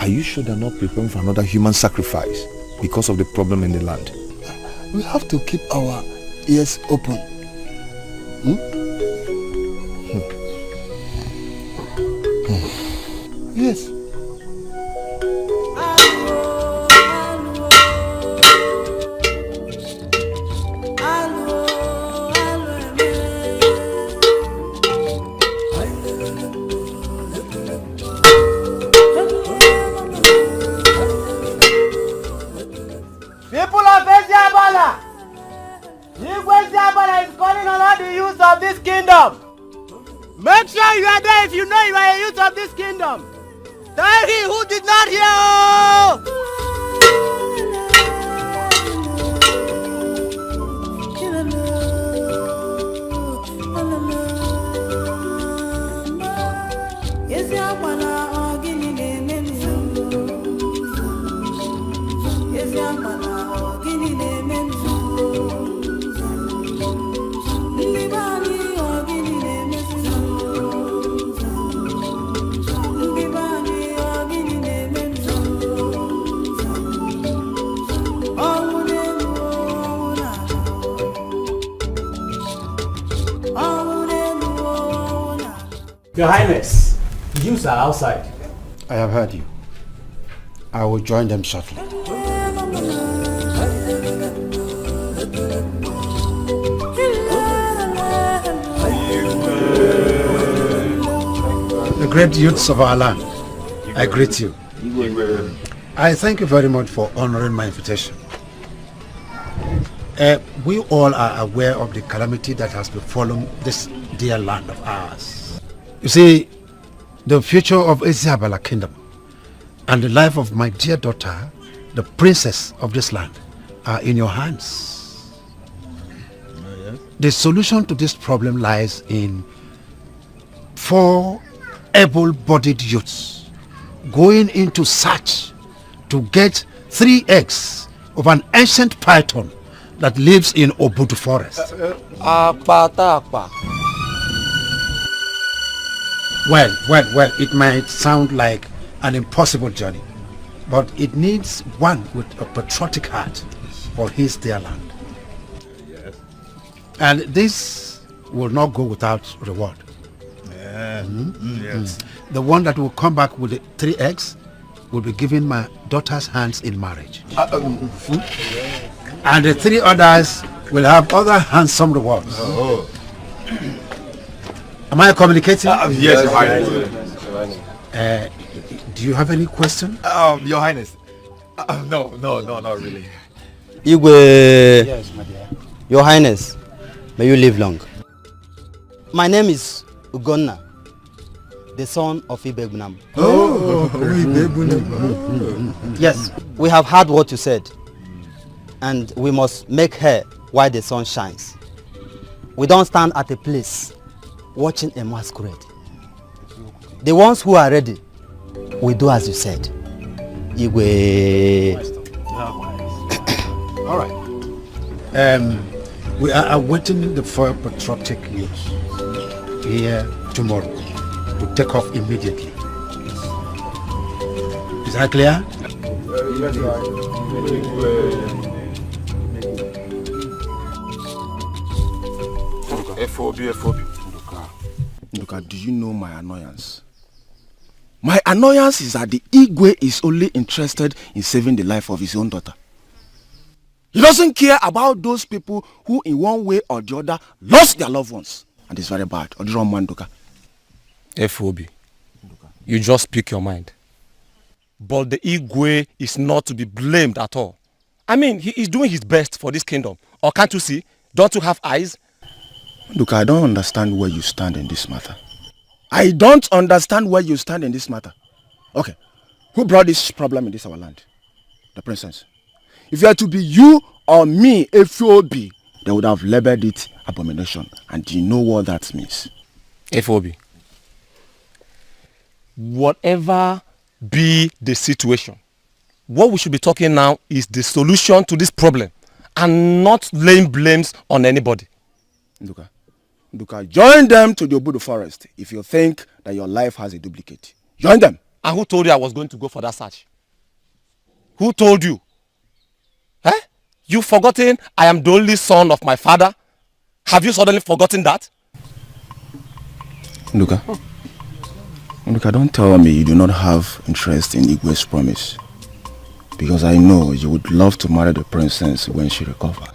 are you sure they're not preparing for another human sacrifice because of the problem in the land? We have to keep our ears open. Yes. People of Eziabala, Eziabala is calling on all the youths of this kingdom. Make sure you are there if you know you are a youth of this kingdom. Tell he who did not hear. Your Highness, the youths are outside. I have heard you. I will join them shortly. The great youths of our land, I greet you. I thank you very much for honoring my invitation. We all are aware of the calamity that has befallen this dear land of ours. You see, the future of Eziabala Kingdom and the life of my dear daughter, the princess of this land, are in your hands. The solution to this problem lies in 4 able-bodied youths going into search to get 3 eggs of an ancient python that lives in Obudu forest. Well, it might sound like an impossible journey, but it needs one with a patriotic heart for his dear land. Yes. And this will not go without reward. Yeah. Yes. The one that will come back with the 3 eggs will be given my daughter's hands in marriage. And the 3 others will have other handsome rewards. Am I communicating? Yes, Your Highness. Do you have any question? Your Highness. No, not really. Igwe. Yes, my dear. Your Highness, may you live long. My name is Ugonna, the son of Ibegunam. Yes, we have heard what you said, and we must make hay while the sun shines. We don't stand at a place watching a masquerade. The ones who are ready will do as you said. Igwe. All right. We are awaiting the 4 patriotic youths here tomorrow to take off immediately. Is that clear? FOB. Nduka, do you know my annoyance? My annoyance is that the Igwe is only interested in saving the life of his own daughter. He doesn't care about those people who in one way or the other lost their loved ones. And it's very bad. Nduka. FOB, you just speak your mind. But the Igwe is not to be blamed at all. I mean, he is doing his best for this kingdom. Or can't you see? Don't you have eyes? Look, I don't understand where you stand in this matter. I don't understand where you stand in this matter. Okay, Who brought this problem in this our land? The princess. If it had to be you or me, FOB, they would have labeled it abomination. And do you know what that means? FOB. Whatever be the situation, what we should be talking now is the solution to this problem and not laying blames on anybody. Nduka, join them to the Obudu forest if you think that your life has a duplicate. Join them. And who told you I was going to go for that search? Who told you? Eh? You forgotten I am the only son of my father? Have you suddenly forgotten that? Nduka, don't tell me you do not have interest in Igwe's promise. Because I know you would love to marry the princess when she recovers.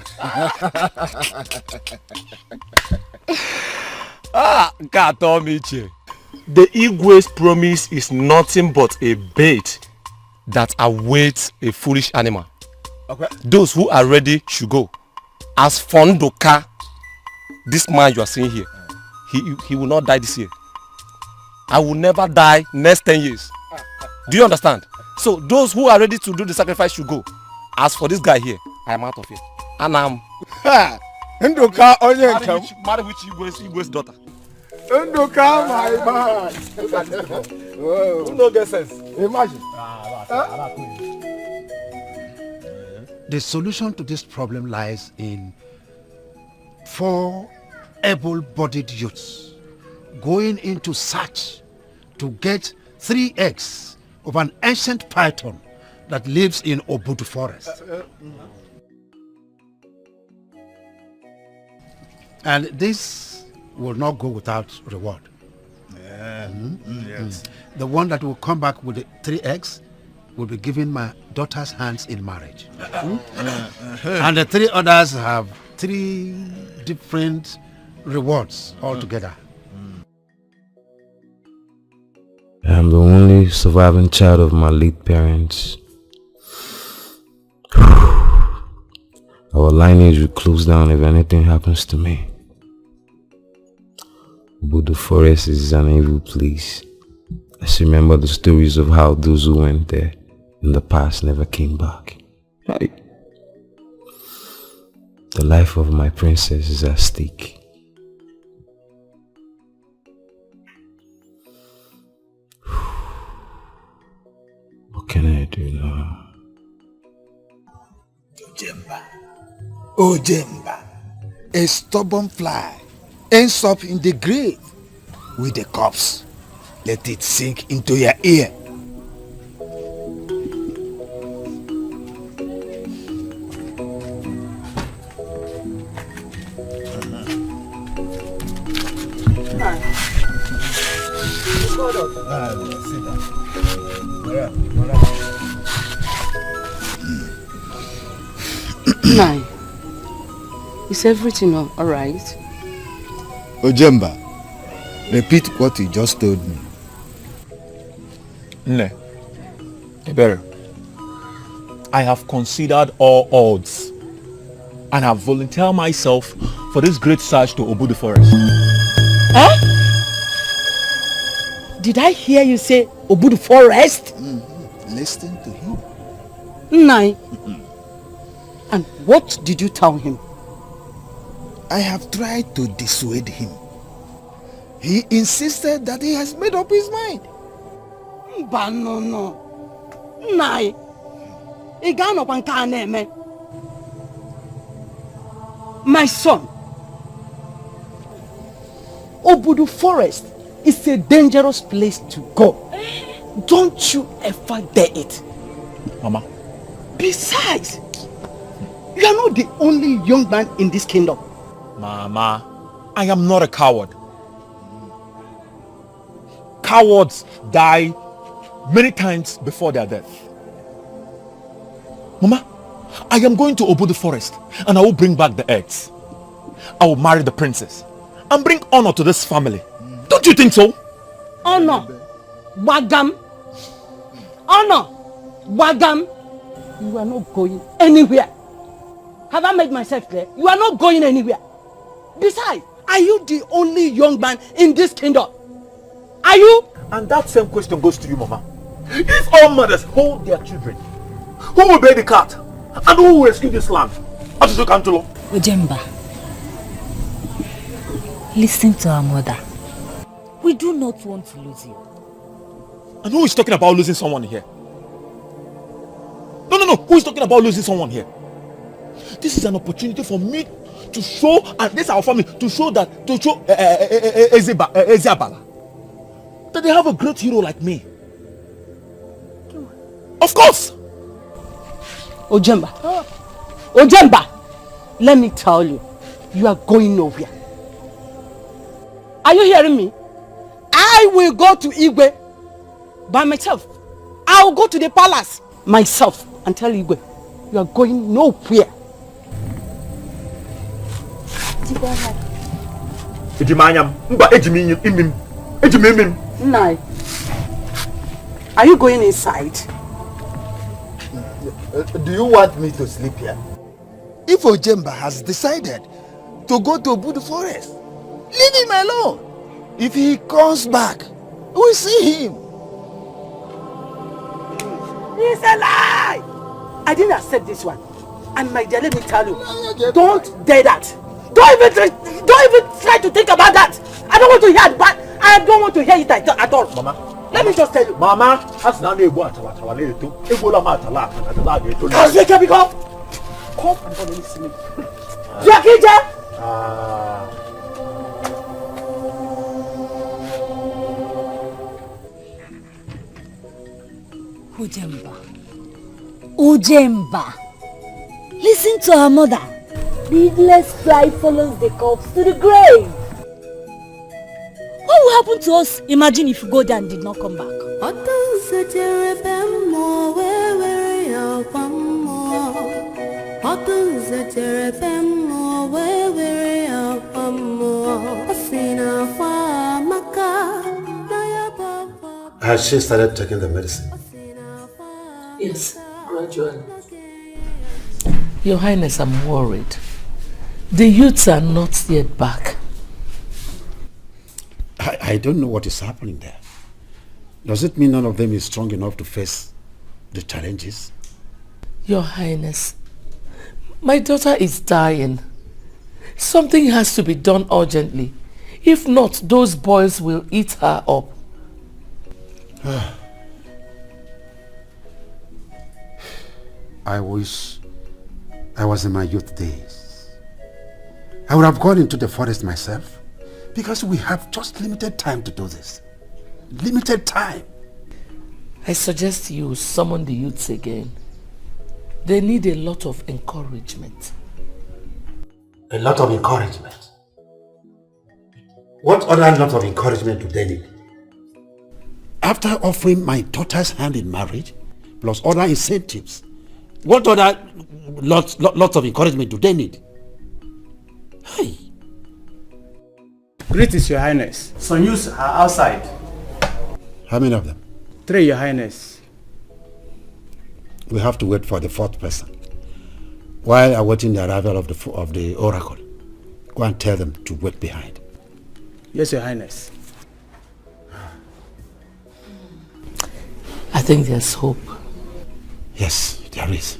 God told me, Che. The Igwe's promise is nothing but a bait that awaits a foolish animal. Okay. Those who are ready should go. As Fondoka, this man you are seeing here, he will not die this year. I will never die next 10 years. Do you understand? So those who are ready to do the sacrifice should go. As for this guy here, I am out of here. And I'm Nduka Onyenkem. Marry which Igwe's daughter. Nduka, my man. Who no get sense? Imagine. The solution to this problem lies in 4 able-bodied youths going into search to get 3 eggs of an ancient python that lives in Obudu forest. And this will not go without reward. Yes. The one that will come back with the 3 eggs will be given my daughter's hands in marriage. And the 3 others have 3 different rewards altogether. I'm the only surviving child of my late parents. Our lineage will close down if anything happens to me. But the forest is an evil place. I just remember the stories of how those who went there in the past never came back. The life of my princess is at stake. What can I do now? Ojemba, a stubborn fly, ends up in the grave with the corpse. Let it sink into your ear. Nai, is everything all right? Ojemba, repeat what you just told me. Ne, Ebere, I have considered all odds and have volunteered myself for this great search to Obudu forest. Huh? Did I hear you say Obudu forest? Listen to him. Nai. And what did you tell him? I have tried to dissuade him. He insisted that he has made up his mind. But no. Nai. My son, Obudu forest is a dangerous place to go. Don't you ever dare it. Mama. Besides, you are not the only young man in this kingdom. Mama, I am not a coward. Cowards die many times before their death. Mama, I am going to Obudu forest and I will bring back the eggs. I will marry the princess and bring honor to this family. Don't you think so? Honor, Wagam. Honor, Wagam. You are not going anywhere. Have I made myself clear? You are not going anywhere. Besides, are you the only young man in this kingdom? Are you? And that same question goes to you, Mama. If all mothers hold their children, who will bear the cat? And who will rescue this land? Ojemba, listen to our mother. We do not want to lose you. And who is talking about losing someone here? No. Who is talking about losing someone here? This is an opportunity for me to show, and this is our family, to show Ezeabala that they have a great hero like me. Of course! Ojemba, Ojemba, let me tell you, you are going nowhere. Are you hearing me? I will go to Igwe by myself. I will go to the palace myself and tell Igwe, you are going nowhere. Nai, are you going inside? Do you want me to sleep here? If Ojemba has decided to go to Budu Forest, leave him alone. If he comes back, we'll see him. It's a lie! I didn't accept this one. And my dear, let me tell you, don't dare that. Don't even try to think about that. I don't want to hear it, but I don't want to hear it at all. Mama, let me just tell you. Mama, that's not a boy. Come and listen to me. Jakija! Ojemba, listen to our mother. Needless fly follows the corpse to the grave. What will happen to us? Imagine if you go there and did not come back. Has she started taking the medicine? Yes, gradually. Your Highness, I'm worried. The youths are not yet back. I don't know what is happening there. Does it mean none of them is strong enough to face the challenges? Your Highness, my daughter is dying. Something has to be done urgently. If not, those boys will eat her up. I wish I was in my youth days. I would have gone into the forest myself, because we have just limited time to do this. Limited time. I suggest you summon the youths again. They need a lot of encouragement. A lot of encouragement? What other lot of encouragement do they need? After offering my daughter's hand in marriage, plus other incentives, what other lots of encouragement do they need? Hey. Greetings, Your Highness. Some youths are outside. How many of them? 3, Your Highness. We have to wait for the 4th person. While awaiting the arrival of the oracle, go and tell them to wait behind. Yes, Your Highness. I think there's hope. Yes, there is.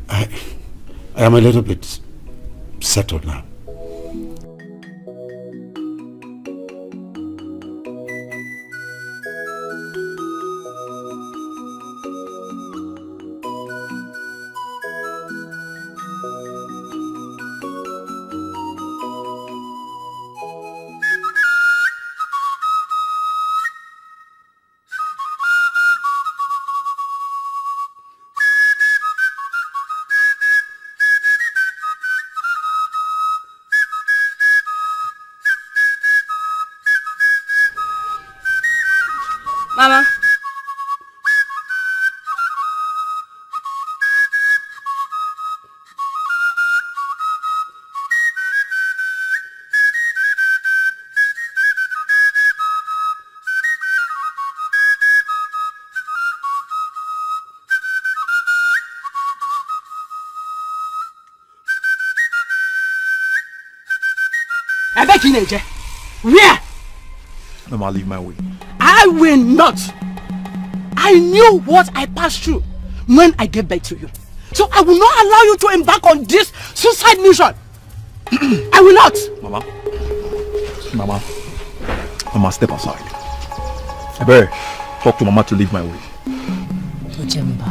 I am a little bit settled now. Mama. Where? Mama, leave my way. I will not I knew what I passed through when I gave birth to you. So I will not allow you to embark on this suicide mission. I will not. Mama, step aside. Ebere, talk to Mama to leave my way. Ojemba.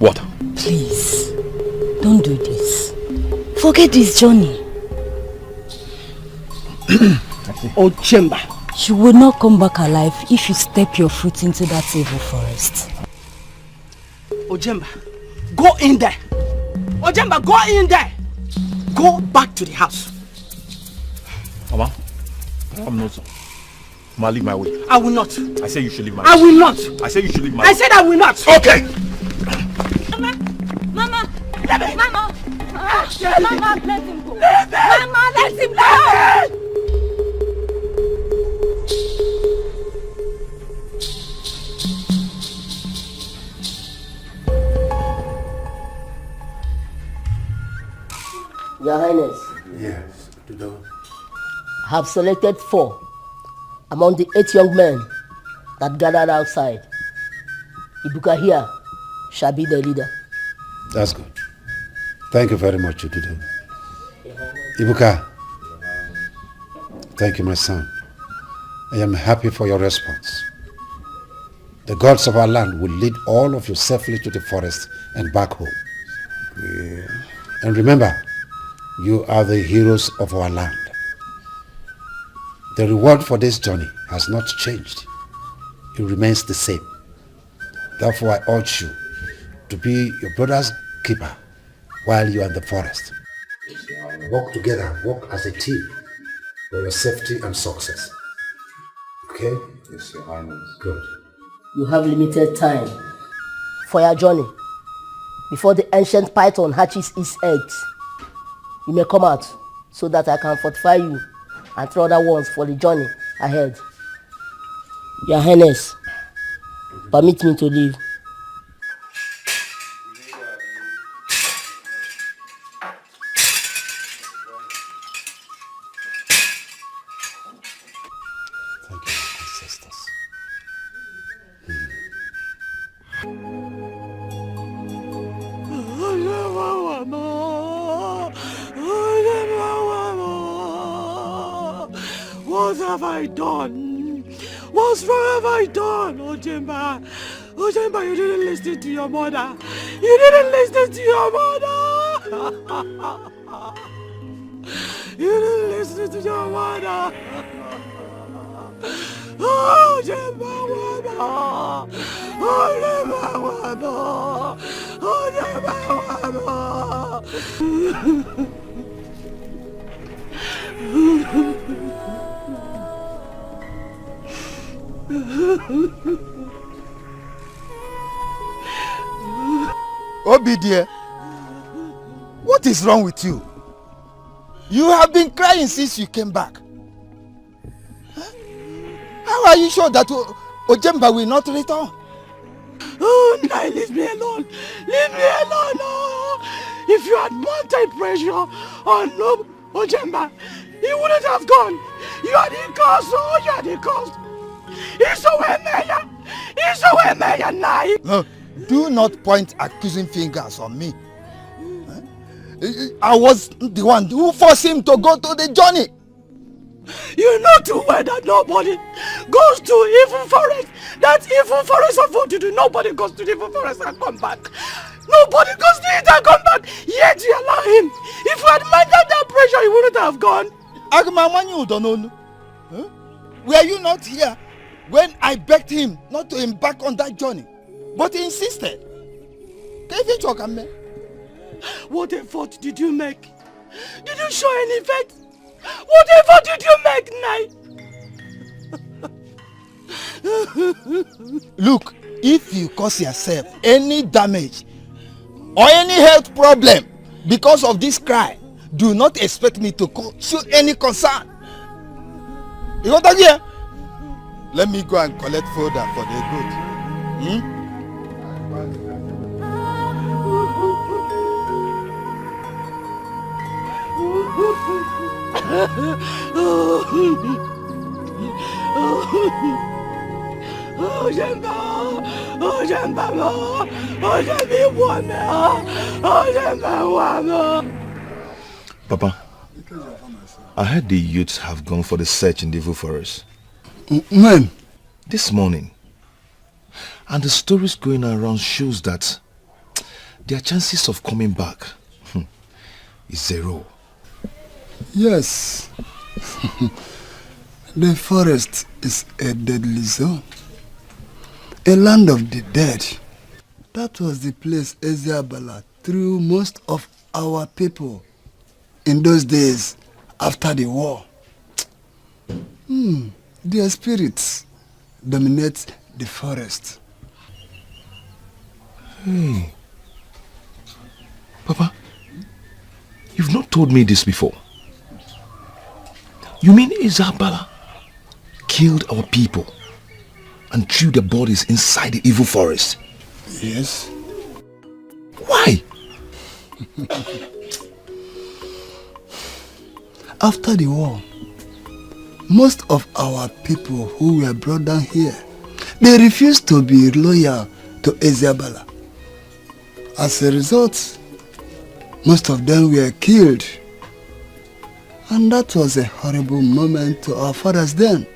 What? Please, don't do this. Forget this journey. Ojemba. You will not come back alive if you step your foot into that evil forest. Ojemba, go in there. Ojemba, go in there. Go back to the house. Mama, I'm not so. Mama, leave my way. I will not. I say you should leave my way. I will not. I say you should leave my way. I said I will not. Okay. Mama, let him go. Mama, let him go. Your Highness. Yes, Odudo. I have selected 4 among the 8 young men that gathered outside. Ibuka here shall be the leader. That's good. Thank you very much, Odudo. Ibuka, thank you, my son. I am happy for your response. The gods of our land will lead all of you safely to the forest and back home. Yeah. And remember, you are the heroes of our land. The reward for this journey has not changed. It remains the same. Therefore, I urge you to be your brother's keeper while you are in the forest. Work together, work as a team for your safety and success. Okay? Yes, Your Highness. Good. You have limited time for your journey. Before the ancient python hatches its eggs, you may come out so that I can fortify you and 3 other ones for the journey ahead. Your Highness, permit me to leave. Thank you, ancestors. What have I done? What wrong have I done, Ojemba? Ojemba, you didn't listen to your mother. You didn't listen to your mother. You didn't listen to your mother. Ojemba, Ojemba, Ojemba, Ojemba. Obi dear, what is wrong with you? You have been crying since you came back. Huh? How are you sure that Ojemba will not return? Oh, Nai, leave me alone. Leave me alone. Oh. If you had mounted pressure on Ojemba, he wouldn't have gone. You are the cause. Oh, you are the cause. He's so Nai. No, do not point accusing fingers on me. Huh? I was the one who forced him to go to the journey. You know too well that nobody goes to evil forest. That evil forest of Odudu, nobody goes to the evil forest and come back. Nobody goes to it and come back. Yet you allow him. If you had minded that pressure, he wouldn't have gone. Huh? Were you not here when I begged him not to embark on that journey? But he insisted. What effort did you make? Did you show any faith? What effort did you make, Nai? Look, if you cause yourself any damage or any health problem because of this cry, do not expect me to show any concern. You got that here? Let me go and collect fodder for the goat. Papa, I heard the youths have gone for the search in the Evil Forest. When? This morning. And the stories going around shows that their chances of coming back is 0. Yes. The forest is a deadly zone. A land of the dead. That was the place Ezeabala threw most of our people in those days after the war. Their spirits dominate the forest. Hey. Papa, you've not told me this before. You mean Ezeabala killed our people and threw their bodies inside the evil forest? Yes. Why? After the war, most of our people who were brought down here, they refused to be loyal to Ezeabala. As a result, most of them were killed. And that was a horrible moment to our fathers then.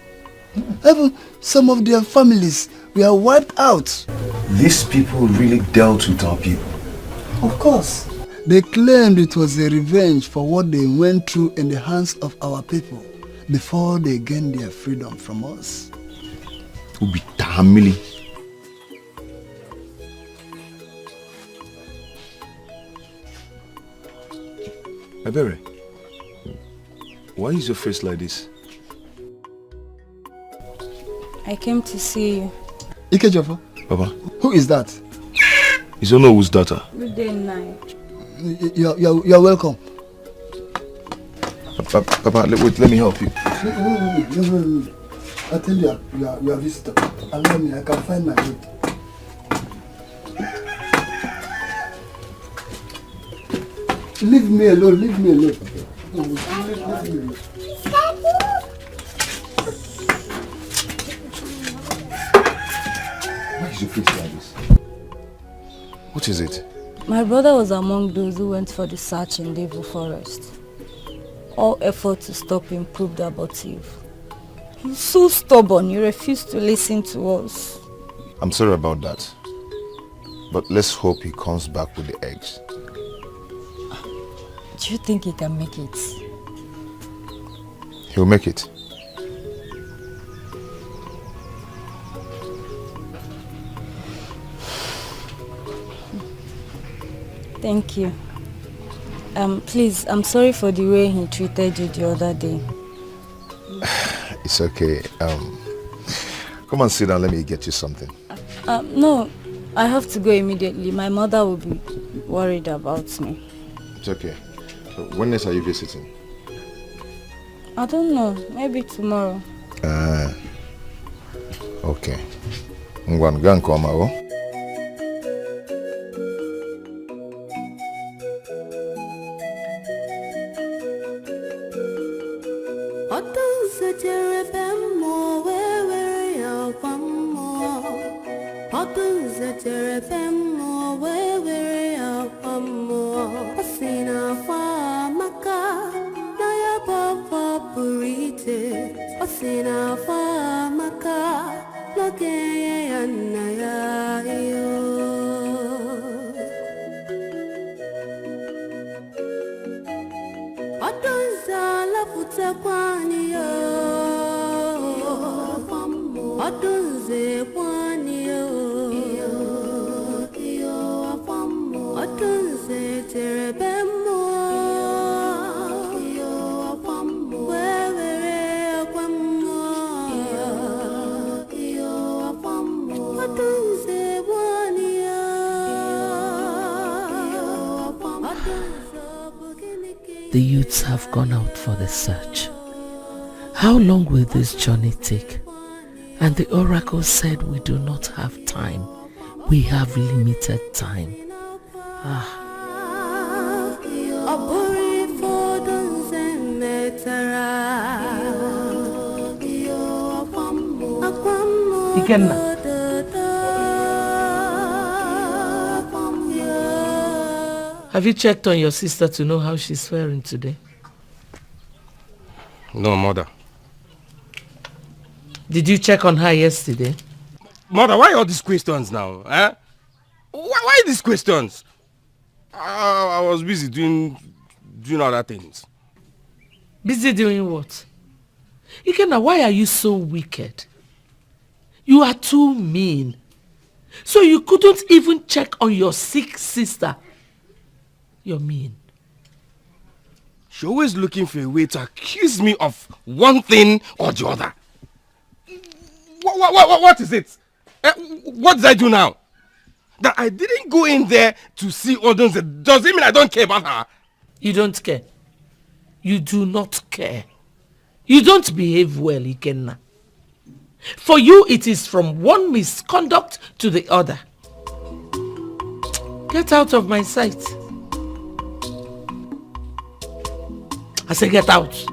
Even some of their families were wiped out. These people really dealt with our people. Of course. They claimed it was a revenge for what they went through in the hands of our people before they gained their freedom from us. Ubitamili. Ebere, why is your face like this? I came to see you. Ikejofo? Papa? Who is that? Is Onowo's daughter. Good day, Nai. You're welcome. Papa, wait, let me help you. No. I tell you, you are a visitor. Allow me, I can find my way. Leave me alone, leave me alone. Leave me alone. Why is your face like this? What is it? My brother was among those who went for the search in the Evil Forest. All effort to stop him proved abortive. He's so stubborn, he refused to listen to us. I'm sorry about that. But let's hope he comes back with the eggs. Do you think he can make it? He'll make it. Thank you. Please, I'm sorry for the way he treated you the other day. It's okay. Come and sit down. Let me get you something. No, I have to go immediately. My mother will be worried about me. It's okay. When next are you visiting? I don't know. Maybe tomorrow. Okay. Ngwan, go and come out. The youths have gone out for the search. How long will this journey take? And the oracle said we do not have time. We have limited time. Ikenna. Have you checked on your sister to know how she's faring today? No, mother. Did you check on her yesterday? Mother, why all these questions now? Eh? Why these questions? I was busy doing other things. Busy doing what? Ikenna, why are you so wicked? You are too mean. So you couldn't even check on your sick sister. You're mean. She's always looking for a way to accuse me of one thing or the other. What is it? What did I do now? That I didn't go in there to see Odunze. Does it mean I don't care about her? You don't care. You do not care. You don't behave well, Ikenna. For you, it is from one misconduct to the other. Get out of my sight. I say get out.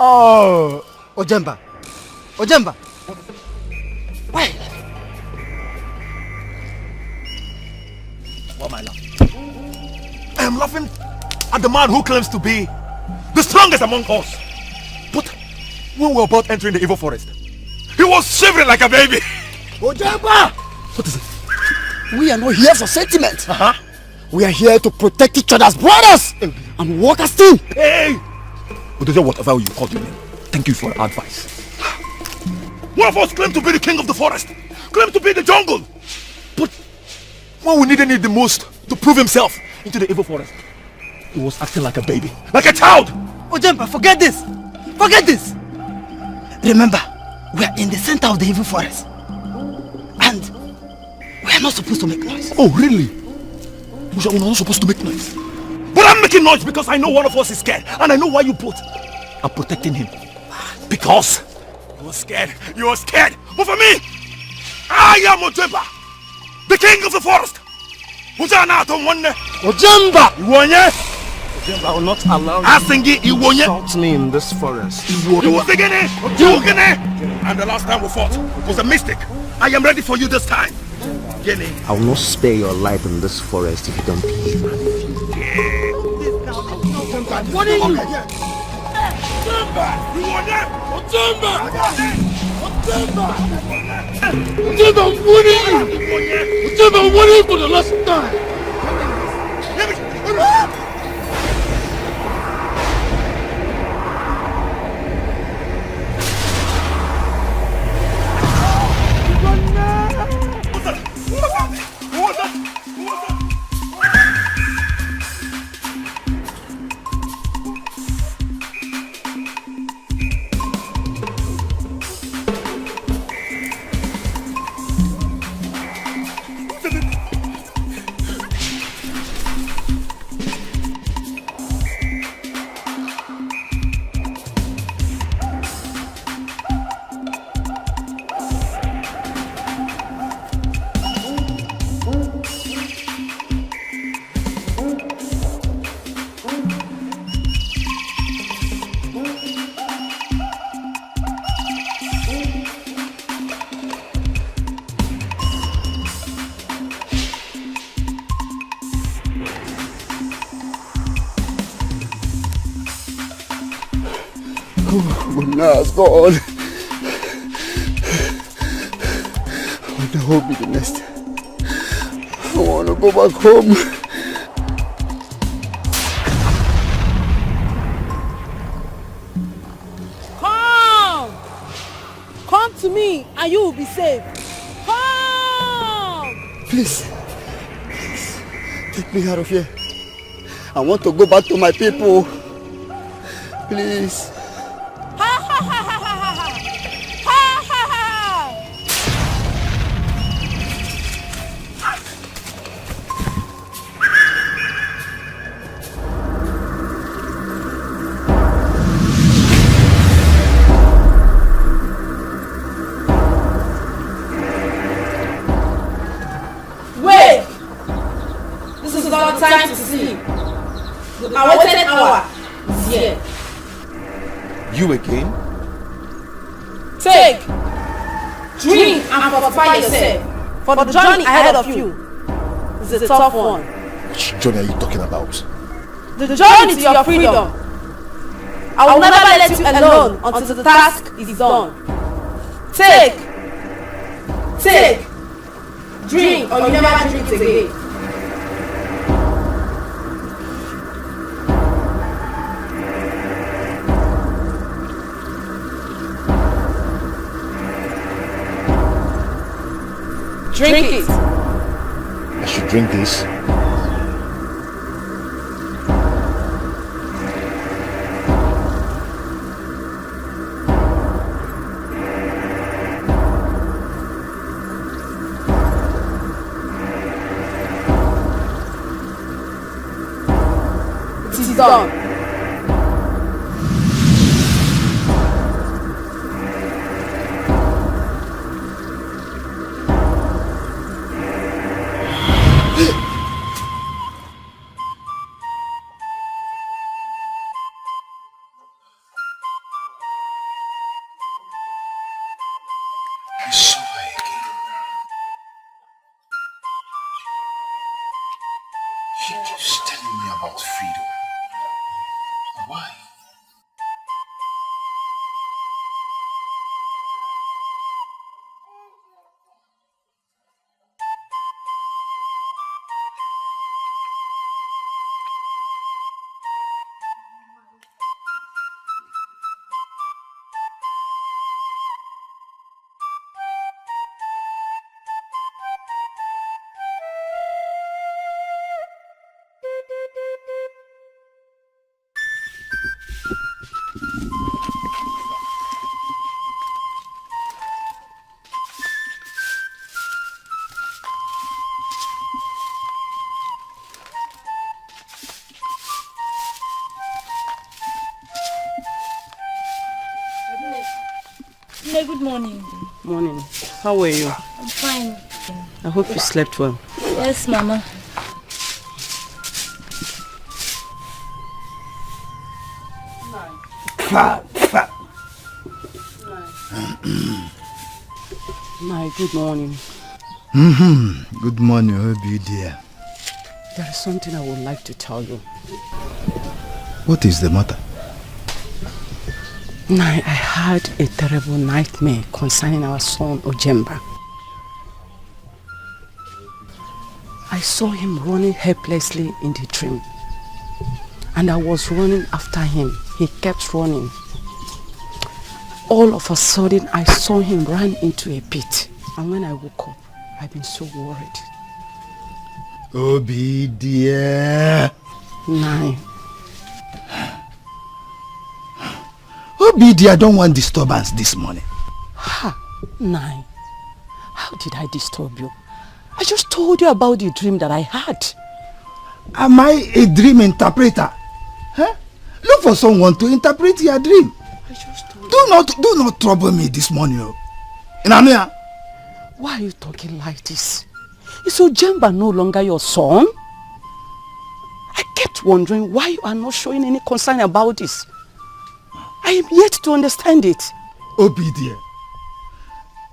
Oh, Ojemba. Ojemba. Why? Why am I laughing? I am laughing at the man who claims to be the strongest among us. But when we were about entering the evil forest, he was shivering like a baby. Ojemba! What is it? We are not here for sentiment. We are here to protect each other's brothers and work as team. Hey! Odoja, whatever you call your name, thank you for your advice. One of us claimed to be the king of the forest, claimed to be the jungle. But when we needed it the most to prove himself into the evil forest, he was acting like a baby, like a child. Ojemba, forget this. Forget this. Remember, we are in the center of the evil forest. And we are not supposed to make noise. Oh, really? We're not supposed to make noise. But I'm making noise because I know one of us is scared. And I know why you both are protecting him. Because you were scared. You were scared. But for me, I am Ojemba, the king of the forest. Ojemba! Ojemba will not allow you to insult me in this forest. You was again, and the last time we fought was a mistake. I am ready for you this time. I will not spare your life in this forest if you don't behave. What are you? Ojemba! What are you? Ojemba, what are you for the last time? Oh, goodness, God. What the hope be the next? I want to go back home. Come to me and you will be saved. Come! Please. Take me out of here. I want to go back to my people. Please. Wait! This is not time to sleep. The awaited hour is here. You again? Take, drink and fortify yourself, for the journey ahead of you is a tough one. Which journey are you talking about? The journey to your freedom. I will never let you alone until the task is done. Take, drink or you never drink again. Drink it. I should drink this. It is done. I saw her again. She keeps telling me about freedom. Why? Good morning. Morning. How are you? I'm fine. I hope you slept well. Yes, Mama. My good morning. Good morning, Obi dear. There is something I would like to tell you. What is the matter? I had a terrible nightmare concerning our son Ojemba. I saw him running helplessly in the dream. And I was running after him. He kept running. All of a sudden, I saw him run into a pit. And when I woke up, I've been so worried. Obi dear. Obi dear, I don't want disturbance this morning. Nai, how did I disturb you? I just told you about the dream that I had. Am I a dream interpreter? Huh? Look for someone to interpret your dream. Do not trouble me this morning. Inania. Why are you talking like this? Is Ojemba no longer your son? I kept wondering why you are not showing any concern about this. I am yet to understand it. Obi dear,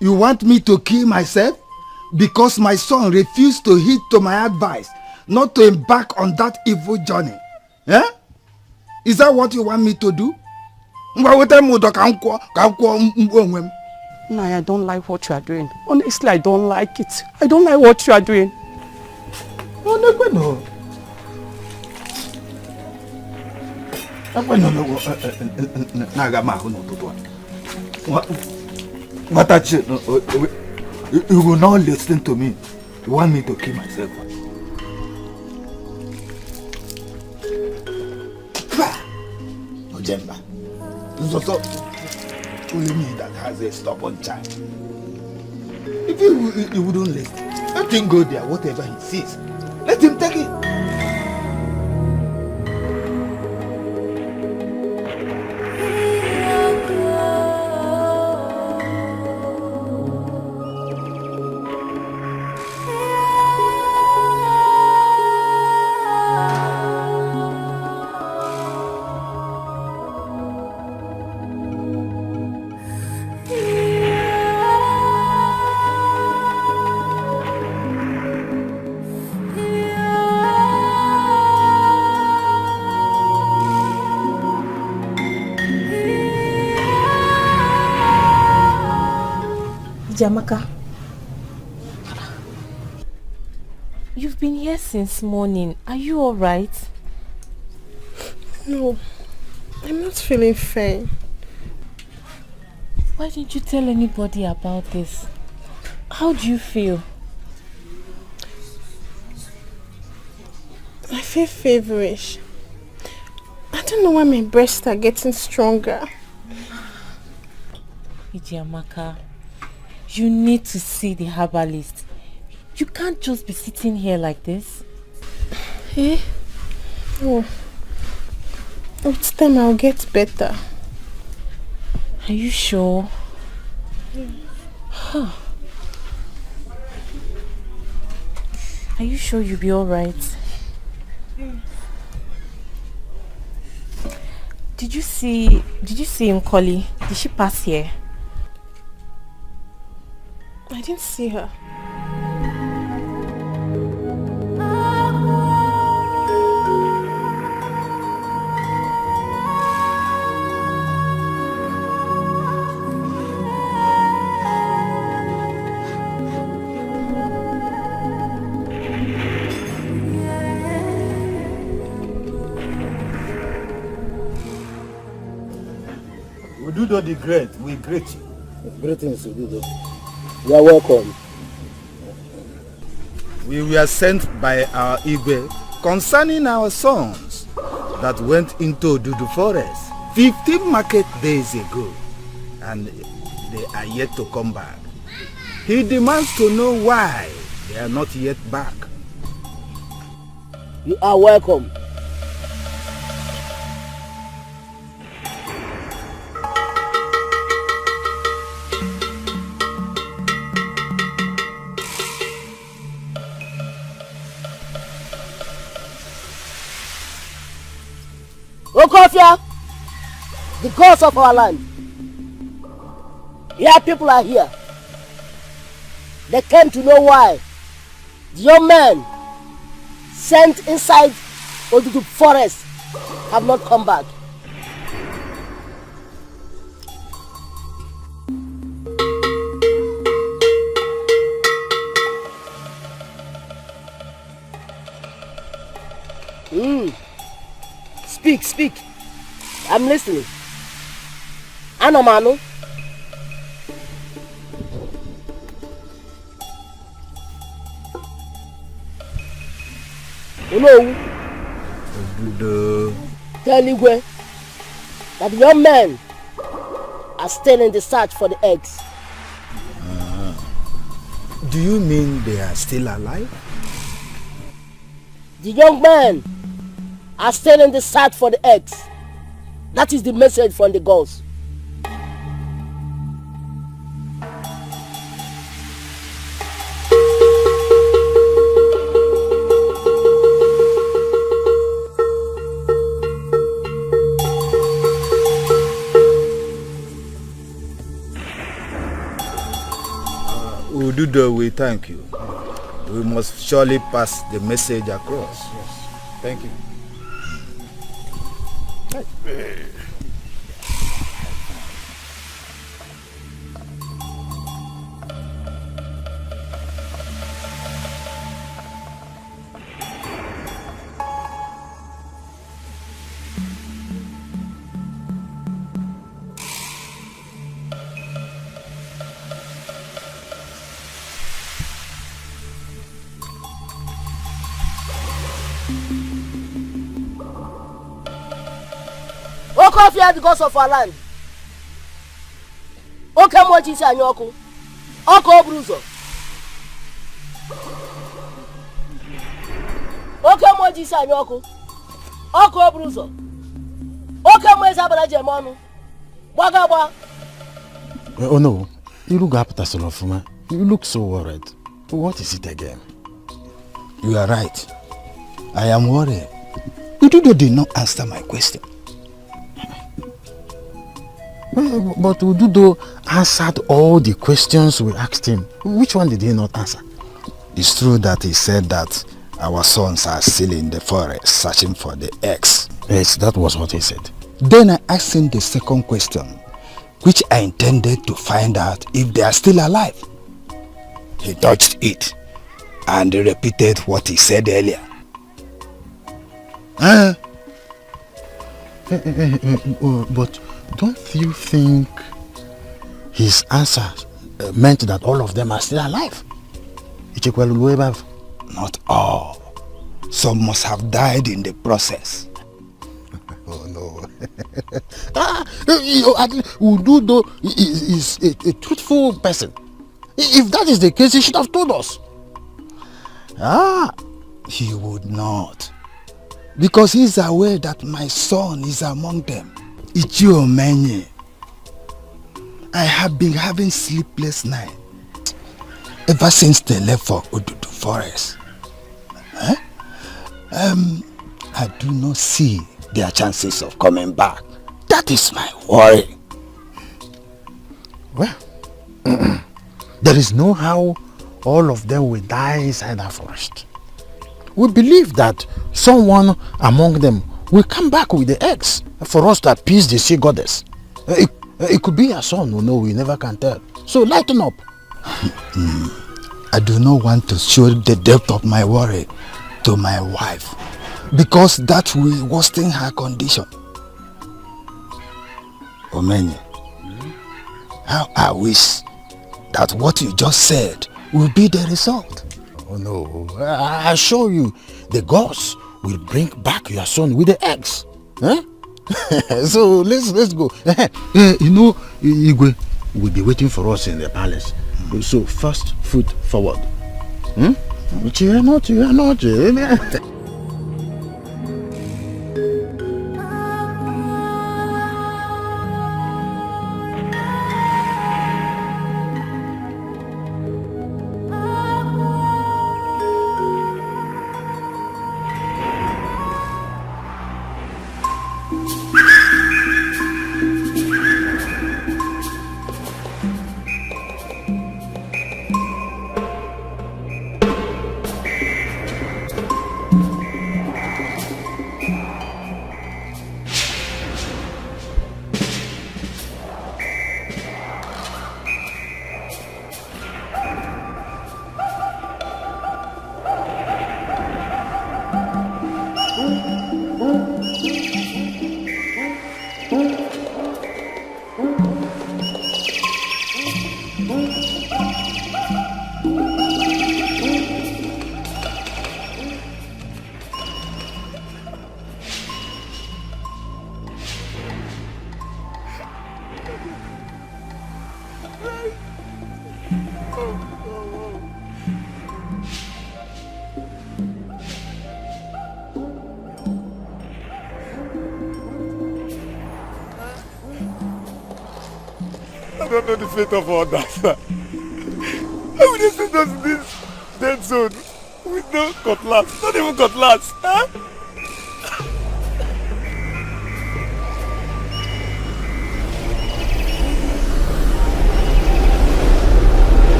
you want me to kill myself because my son refused to heed to my advice not to embark on that evil journey? Eh? Is that what you want me to do? Nai, I don't like what you are doing. Honestly, I don't like it. I don't like what you are doing. No. You will not listen to me. You want me to kill myself? Ojemba. It's also only me that has a stubborn child. If you wouldn't listen, let him go there, whatever he sees. Let him take it. Jamaka, you've been here since morning. Are you all right? No, I'm not feeling fine. Why didn't you tell anybody about this? How do you feel? I feel feverish. I don't know why my breasts are getting stronger. Jamaka, you need to see the herbalist. You can't just be sitting here like this. Eh? Oh. With time I'll get better. Are you sure? Yeah. Huh. Are you sure you'll be alright? Yeah. Did you see Nkoli? Did she pass here? I didn't see her. Ududo the Great, we greet you. Greetings, Ududo. You are welcome. We were sent by our Igwe concerning our sons that went into Dudu Forest 15 market days ago, and they are yet to come back. He demands to know why they are not yet back. You are welcome. Okofia, the gods of our land. Your people are here. They came to know why the young men sent inside Odudu forest have not come back. Speak. I'm listening. Anomano. Hello. Tell Igwe that the young men are still in the search for the eggs. Do you mean they are still alive? The young men are still in the search for the eggs. That is the message from the gods. Ududo, we thank you. We must surely pass the message across. Yes. Thank you. Oko fear the gods of our land. Oke moji si anyoku. Oko bruzo. Oke moji si anyoku. Oko bruzo. Oke moji abara jemonu. Bagaba. Oh no, you look up to Solofuma. You look so worried. What is it again? You are right. I am worried. Ududo did not answer my question. But Ududo answered all the questions we asked him. Which one did he not answer? It's true that he said that our sons are still in the forest searching for the eggs. Yes, that was what he said. Then I asked him the second question, which I intended to find out if they are still alive. He dodged it and repeated what he said earlier. But don't you think his answer meant that all of them are still alive? Not all. Some must have died in the process. Oh no. Ududo is a truthful person. If that is the case, he should have told us. He would not. Because he is aware that my son is among them. Ichiomenye. I have been having sleepless nights ever since they left for Ududo Forest. I do not see their chances of coming back. That is my worry. Well, there is no how all of them will die inside that forest. We believe that someone among them will come back with the eggs for us to appease the sea goddess. It could be a son, no, we never can tell. So lighten up. I do not want to show the depth of my worry to my wife, because that will worsen her condition. Omenye, how I wish that what you just said will be the result. Oh no, I assure you, the gods will bring back your son with the eggs. So let's go. You know, Igwe will be waiting for us in the palace. So first foot forward. You are not. I don't know the fate of all that, sir. How would they send us in this dead zone with no cutlass? Not even cutlass, huh?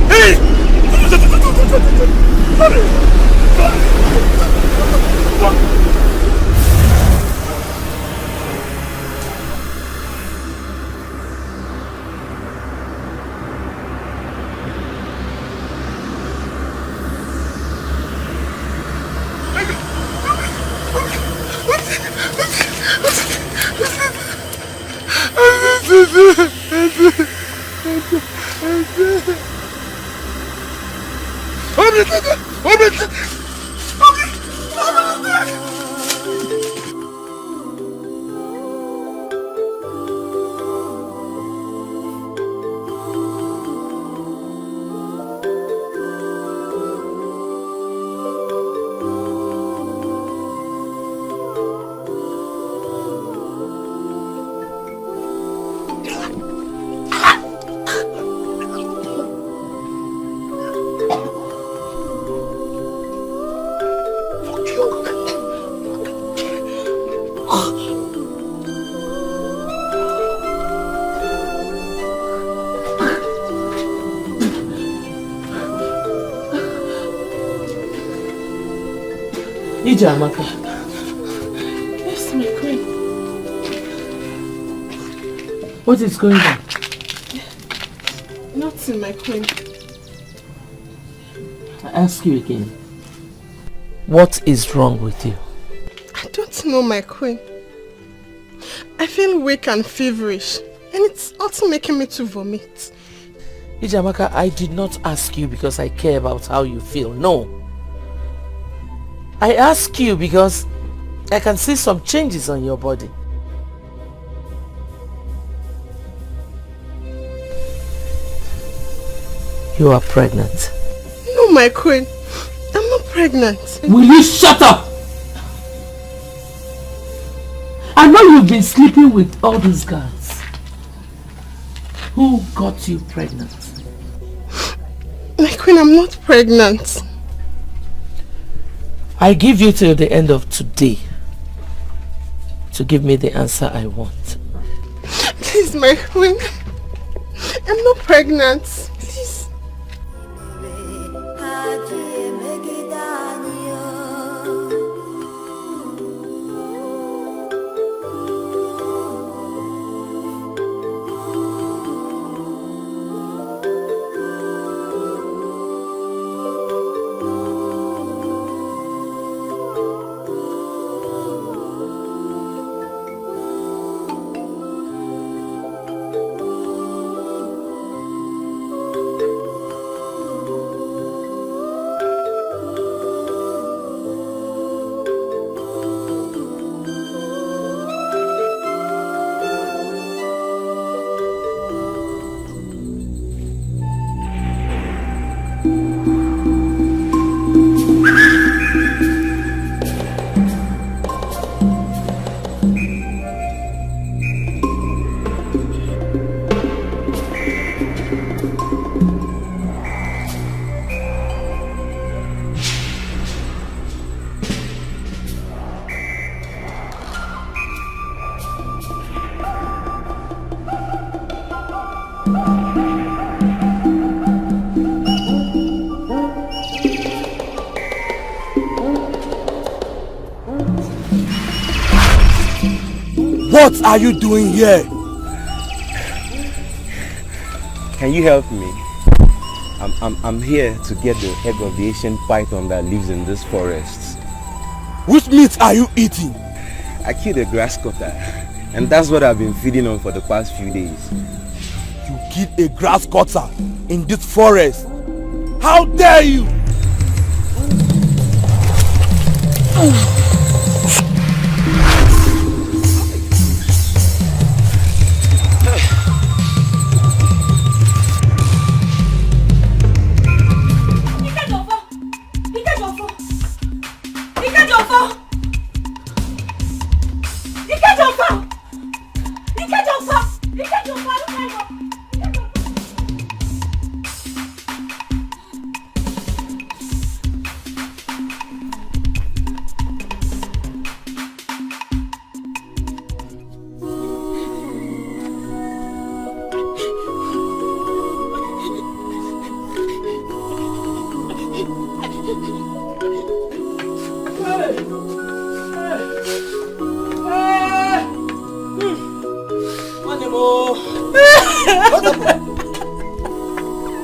Hey! Oh, Ijamaka. Yes, my queen. What is going on? Nothing, my queen. I ask you again. What is wrong with you? I don't know, my queen. I feel weak and feverish, and it's also making me to vomit. Ijamaka, I did not ask you because I care about how you feel. No. I ask you because I can see some changes on your body. You are pregnant. No, my queen. I'm not pregnant. Will you shut up? I know you've been sleeping with all these girls. Who got you pregnant? My queen, I'm not pregnant. I give you till the end of today to give me the answer I want. Please, my queen. I'm not pregnant. Please. What are you doing here? Can you help me? I'm here to get the egg of the ancient python that lives in this forest. Which meat are you eating? I killed a grass cutter, and that's what I've been feeding on for the past few days. You killed a grass cutter in this forest? How dare you!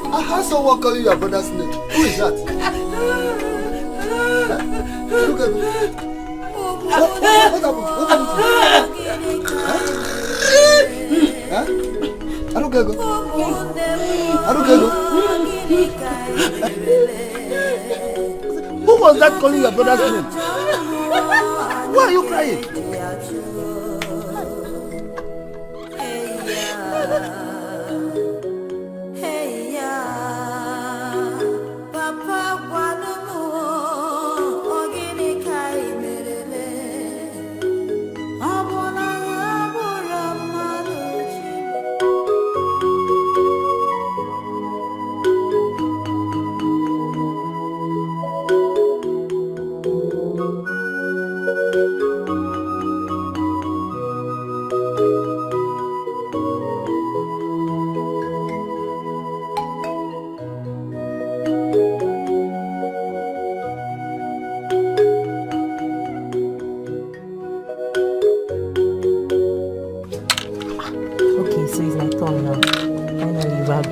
I heard someone calling your brother's name. Who is that? Look at me. What happened? What happened to you? Huh? I don't get go. I don't get go. Who was that calling your brother's name? Why are you crying?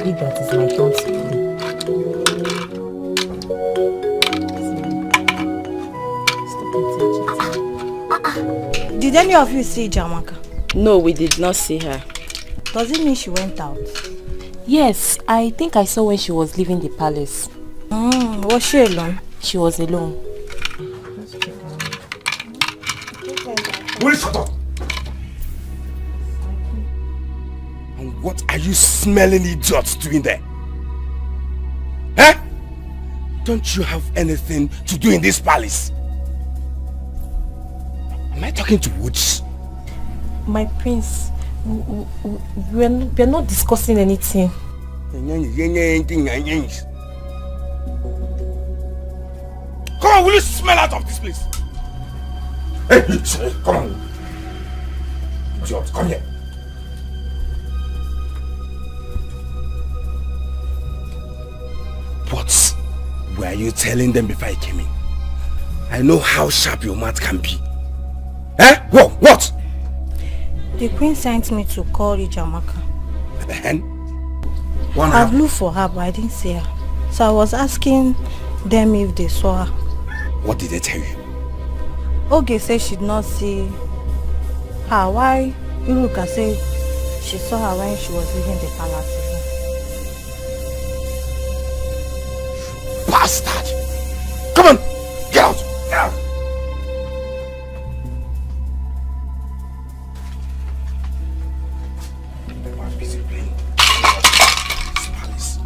believe that it's my turn to play. Did any of you see Jamaka? No, we did not see her. Does it mean she went out? Yes, I think I saw when she was leaving the palace. Was she alone? She was alone. Will you shut up? And what are you smelling idiots doing there? Eh? Don't you have anything to do in this palace? Am I talking to Woods? My prince, we're not discussing anything. Come on, will you smell out of this place? Hey, come on. Idiot, come here. What were you telling them before I came in? I know how sharp your mouth can be. Eh? What? The queen sent me to call Jamaka. And? I've looked for her, but I didn't see her. So I was asking them if they saw her. What did they tell you? Oge said she did not see her. Why Iruka said she saw her when she was leaving the palace. Bastard! Come on! Get out! Get out! I'm busy playing. This palace.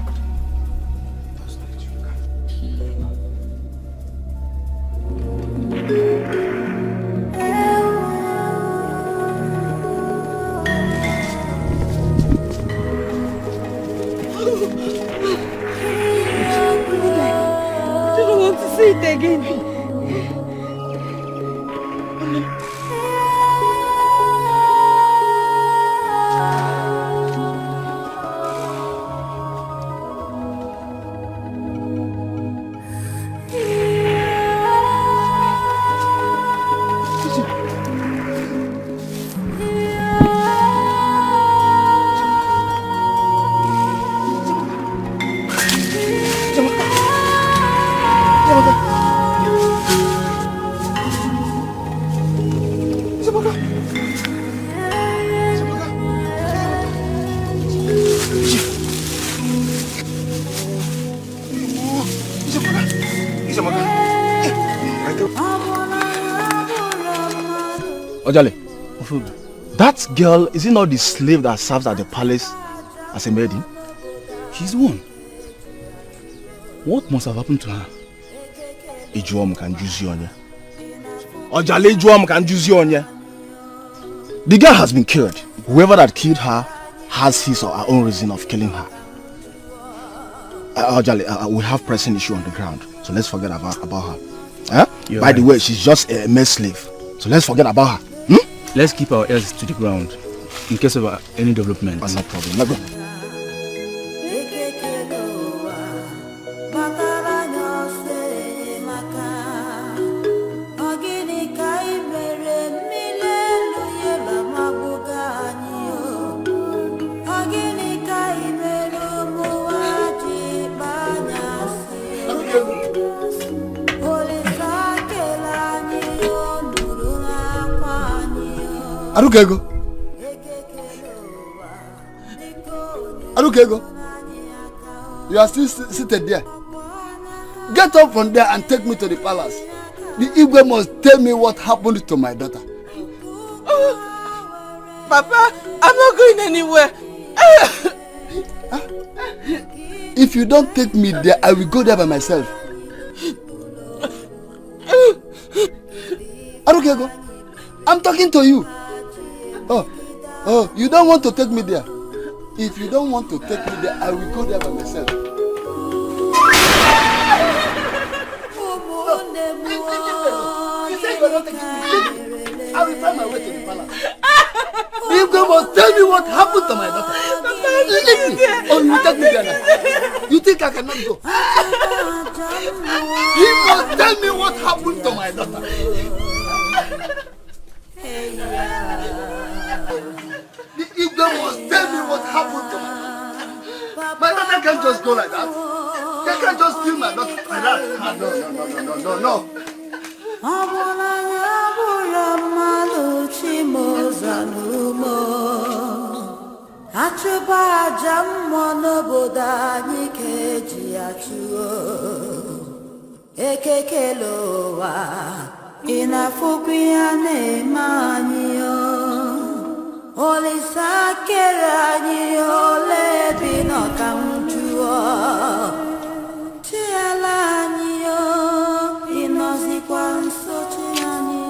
See it again. Ojale, that girl, is it not the slave that serves at the palace as a maiden? She's the one. What must have happened to her? Ijuom can use you on ya. Ojale, Ijuom can use you on ya. The girl has been killed. Whoever that killed her has his or her own reason of killing her. Ojale, we have pressing issue on the ground, so let's forget about her. Huh? By the way, she's just a male slave, so let's forget about her. Let's keep our ears to the ground in case of any development. No problem. Let's go. Arukego. Arukego. You are still seated there. Get up from there and take me to the palace. The Igwe must tell me what happened to my daughter. Papa, I'm not going anywhere. If you don't take me there, I will go there by myself. Arukego, I'm talking to you. Oh, you don't want to take me there. If you don't want to take me there, I will go there by myself. You say you are not taking me. I will find my way to the palace. You must tell me what happened to my daughter. Leave me. Oh, you will take me there now. You think I cannot go? You must tell me what happened to my daughter. The Igwe must tell me what happened to my daughter. My daughter can't just go like that. They can't just kill my daughter like that. No. Achụba aja mmụọ n'obodo anyị ka eji achụo ekekele ụwa ị na-afụkwa ihe na-eme anyị Olisa kere anyị ole bi n'ọka m jụọ Chiala anyị ịnọzikwa nso chi anyị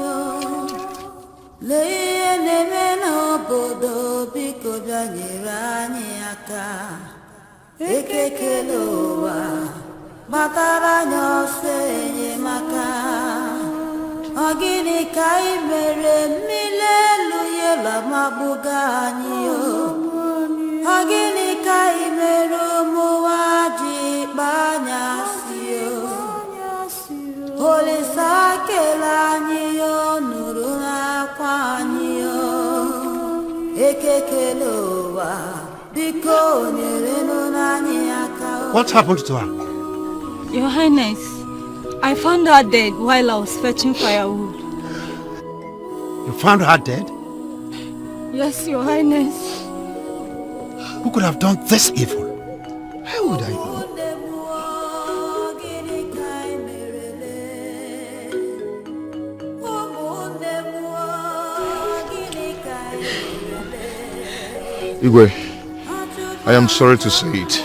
Lee ihe na-eme n'obodo biko bịa nyere anyị aka ekekele ụwa gbatara anyị ọsọ enyemaka ọ gịnị ka anyị mere mmiri elu yela magbuga anyị ọ gịnị ka anyị mere ụmụnwa ji kpa anyasị Olisa kele anyị nụrụ n'akwa anyị ekekele ụwa biko nyere n'anyị aka What happened to her? Your Highness, I found her dead while I was fetching firewood. You found her dead? Yes, Your Highness. Who could have done this evil? How would I know? Igwe, I am sorry to say it.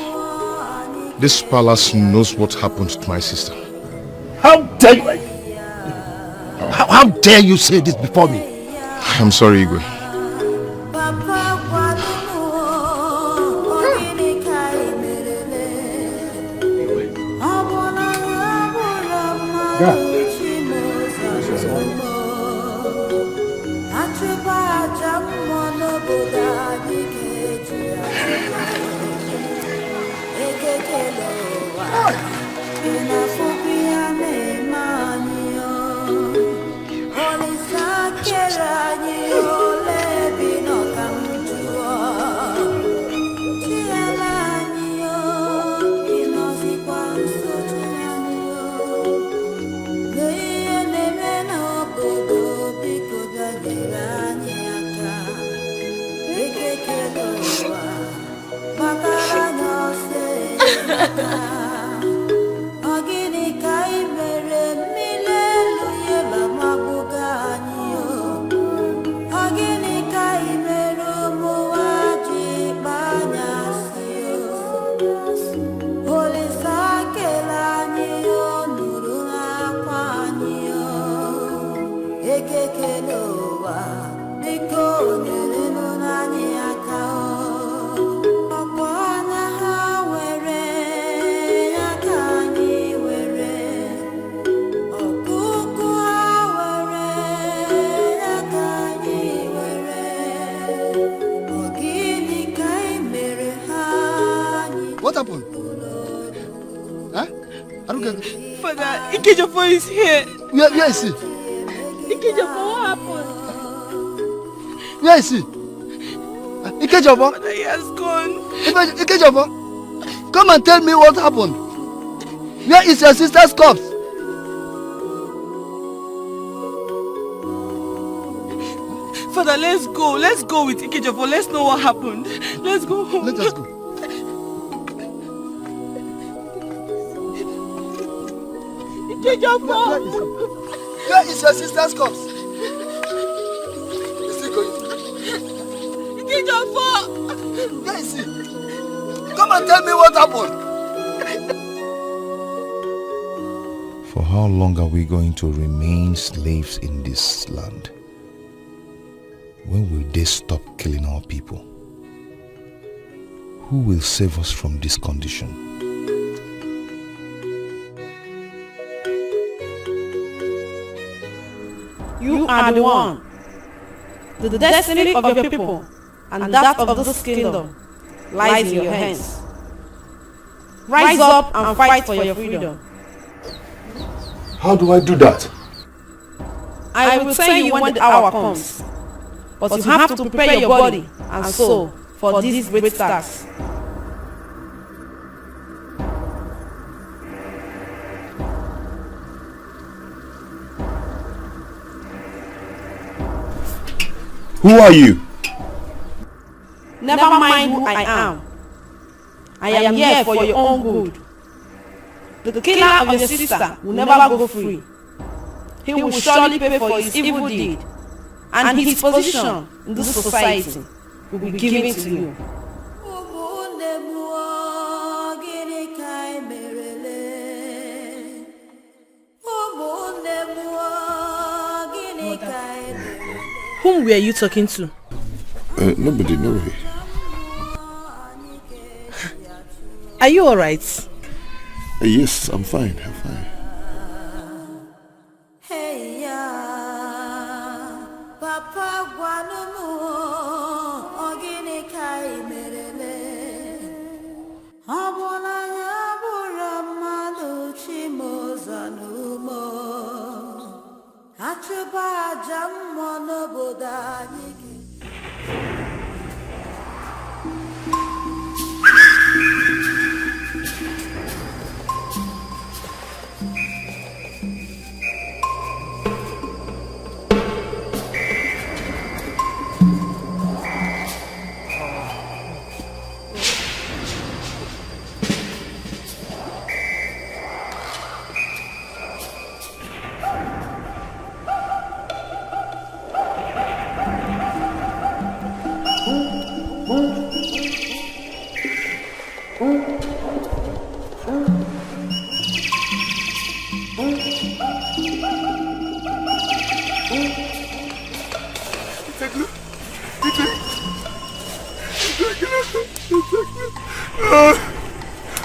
This palace knows what happened to my sister. How dare you? How dare you say this before me? I'm sorry, Igwe. What happened? Huh? I don't get it. Father, Ikejofo is here. Where is he? Ikejofo, what happened? Where is he? Ikejofo? Father, he has gone. Ikejofo, come and tell me what happened. Where is your sister's corpse? Father, let's go. Let's go with Ikejofo. Let's know what happened. Let's go. Let us go. Ikejofo! Where is your sister's corpse? Is he going? Ikejofo! Where is he? Come and tell me what happened. For how long are we going to remain slaves in this land? When will they stop killing our people? Who will save us from this condition? You are the one. The destiny of your people and that of this kingdom lies in your hands. Rise up and fight for your freedom. How do I do that? I will tell you when the hour comes. But you have to prepare your body and soul for this great task. Who are you? Never mind who I am. I am here for your own good. The killer of your sister will never go free. He will surely pay for his evil deed, and his position in this society will be given to you. Whom were you talking to? Nobody, nobody. Are you alright? Yes, I'm fine, I'm fine.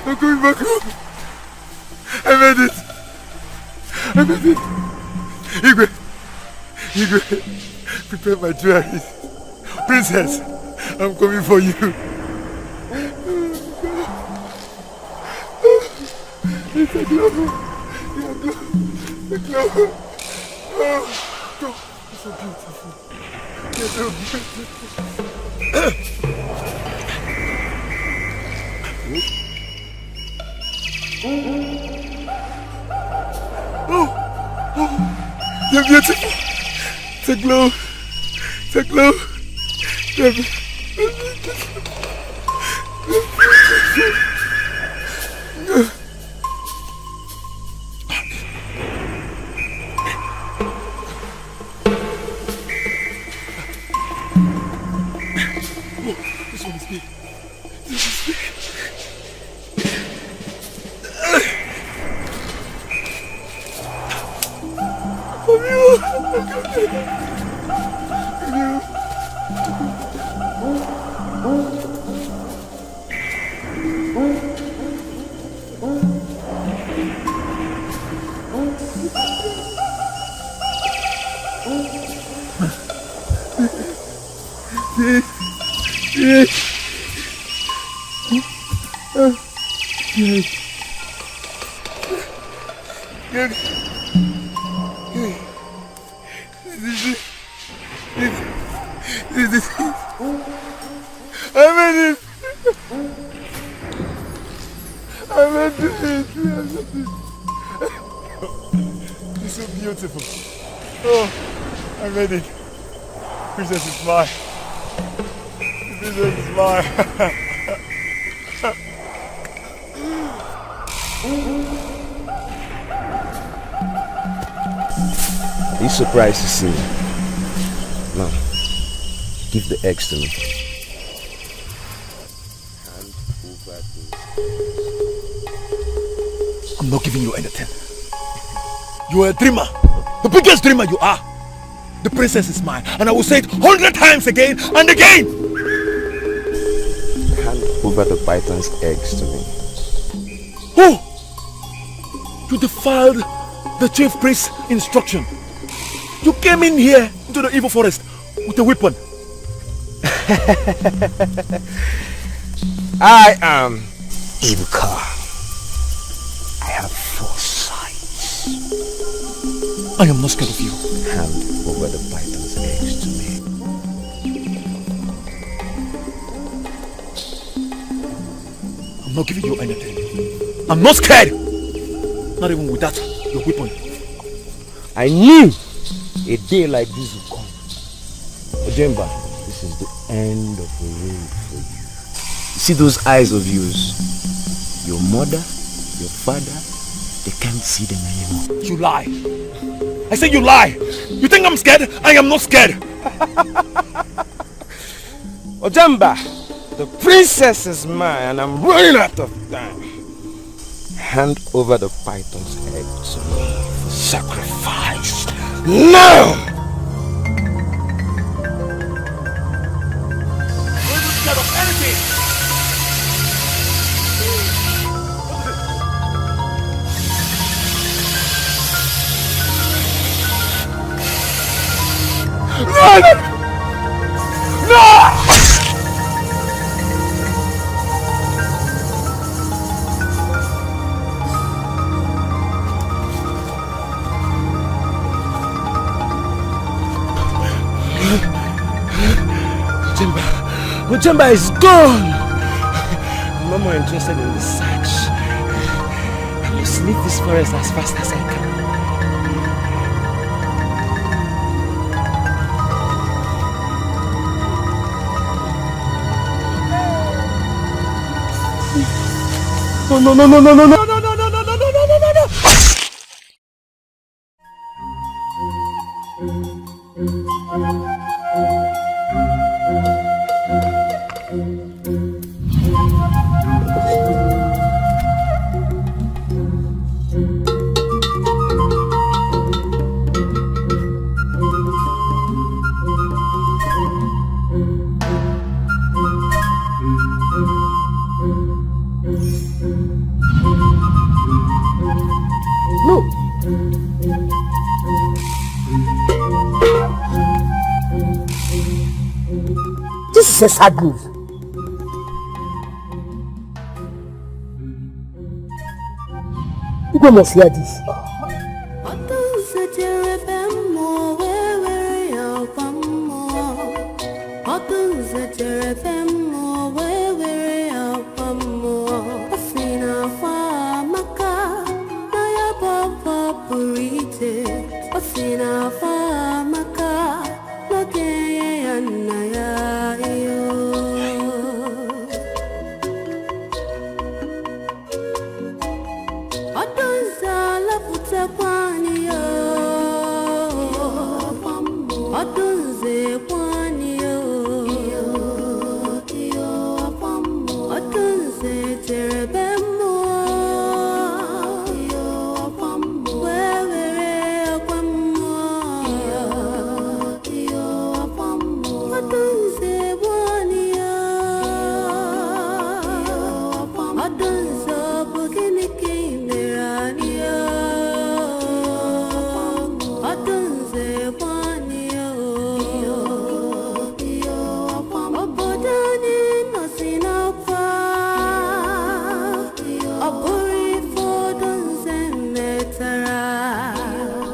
I'm going back home. I made it. I made it. Igwe, prepare my jewelry. Princess, I'm coming for you. It's a glove. The glove. Oh, God, it's so beautiful. It's so beautiful. Oh, you're beautiful. It's a glow. It's a glow. You're beautiful. This one is big. This is big. It's so beautiful. Oh, I made it. Princess is mine. Princess is mine. Are you surprised to see me? No. Give the eggs to me. Hand over the... I'm not giving you anything. You are a dreamer. The biggest dreamer you are. The princess is mine. And I will say it 100 times again and again. Hand over the python's eggs to me. Who? You defiled the chief priest's instruction. You came in here into the evil forest with a weapon. I am Ibuka. I have foresight. I am not scared of you. Hand over the python's eggs to me. I'm not giving you anything. I'm not scared. Not even with that, your weapon. I knew a day like this would come. Ojemba, this is the end of the road for you. You see those eyes of yours? Your mother, your father, they can't see them anymore. You lie. I say you lie. You think I'm scared? I am not scared. Ojemba, the princess is mine and I'm running out of time. Hand over the python's head to me for sacrifice. Now! We're not scared of anything. Run! No! Ojemba is gone! I'm no more interested in the search. I must leave this forest as fast as I can. No, no, no, no, no, no, no, no, no, no, no, no, no, no, no, no. This is a sad move. You must hear this.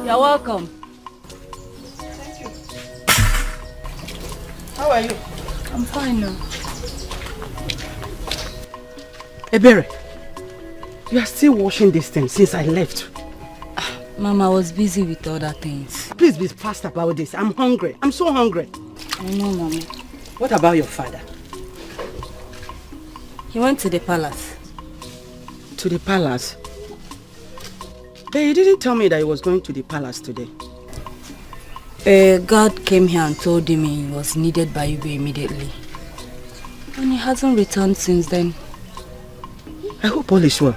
You're welcome. Thank you. How are you? I'm fine now. Ebere, you are still washing this thing since I left. Mama, I was busy with other things. Please be fast about this. I'm hungry. I'm so hungry. I know, Mama. What about your father? He went to the palace. To the palace? But he didn't tell me that he was going to the palace today. God came here and told him he was needed by Igwe immediately. And he hasn't returned since then. I hope all is well.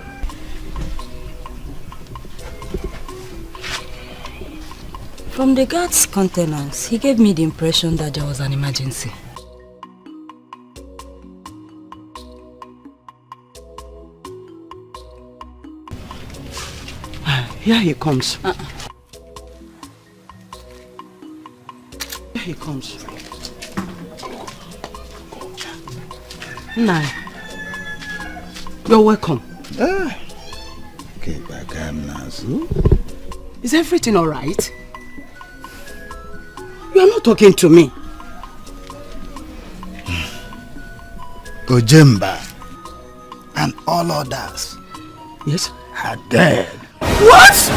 From the guard's countenance, he gave me the impression that there was an emergency. Here he comes. Here he comes. Nai, you're welcome. Okay, back now, so. Is everything all right? You are not talking to me. Ojemba and all others, yes, are dead. What?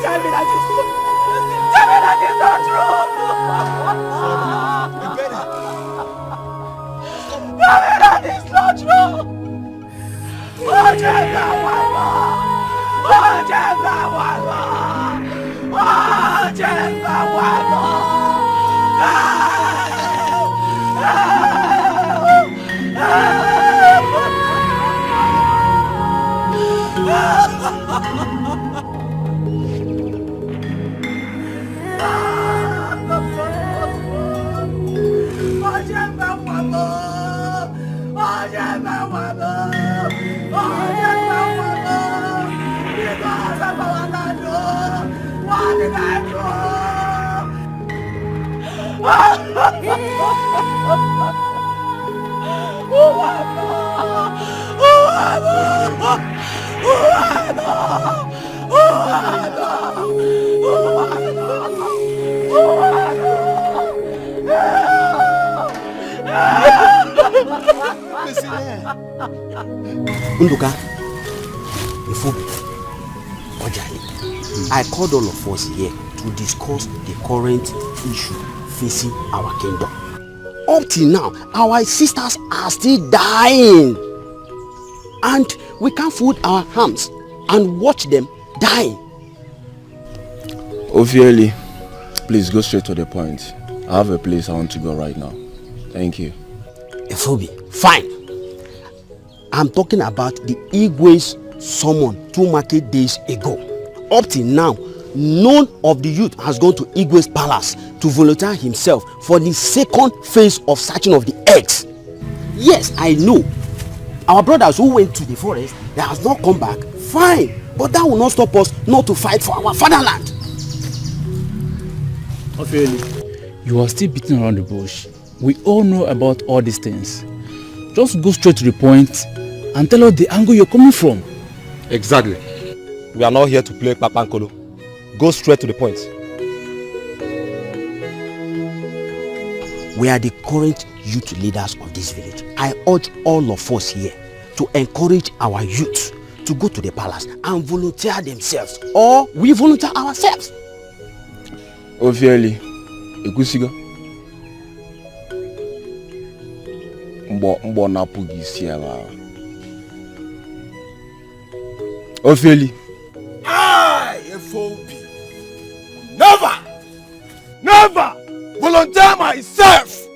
Tell me that it's not true. Tell me that it's not true. Oh, Jenga Wama. Oh, Jenga Wama. Oh, Jenga Wama. Unduka, Ifubi, Ojani, I called all of us here to discuss the current issue facing our kingdom. Up till now, our sisters are still dying. And we can't fold our hands and watch them dying. Ofieli, please go straight to the point. I have a place I want to go right now. Thank you. Ifubi, fine. I'm talking about the Igwe's summon 2 market days ago. Up till now, none of the youth has gone to Igwe's palace to volunteer himself for the second phase of searching of the eggs. Yes, I know. Our brothers who went to the forest, they have not come back. Fine, but that will not stop us not to fight for our fatherland. Ofieli, you are still beating around the bush. We all know about all these things. Just go straight to the point and tell us the angle you're coming from. Exactly. We are not here to play Papankolo. Go straight to the point. We are the current youth leaders of this village. I urge all of us here to encourage our youth to go to the palace and volunteer themselves, or we volunteer ourselves. Ofieli, Ikusigo. Mbo na pugi siala. Ofieli. I, FOB, never volunteer myself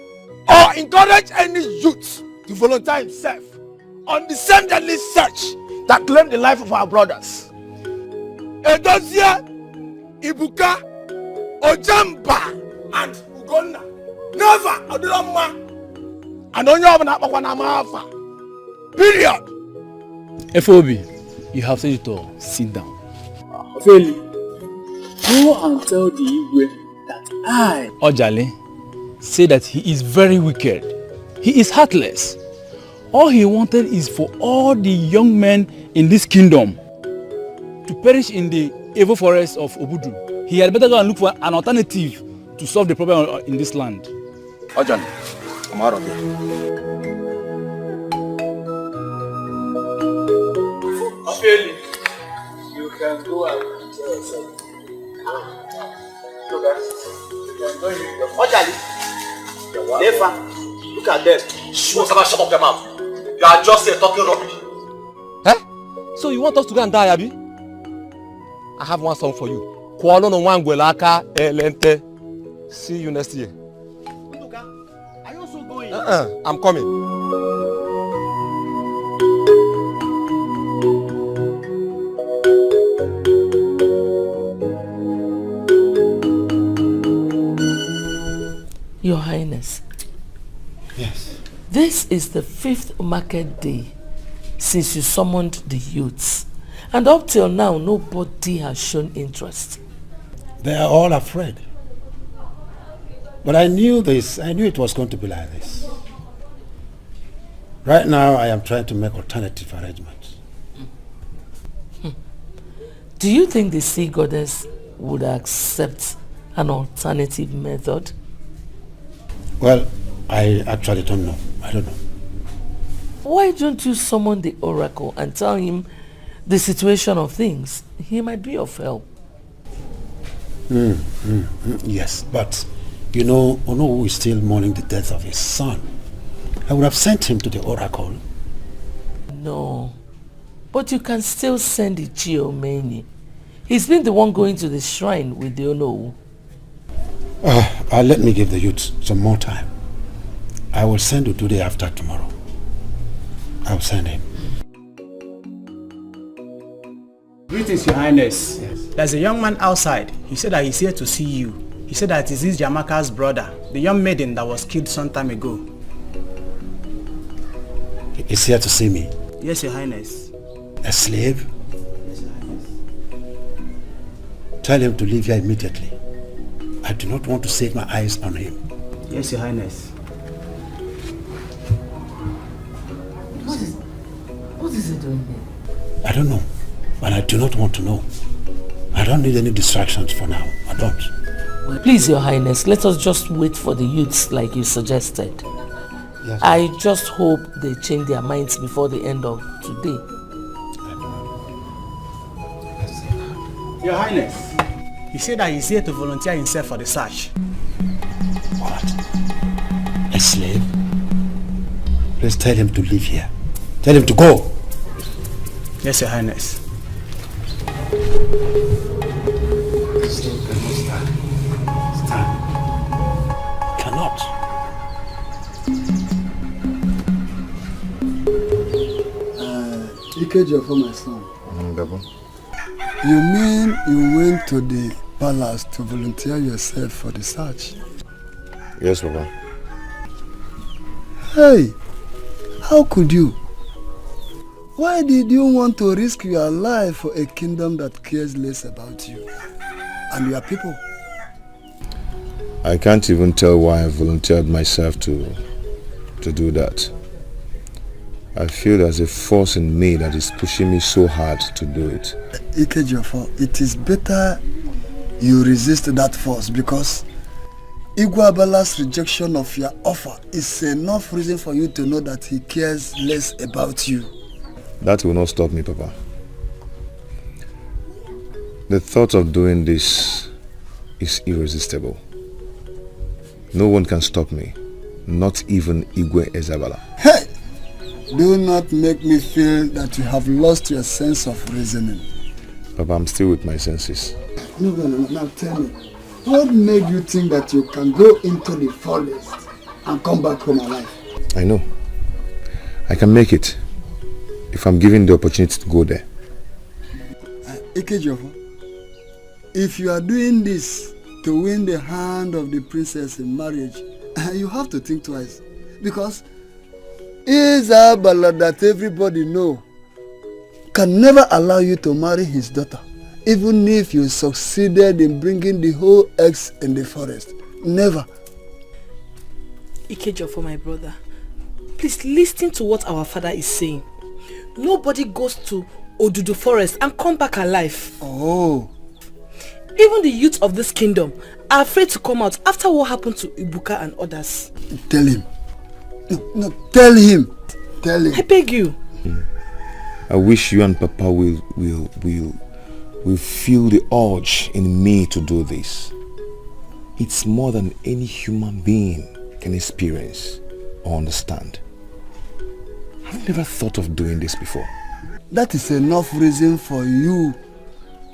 or encourage any youth to volunteer himself on the same deadly search that claimed the life of our brothers. Edosia, Ibuka, Ojamba, and Ugonna. Never, Odiloma, and Onyamanamafa. Period. FOB, you have said it all. Sit down. Ofieli, go and tell the Igwe that I, Ojale, say that he is very wicked. He is heartless. All he wanted is for all the young men in this kingdom to perish in the evil forest of Obudu. He had better go and look for an alternative to solve the problem in this land. Ojale, I'm out of here. Ofieli, you can go and enjoy yourself. You can go in your Ojale, Nefa, look at them. Shut up your mouth. You are just here talking rubbish. Eh? So you want us to go and die, Abi? I have one song for you. Kualo no wangwelaka elente. See you next year. Are you also going? I'm coming. Your Highness. Yes. This is the 5th market day since you summoned the youths. And up till now, nobody has shown interest. They are all afraid. But I knew this. I knew it was going to be like this. Right now, I am trying to make alternative arrangements. Do you think the sea goddess would accept an alternative method? Well, I actually don't know. I don't know. Why don't you summon the oracle and tell him the situation of things? He might be of help. Yes, but you know, Onowu is still mourning the death of his son. I would have sent him to the oracle. No, but you can still send Ichie Omeni. He's been the one going to the shrine with the Onowu. Let me give the youth some more time. I will send Udude after tomorrow. I'll send him. Greetings, Your Highness. Yes. There's a young man outside. He said that he's here to see you. He said that it is Jamaka's brother, the young maiden that was killed some time ago. He's here to see me. Yes, Your Highness. A slave? Yes, Your Highness. Tell him to leave here immediately. I do not want to set my eyes on him. Yes, Your Highness. What is he doing here? I don't know, but I do not want to know. I don't need any distractions for now. I don't. Please, Your Highness, let us just wait for the youths like you suggested. Yes. I just hope they change their minds before the end of today. Your Highness, he said that he's here to volunteer himself for the search. What? A slave? Please tell him to leave here. Tell him to go. Yes, Your Highness. Cannot. Ikeja for my son. You mean you went to the palace to volunteer yourself for the search? Yes, Baba. Hey, how could you? Why did you want to risk your life for a kingdom that cares less about you and your people? I can't even tell why I volunteered myself to do that. I feel there's a force in me that is pushing me so hard to do it. Ikejiofor, it is better you resist that force because Igwabala's rejection of your offer is enough reason for you to know that he cares less about you. That will not stop me, Papa. The thought of doing this is irresistible. No one can stop me, not even Igwe Ezabala. Hey! Do not make me feel that you have lost your sense of reasoning. Papa, I'm still with my senses. No, now tell me, what made you think that you can go into the forest and come back home alive? I know. I can make it if I'm given the opportunity to go there. Ikejiofor, if you are doing this to win the hand of the princess in marriage, you have to think twice. Because Isabella, that everybody know, can never allow you to marry his daughter, even if you succeeded in bringing the whole eggs in the forest. Never. Ikejiofor, my brother, please listen to what our father is saying. Nobody goes to Odudu forest and come back alive. Oh. Even the youth of this kingdom are afraid to come out after what happened to Ibuka and others. Tell him. No, tell him. Tell him. I beg you. I wish you and Papa will feel the urge in me to do this. It's more than any human being can experience or understand. I've never thought of doing this before. That is enough reason for you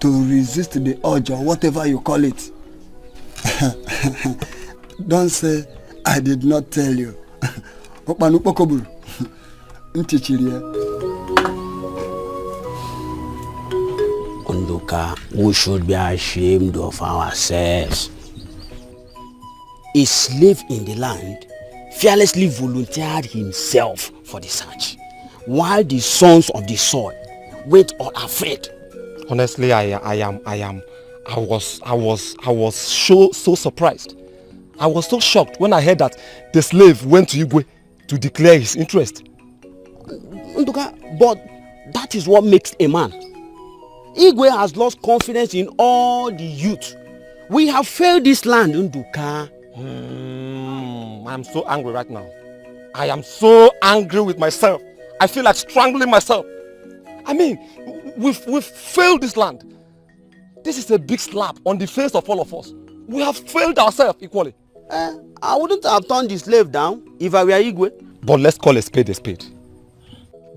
to resist the urge or whatever you call it. Don't say, I did not tell you. Ondoka, we should be ashamed of ourselves. A slave in the land fearlessly volunteered himself for the search, while the sons of the soil went unafraid. Honestly, I was so surprised. I was so shocked when I heard that the slave went to Igwe to declare his interest. Nduka, but that is what makes a man. Igwe has lost confidence in all the youth. We have failed this land, Nduka. I'm so angry right now. I am so angry with myself. I feel like strangling myself. I mean, we've failed this land. This is a big slap on the face of all of us. We have failed ourselves equally. I wouldn't have turned the slave down if I were Igwe. But let's call a spade a spade.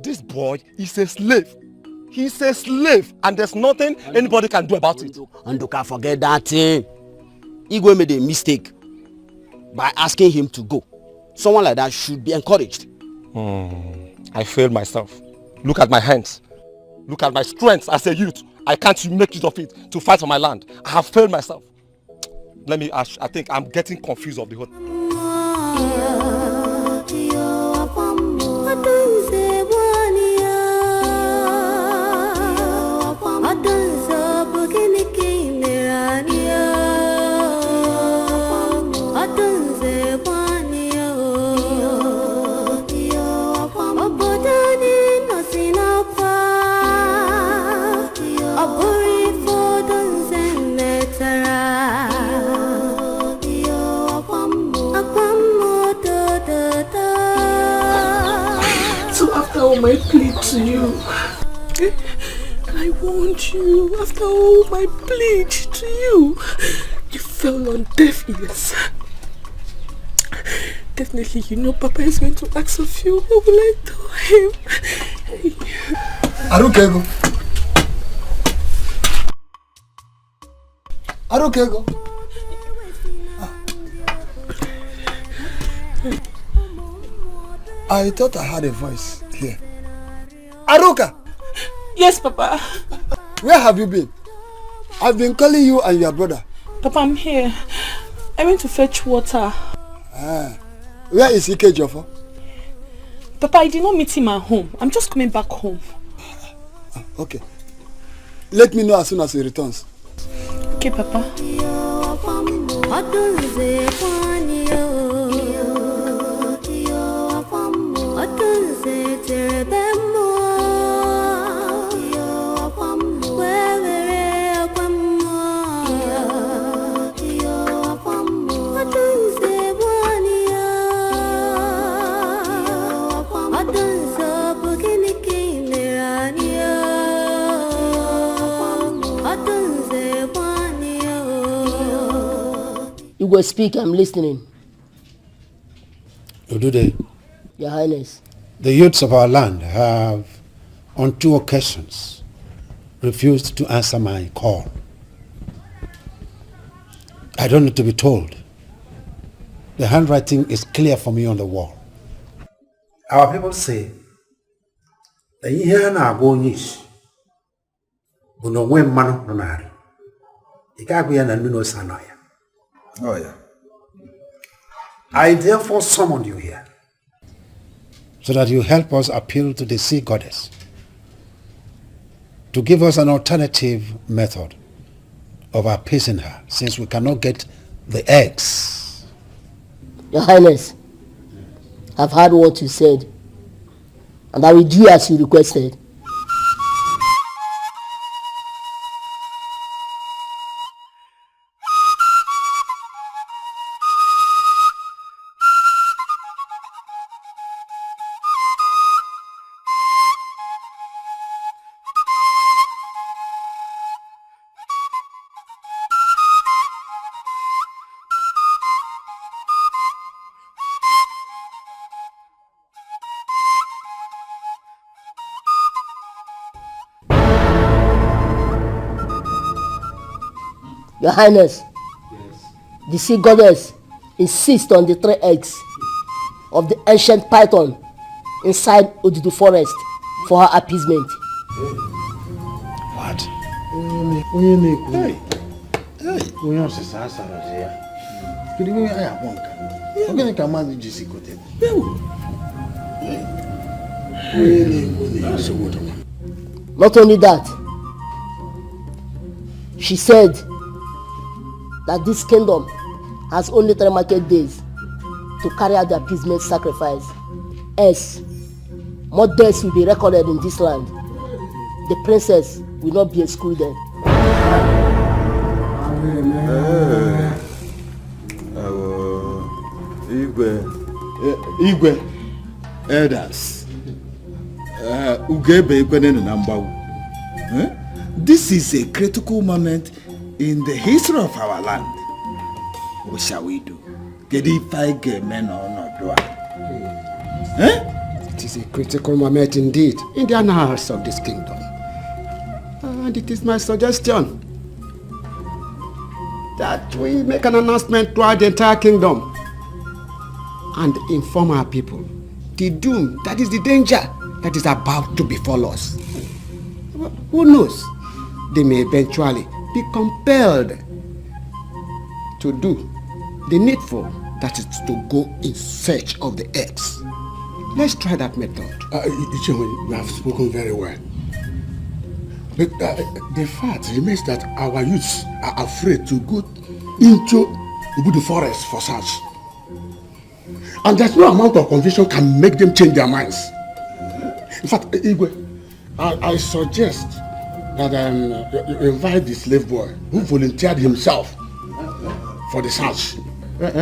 This boy is a slave. He's a slave, and there's nothing anybody can do about it. And you can't forget that thing. Igwe made a mistake by asking him to go. Someone like that should be encouraged. I failed myself. Look at my hands. Look at my strength as a youth. I can't make use of it to fight for my land. I have failed myself. Let me ask, I think I'm getting confused of the whole. All my plea to you. I warned you after all my plea to you. You fell on deaf ears. Definitely you know Papa is going to ask of you. What will I tell him? Arukego. Arukego. I thought I heard a voice here. Aruka! Yes, Papa. Where have you been? I've been calling you and your brother. Papa, I'm here. I went to fetch water. Where is Ikejofo? Papa, I did not meet him at home. I'm just coming back home. Okay. Let me know as soon as he returns. Okay, Papa. You go speak, I'm listening. Odude, Your Highness. the youths of our land have, on 2 occasions, refused to answer my call. I don't need to be told. The handwriting is clear for me on the wall. Our people say, the ihe na-agwa onye isi bụ na onwe mmanụ nọ n'ala. Ị ga-agwa ya na nnu n'ose anọ ya. Oh yeah. I therefore summoned you here so that you help us appeal to the sea goddess to give us an alternative method of appeasing her, since we cannot get the eggs. Your Highness, I've heard what you said, and I will do as you requested. Your Highness, the sea goddess insists on the 3 eggs of the ancient python inside Odudu forest for her appeasement. What? Hey. Onye osisa asara je ya. Kiri we aya wonka. Ogene ka ma ji si kote. Not only that, she said that this kingdom has only 3 market days to carry out the appeasement sacrifice. Else, more deaths will be recorded in this land. The princess will not be excluded. Igwe elders Ugebe Ikwenenu na Mbawu. this is a critical moment in the history of our land. What shall we do? Get if I get men or not do It is a critical moment indeed in the annals of this kingdom. And it is my suggestion that we make an announcement throughout the entire kingdom and inform our people the doom, that is the danger that is about to befall us. Who knows? They may eventually be compelled to do the needful, that is to go in search of the eggs. Let's try that method. You have spoken very well. But the fact remains that our youths are afraid to go into the forest for search. And there's no amount of conviction can make them change their minds. In fact, Igwe, I suggest that you invite the slave boy who volunteered himself for the search.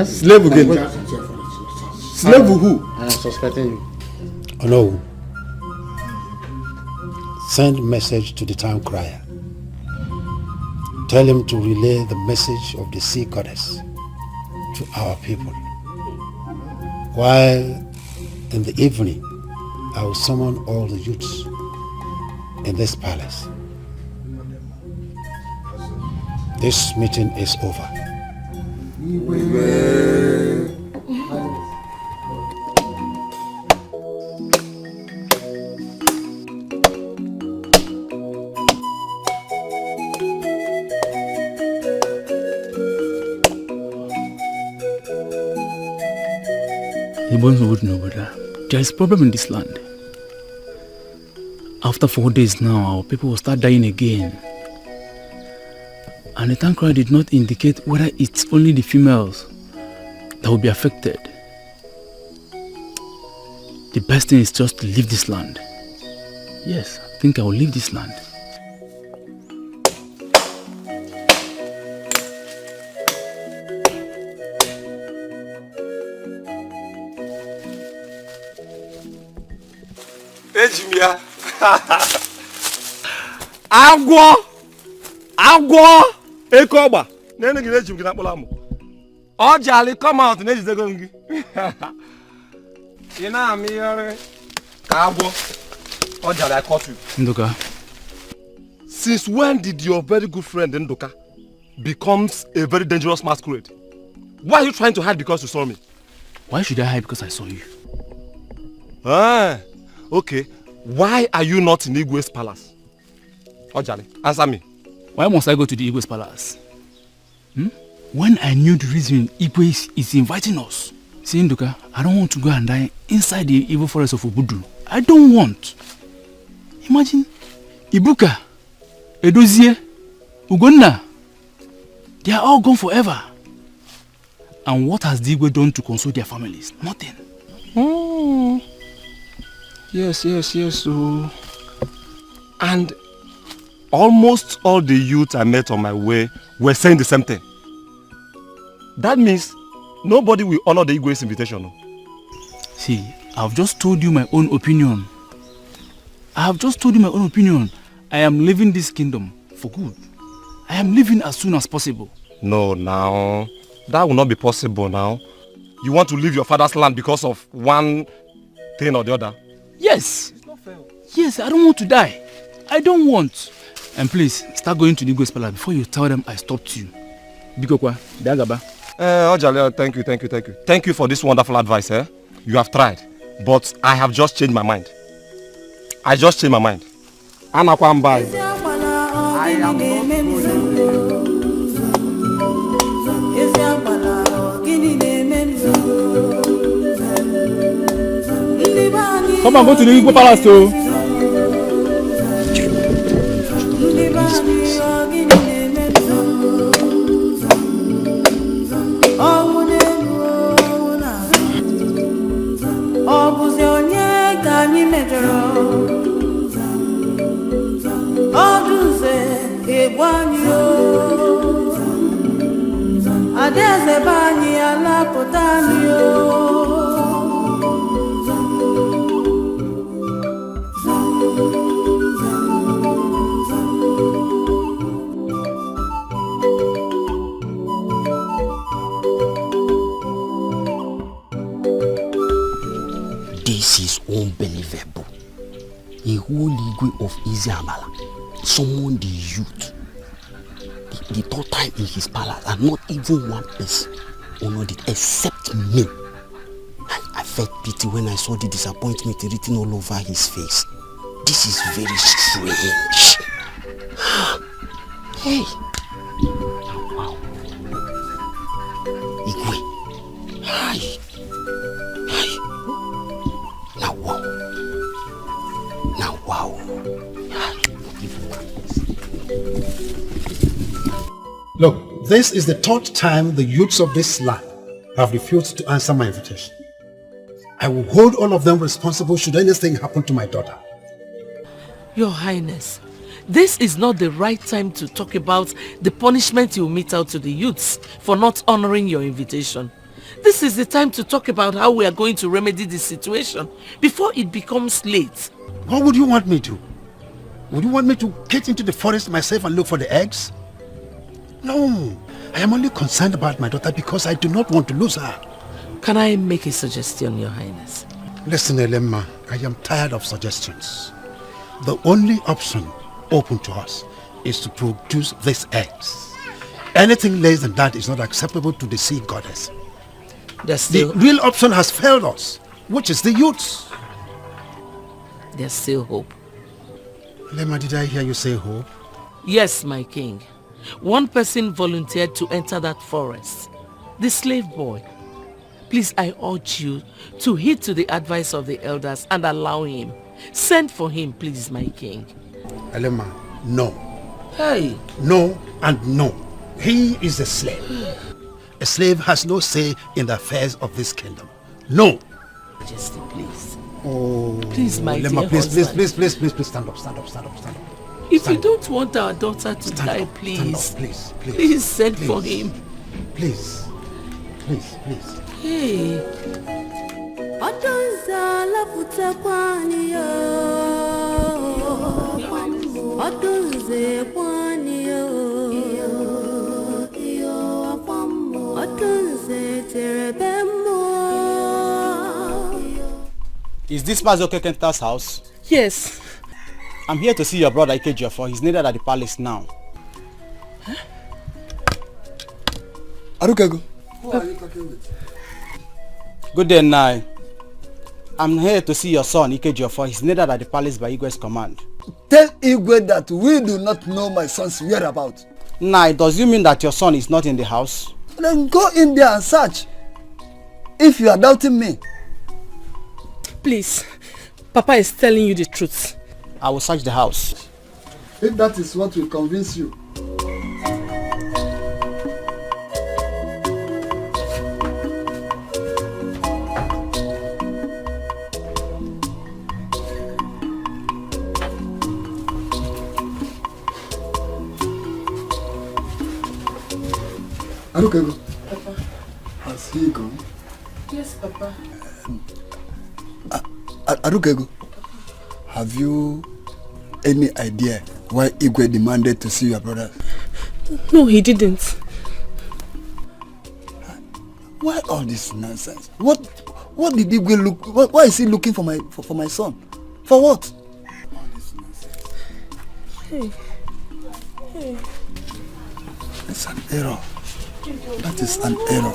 Slave again? Slave who? I am suspecting you. Oh no. Send message to the town crier. Tell him to relay the message of the sea goddess to our people. While in the evening, I will summon all the youths in this palace. This meeting is over. There is a problem in this land. After 4 days now, our people will start dying again. And the town crier did not indicate whether it's only the females that will be affected. The best thing is just to leave this land. Yes, I think I will leave this land. Ejimia. Agwo Ekoba. Nene gị ejim gị na mkpụrụ amụ. Ọ jali come out na ejidego gị. Ị na-amị yore ka agwo. Ọ jali I caught you. Nduka. Since when did your very good friend Nduka becomes a very dangerous masquerade? Why are you trying to hide because you saw me? Why should I hide because I saw you? Okay. Why are you not in Igwe's palace? Ojale, answer me. Why must I go to the Igwe's palace? When I knew the reason Igwe is inviting us. See, Nduka, I don't want to go and die inside the evil forest of Obudu. I don't want. Imagine, Ibuka, Edozie, Ugonna, they are all gone forever. And what has the Igwe done to console their families? Nothing. Yes. And almost all the youth I met on my way were saying the same thing. That means nobody will honor the Igwe's invitation. No? See, I've just told you my own opinion. I am leaving this kingdom for good. I am leaving as soon as possible. No, now. That will not be possible now. You want to leave your father's land because of one thing or the other? Yes. It's not fair. Yes, I don't want to die. I don't want. And please, start going to the Igwe's palace before you tell them I stopped you. Bikokwa, Dagaba. Ojale, thank you. Thank you for this wonderful advice, eh? You have tried. But I have just changed my mind. Anakwamba. I am not Come on, go to the Igwe palace too. whole Igwe of Iziabala summoned the youth the third time in his palace, and not even one person honored it except me. I felt pity when I saw the disappointment written all over his face. This is very strange. Hey. Wow. Igwe. Hi. Hi. Now wow. Now wow. Look, this is the third time the youths of this land have refused to answer my invitation. I will hold all of them responsible should anything happen to my daughter. Your Highness, this is not the right time to talk about the punishment you mete out to the youths for not honoring your invitation. This is the time to talk about how we are going to remedy the situation before it becomes late. What would you want me to? Would you want me to get into the forest myself and look for the eggs? No, I am only concerned about my daughter because I do not want to lose her. Can I make a suggestion, Your Highness? Listen, Elemma, I am tired of suggestions. The only option open to us is to produce these eggs. Anything less than that is not acceptable to the sea goddess. The real option has failed us, which is the youths. There's still hope. Elemma, did I hear you say hope? Yes, my king. One person volunteered to enter that forest. The slave boy. Please, I urge you to heed to the advice of the elders and allow him. Send for him, please, my king. Elemma, no. Hey. No and no. He is a slave. A slave has no say in the affairs of this kingdom. No. Majesty, please. Oh. Please, my Elemma, dear please, husband. please, stand up. If you don't want our daughter to die, please. Please send for him. Please. Hey. Is this Mazoke Kenta's house? Yes. I'm here to see your brother Ikejiofo. He's needed at the palace now. Huh? Arukego, who are you talking with? Good day, Nai. I'm here to see your son Ikejiofo. He's needed at the palace by Igwe's command. Tell Igwe that we do not know my son's whereabouts. Nai, does you mean that your son is not in the house? Then go in there and search. If you are doubting me. Please, Papa is telling you the truth. I will search the house. If that is what will convince you. Arukego. Papa. Has he gone? Yes, Papa. Arukego. Have you any idea why Igwe demanded to see your brother? No, he didn't. Why all this nonsense? What did Igwe look? Why is he looking for my son? For what? All this nonsense. Hey. It's an error. That is an error.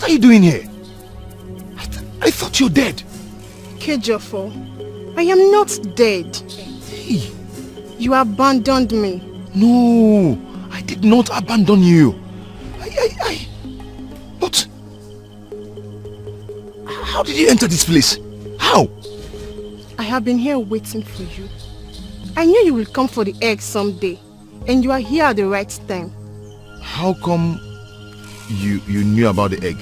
What are you doing here? I thought you're dead. Kejofo, I am not dead. Hey. You abandoned me. No, I did not abandon you. But how did you enter this place? How? I have been here waiting for you. I knew you will come for the egg someday, and you are here at the right time. How come you knew about the egg?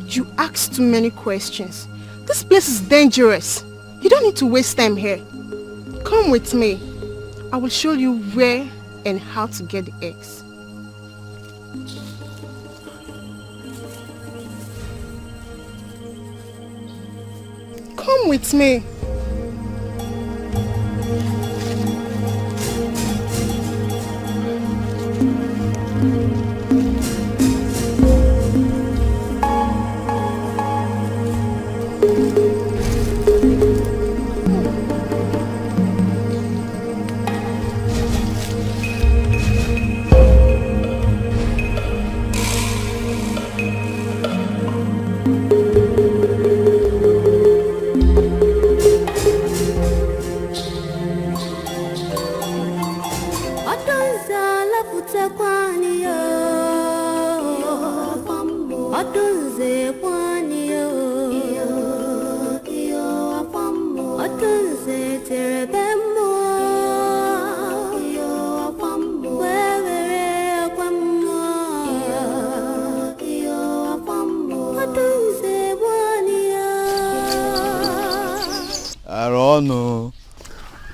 You asked too many questions. This place is dangerous. You don't need to waste time here. Come with me. I will show you where and how to get the eggs. Come with me.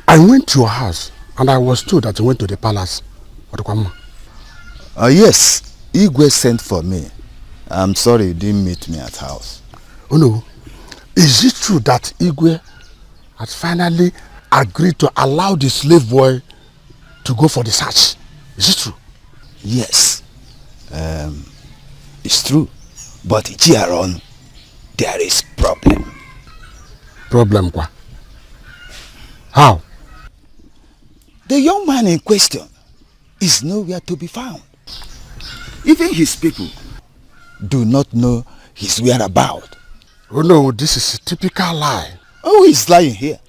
I went to your house and I was told that you went to the palace. Yes, Igwe sent for me. I'm sorry you didn't meet me at house. Oh no, is it true that Igwe has finally agreed to allow the slave boy to go for the search? Is it true? Yes, it's true. But Chiaron, there is problem. Problem what? How? The young man in question is nowhere to be found. Even his people do not know his whereabouts. Oh no, this is a typical lie. Oh, he's lying here.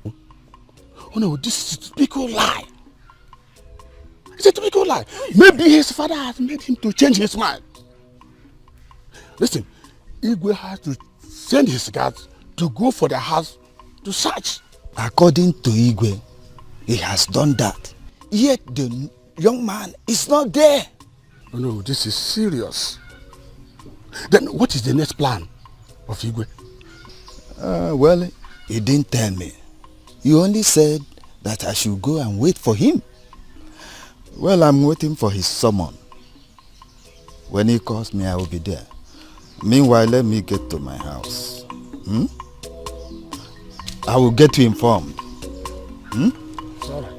Oh no, this is a typical lie. It's a typical lie. Maybe his father has made him to change his mind. Listen, Igwe has to send his guards to go for the house to search. According to Igwe, he has done that. Yet the young man is not there. Oh no, this is serious. Then what is the next plan of Igwe? Well, he didn't tell me. He only said that I should go and wait for him. Well, I'm waiting for his summon. When he calls me, I will be there. Meanwhile, let me get to my house. I will get you informed. It's all right.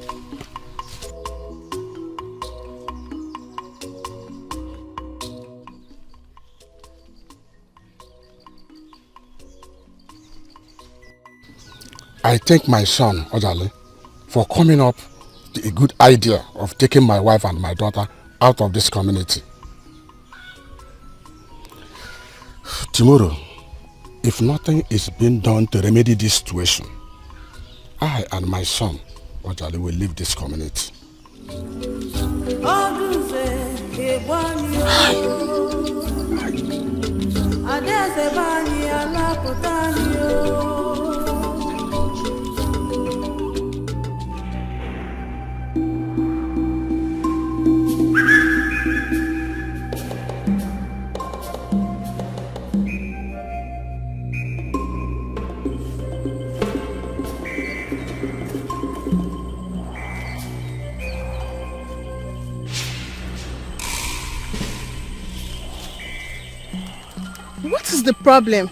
I thank my son, Ojale, for coming up with a good idea of taking my wife and my daughter out of this community. Tomorrow, if nothing is being done to remedy this situation, I and my son, Ojale, will leave this community. What is the problem?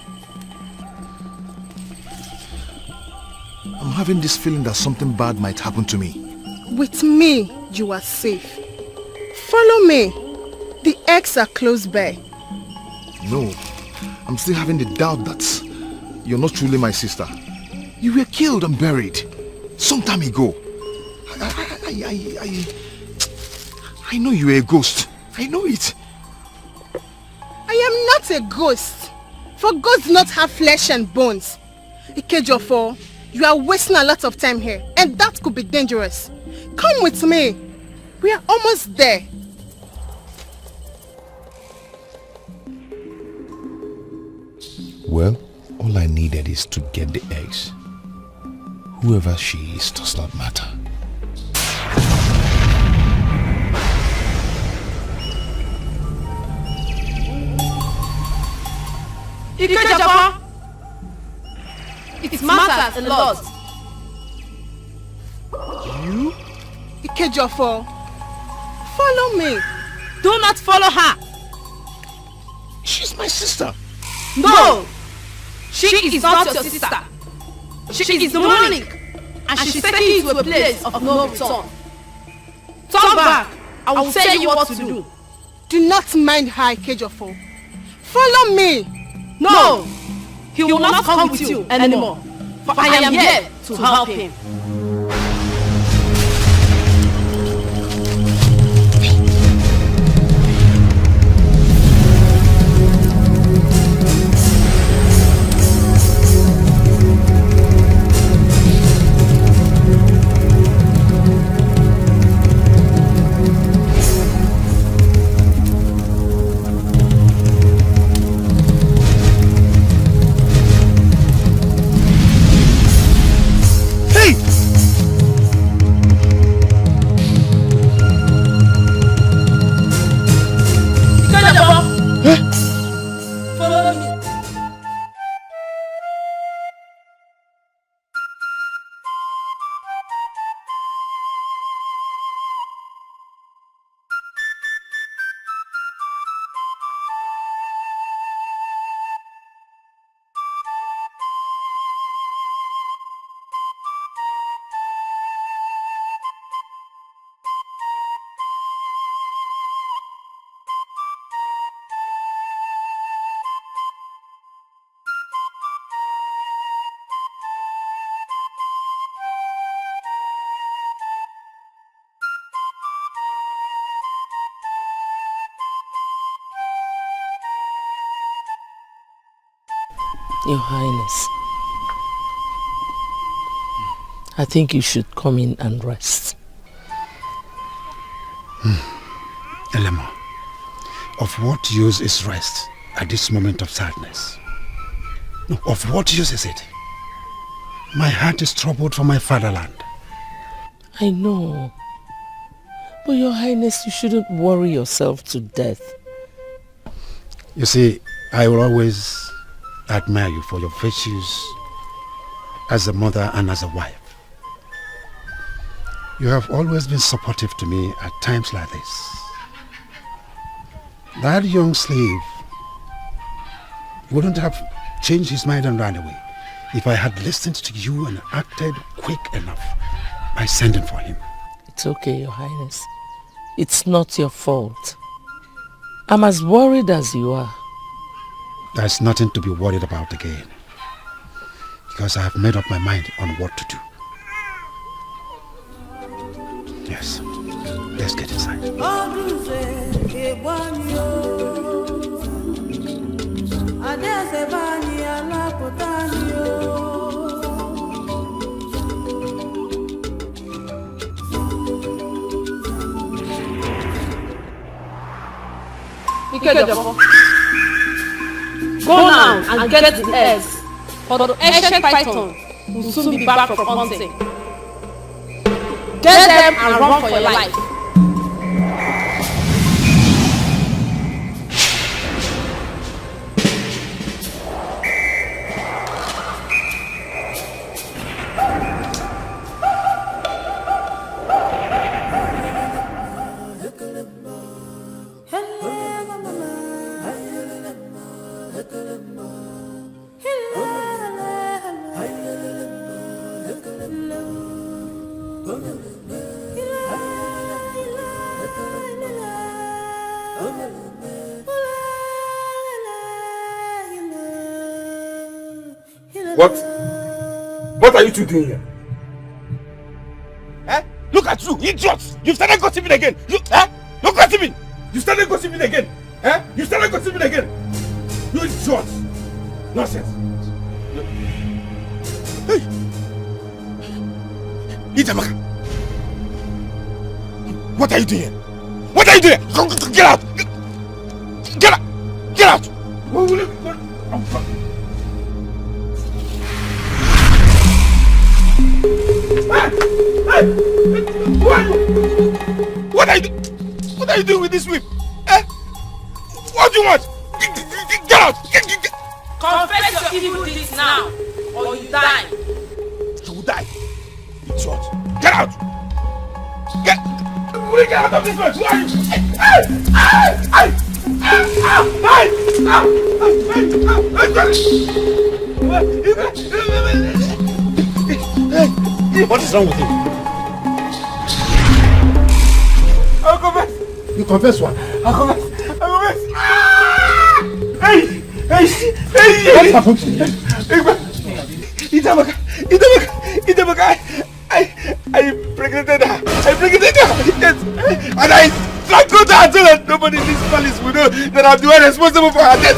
I'm having this feeling that something bad might happen to me. With me, you are safe. Follow me. The eggs are close by. No, I'm still having the doubt that you're not truly my sister. You were killed and buried some time ago. I know you were a ghost. I know it. I am not a ghost. For ghosts do not have flesh and bones. Ikejofo, you are wasting a lot of time here, and that could be dangerous. Come with me. We are almost there. Well, all I needed is to get the eggs. Whoever she is does not matter. Ikejofo! It matters a lot. You? Ikejofo, follow me. Do not follow her. She's my sister. No! She is not your sister. She is demonic. And she's taking you to a place of no return. Turn back. I will tell you what to do. Do not mind her, Ikejofo. Follow me. No! He will not come with you anymore. For I am here to help him. Your Highness, I think you should come in and rest. Elema, of what use is rest at this moment of sadness? No, of what use is it? My heart is troubled for my fatherland. I know. But Your Highness, you shouldn't worry yourself to death. You see, I will always admire you for your virtues as a mother and as a wife. You have always been supportive to me at times like this. That young slave wouldn't have changed his mind and ran away if I had listened to you and acted quick enough by sending for him. It's okay, Your Highness. It's not your fault. I'm as worried as you are. There's nothing to be worried about again, because I have made up my mind on what to do. Yes, let's get inside. Go now and get the eggs, for the ancient python will soon be back from hunting. Get them and run for your life. What are you two doing here? Eh? Look at you, idiots! You've started gossiping again! You started gossiping again! Eh? You started gossiping again! You idiot! Nonsense! Hey! Ijamaka! What are you doing here? What are you doing? Get out! Get out! Get out! What are you doing? What are you doing with this whip? Eh? What do you want? Get out! Confess your evil deeds now, or you die. You will die. Idiot! Get out! Get out of this place! Who are you? What is wrong with you? I'll confess. You confess what? I'll confess. Hey! What happened to you? Ijamaka! I impregnated her. Yes. And I strangled her so that nobody in this palace will know that I'm the one responsible for her death.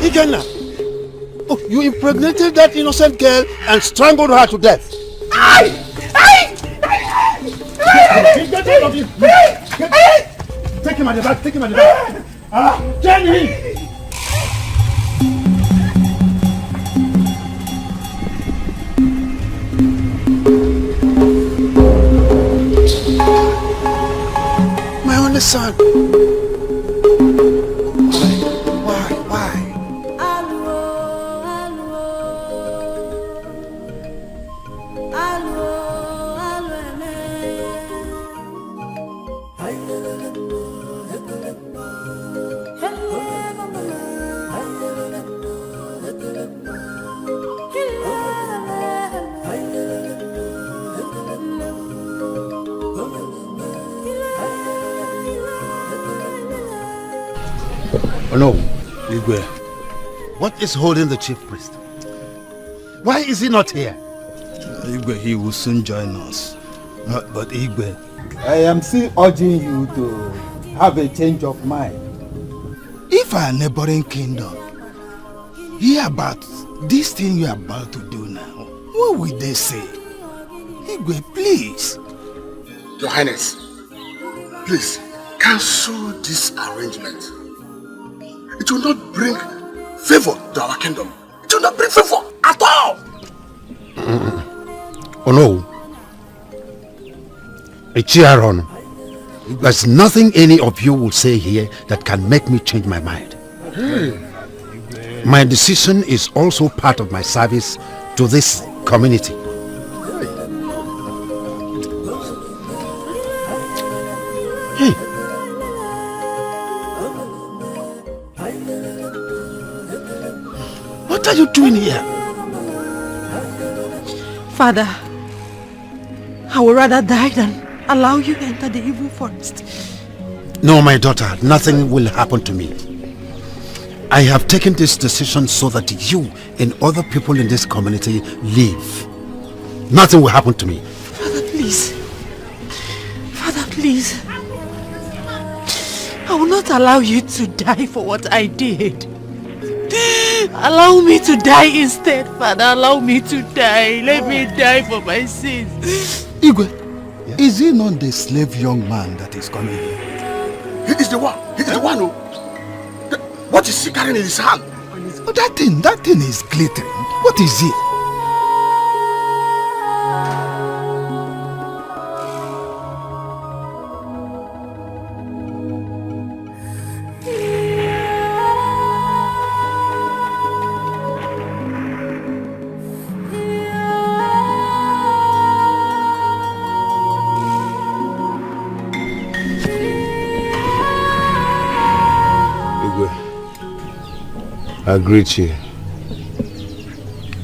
Ikenna! Oh, you impregnated that innocent girl and strangled her to death. Get out of here! Take him at the back, turn him! My only son. Why? Oh no, Igwe. What is holding the chief priest? Why is he not here? Igwe, he will soon join us. But Igwe, I am still urging you to have a change of mind. If our neighboring kingdom hear about this thing you are about to do now, what will they say? Igwe, please. Your Highness, please cancel this arrangement. It will not bring favor to our kingdom. It will not bring favor at all. Oh no. Ichiaron, there's nothing any of you will say here that can make me change my mind. My decision is also part of my service to this community. Hey. What are you doing here? Father, I would rather die than allow you to enter the evil forest. No, my daughter, nothing will happen to me. I have taken this decision so that you and other people in this community live. Nothing will happen to me. Father, please. Father, please. I will not allow you to die for what I did. Allow me to die instead, Father. Allow me to die. Let me die for my sins. Igwe, is he not the slave young man that is coming here? He is the one. Who... What is he carrying in his hand? Oh, that thing is glittering. What is it? I greet you.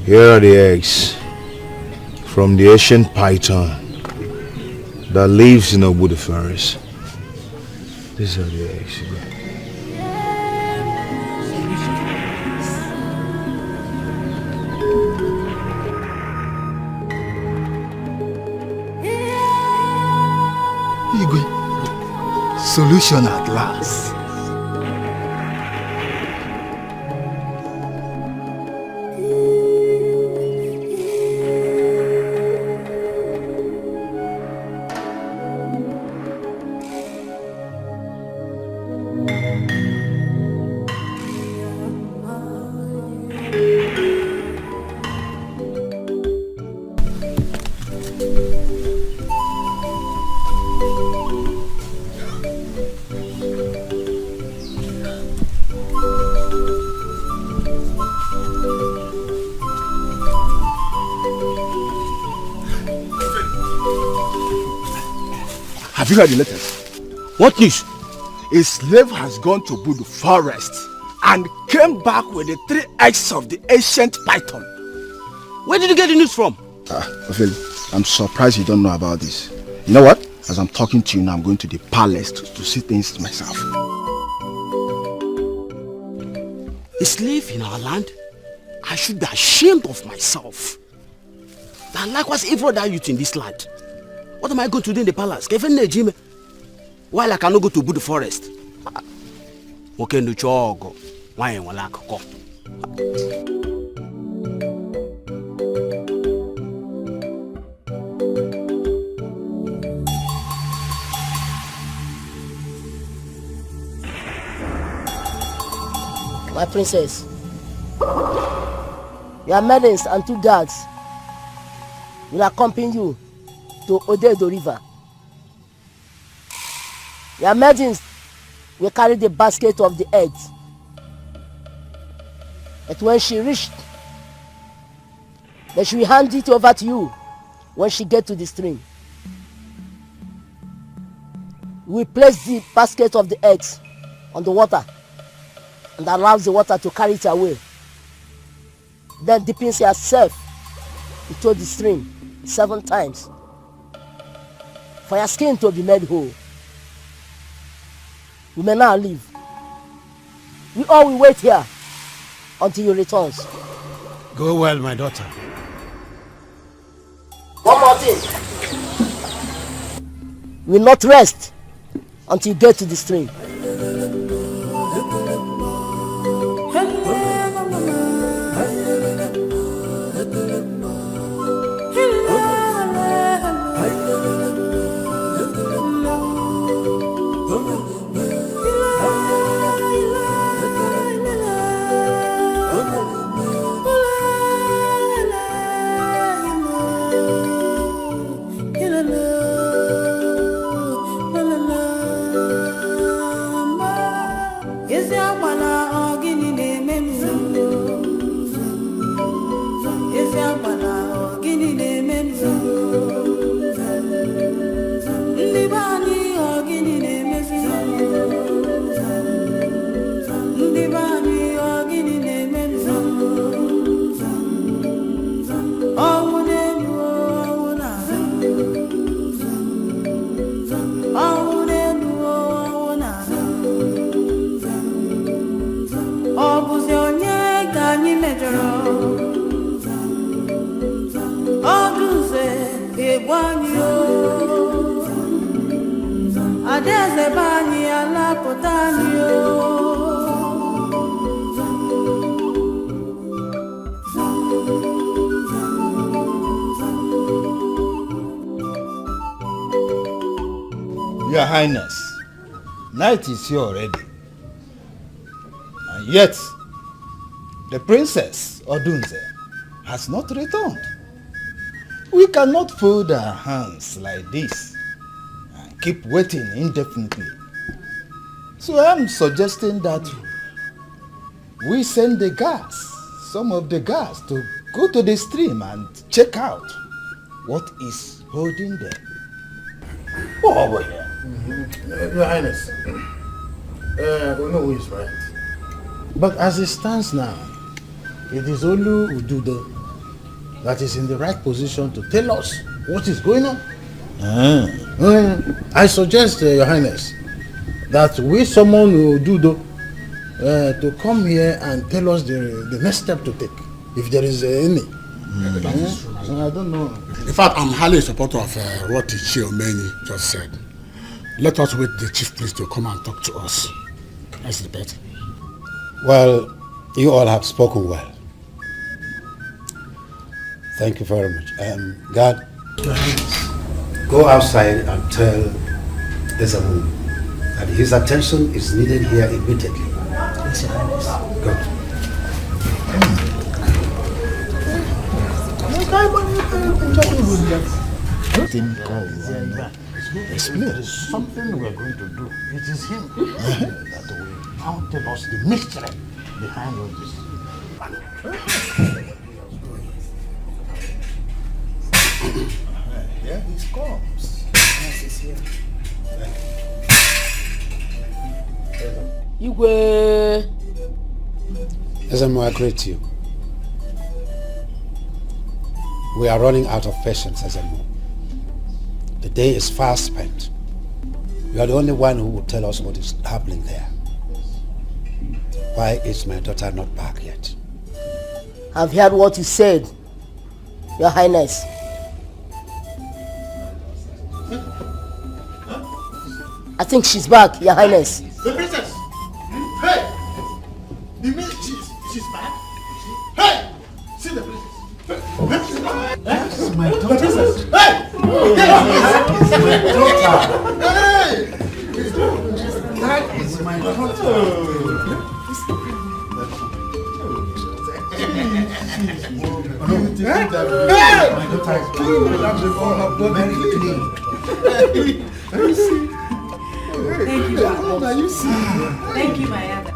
Here are the eggs from the ancient python that lives in Obudu Forest. These are the eggs. Igwe, solution at last. Have you heard the latest? What news? A slave has gone to Budu forest and came back with the 3 eggs of the ancient python. Where did you get the news from? Ofeli, I'm surprised you don't know about this. You know what? As I'm talking to you now, I'm going to the palace to see things myself. A slave in our land? I should be ashamed of myself. And likewise, every other youth in this land. What am I going to do in the palace? While I cannot go to Budu forest. Okay, no chogo. Why am I go? My princess, your maidens and 2 guards will accompany you to Odedo River. Your maidens will carry the basket of the eggs. But when she reached, then she will hand it over to you when she gets to the stream. We place the basket of the eggs on the water and allows the water to carry it away. Then dipping yourself into the stream 7 times for your skin to be made whole. You may now leave. We all will wait here until you returns. Go well, my daughter. One more thing. You will not rest until you get to the stream. Your Highness, night is here already. And yet, the Princess Odunze has not returned. We cannot fold our hands like this and keep waiting indefinitely. So I'm suggesting that we send the guards, some of the guards, to go to the stream and check out what is holding them. Oh, over here. Your Highness, I don't know who is right. But as it stands now, it is only Ududo that is in the right position to tell us what is going on. I suggest, Your Highness, that we summon Ududo to come here and tell us the next step to take, if there is any. I don't know. In fact, I'm highly in support of what Ichie Omeni just said. Let us wait the chief priest to come and talk to us. That's the bet. Well, you all have spoken well. Thank you very much. God, go outside and tell Desamu that his attention is needed here immediately. Yes, Your Highness. Good. There is something we are going to do. It is him that will now tell us the mystery behind all this. Here he comes. Yes, he's here. Igwe. Ezemo, I greet you. We are running out of patience, Ezemo. The day is fast spent. You are the only one who will tell us what is happening there. Why is my daughter not back yet? I've heard what you said, Your Highness. I think she's back, Your Highness. The princess! Hey! You mean she's back? Hey! See the princess! That's my daughter. Hey! That is my daughter. Thank you, Thank you, my elder.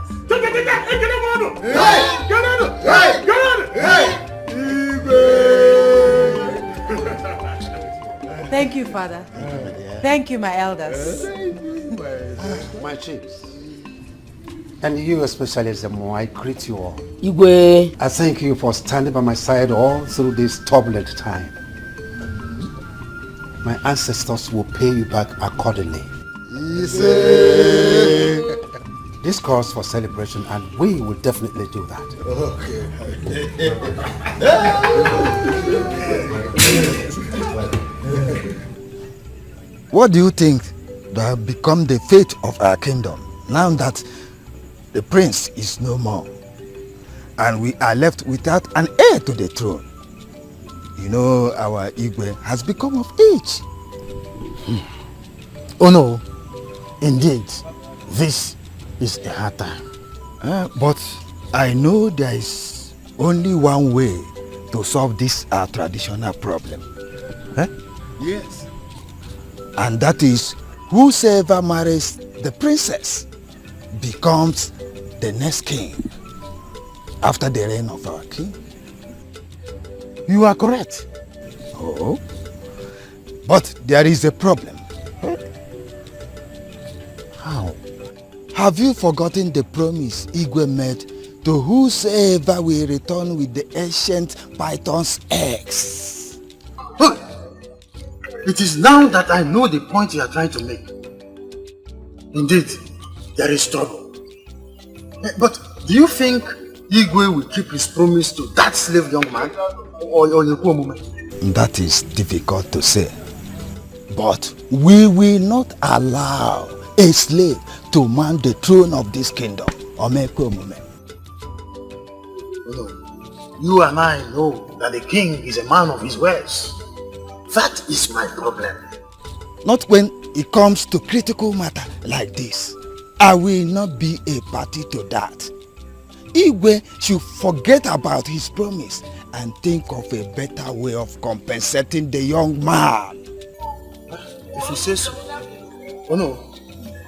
Thank you, Father. Thank you, my elders. My chiefs. And you especially, Ezemo, I greet you all. Igwe. I thank you for standing by my side all through this turbulent time. My ancestors will pay you back accordingly. This calls for celebration and we will definitely do that. What do you think that have become the fate of our kingdom now that the prince is no more and we are left without an heir to the throne? You know, our Igwe has become of age. Oh no, indeed, this is a hard time. But I know there is only one way to solve this traditional problem. Yes. And that is, whosoever marries the princess becomes the next king after the reign of our king. You are correct. Oh, but there is a problem. How? Have you forgotten the promise Igwe made to whosoever will return with the ancient python's eggs? It is now that I know the point you are trying to make. Indeed, there is trouble. But do you think Igwe will keep his promise to that slave young man? Or That is difficult to say. But we will not allow a slave to man the throne of this kingdom. You and I know that the king is a man of his words. That is my problem. Not when it comes to critical matter like this. I will not be a party to that. Igwe should forget about his promise and think of a better way of compensating the young man. If you say so. Oh no,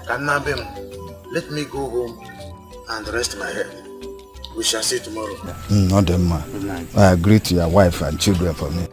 Kanabem, let me go home and rest my head. We shall see tomorrow. Not the man. I agree to your wife and children for me.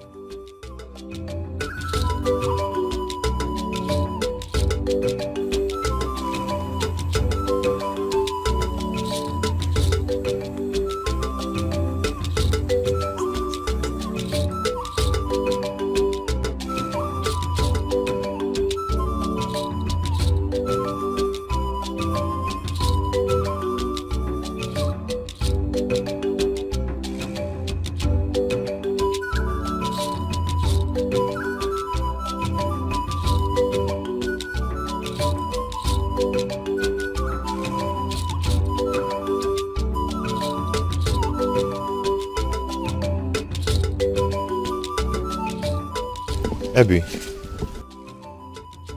Abby.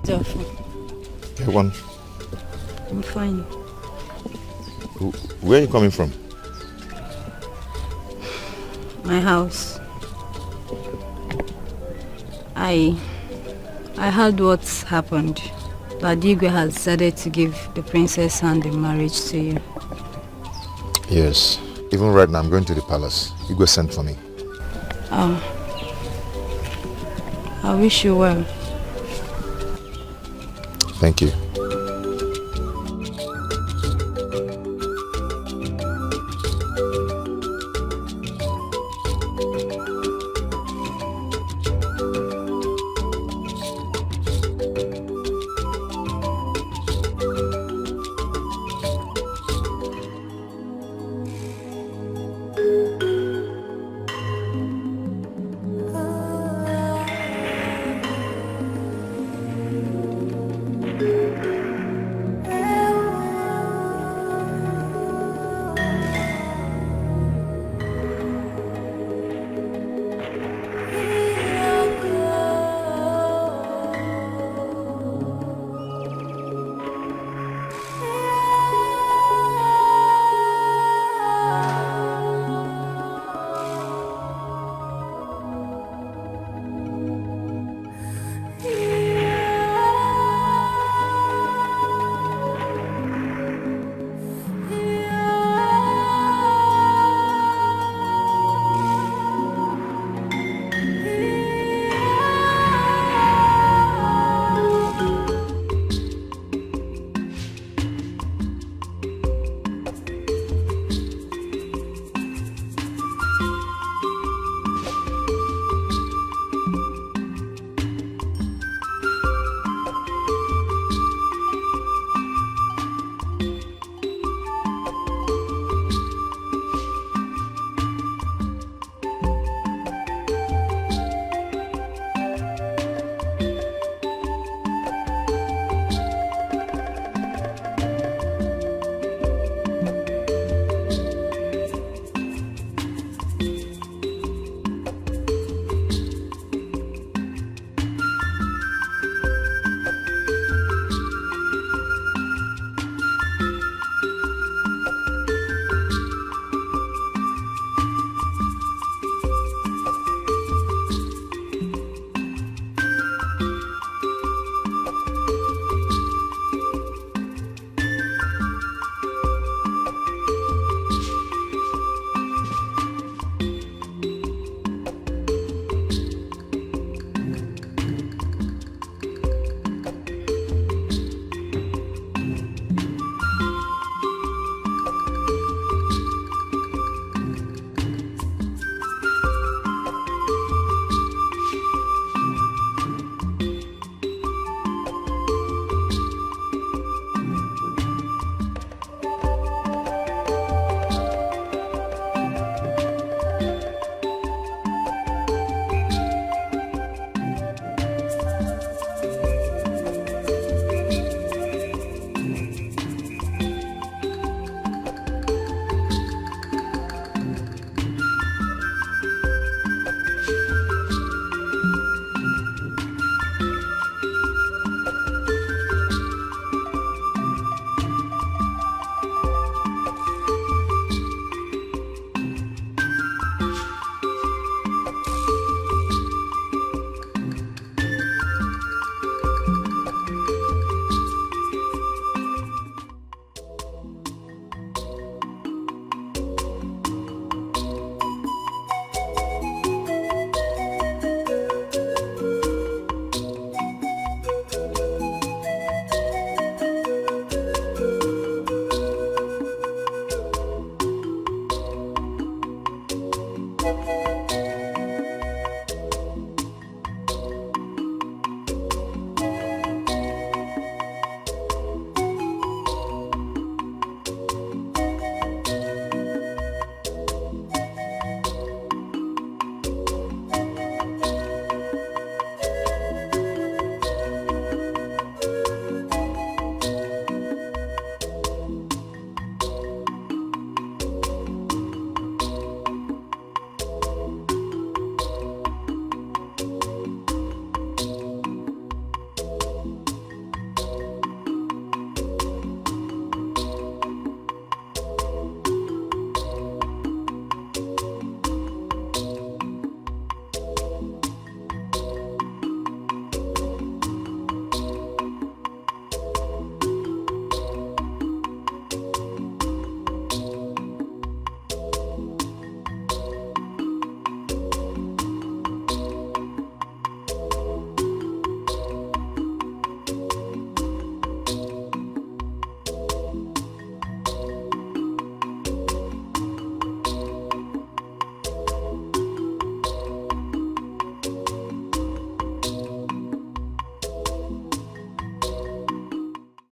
Joshua. Everyone. I'm fine. Where are you coming from? My house. I heard what's happened. That Igwe has decided to give the princess hand in marriage to you. Yes. Even right now, I'm going to the palace. Igwe sent for me. Oh. I wish you well. Thank you.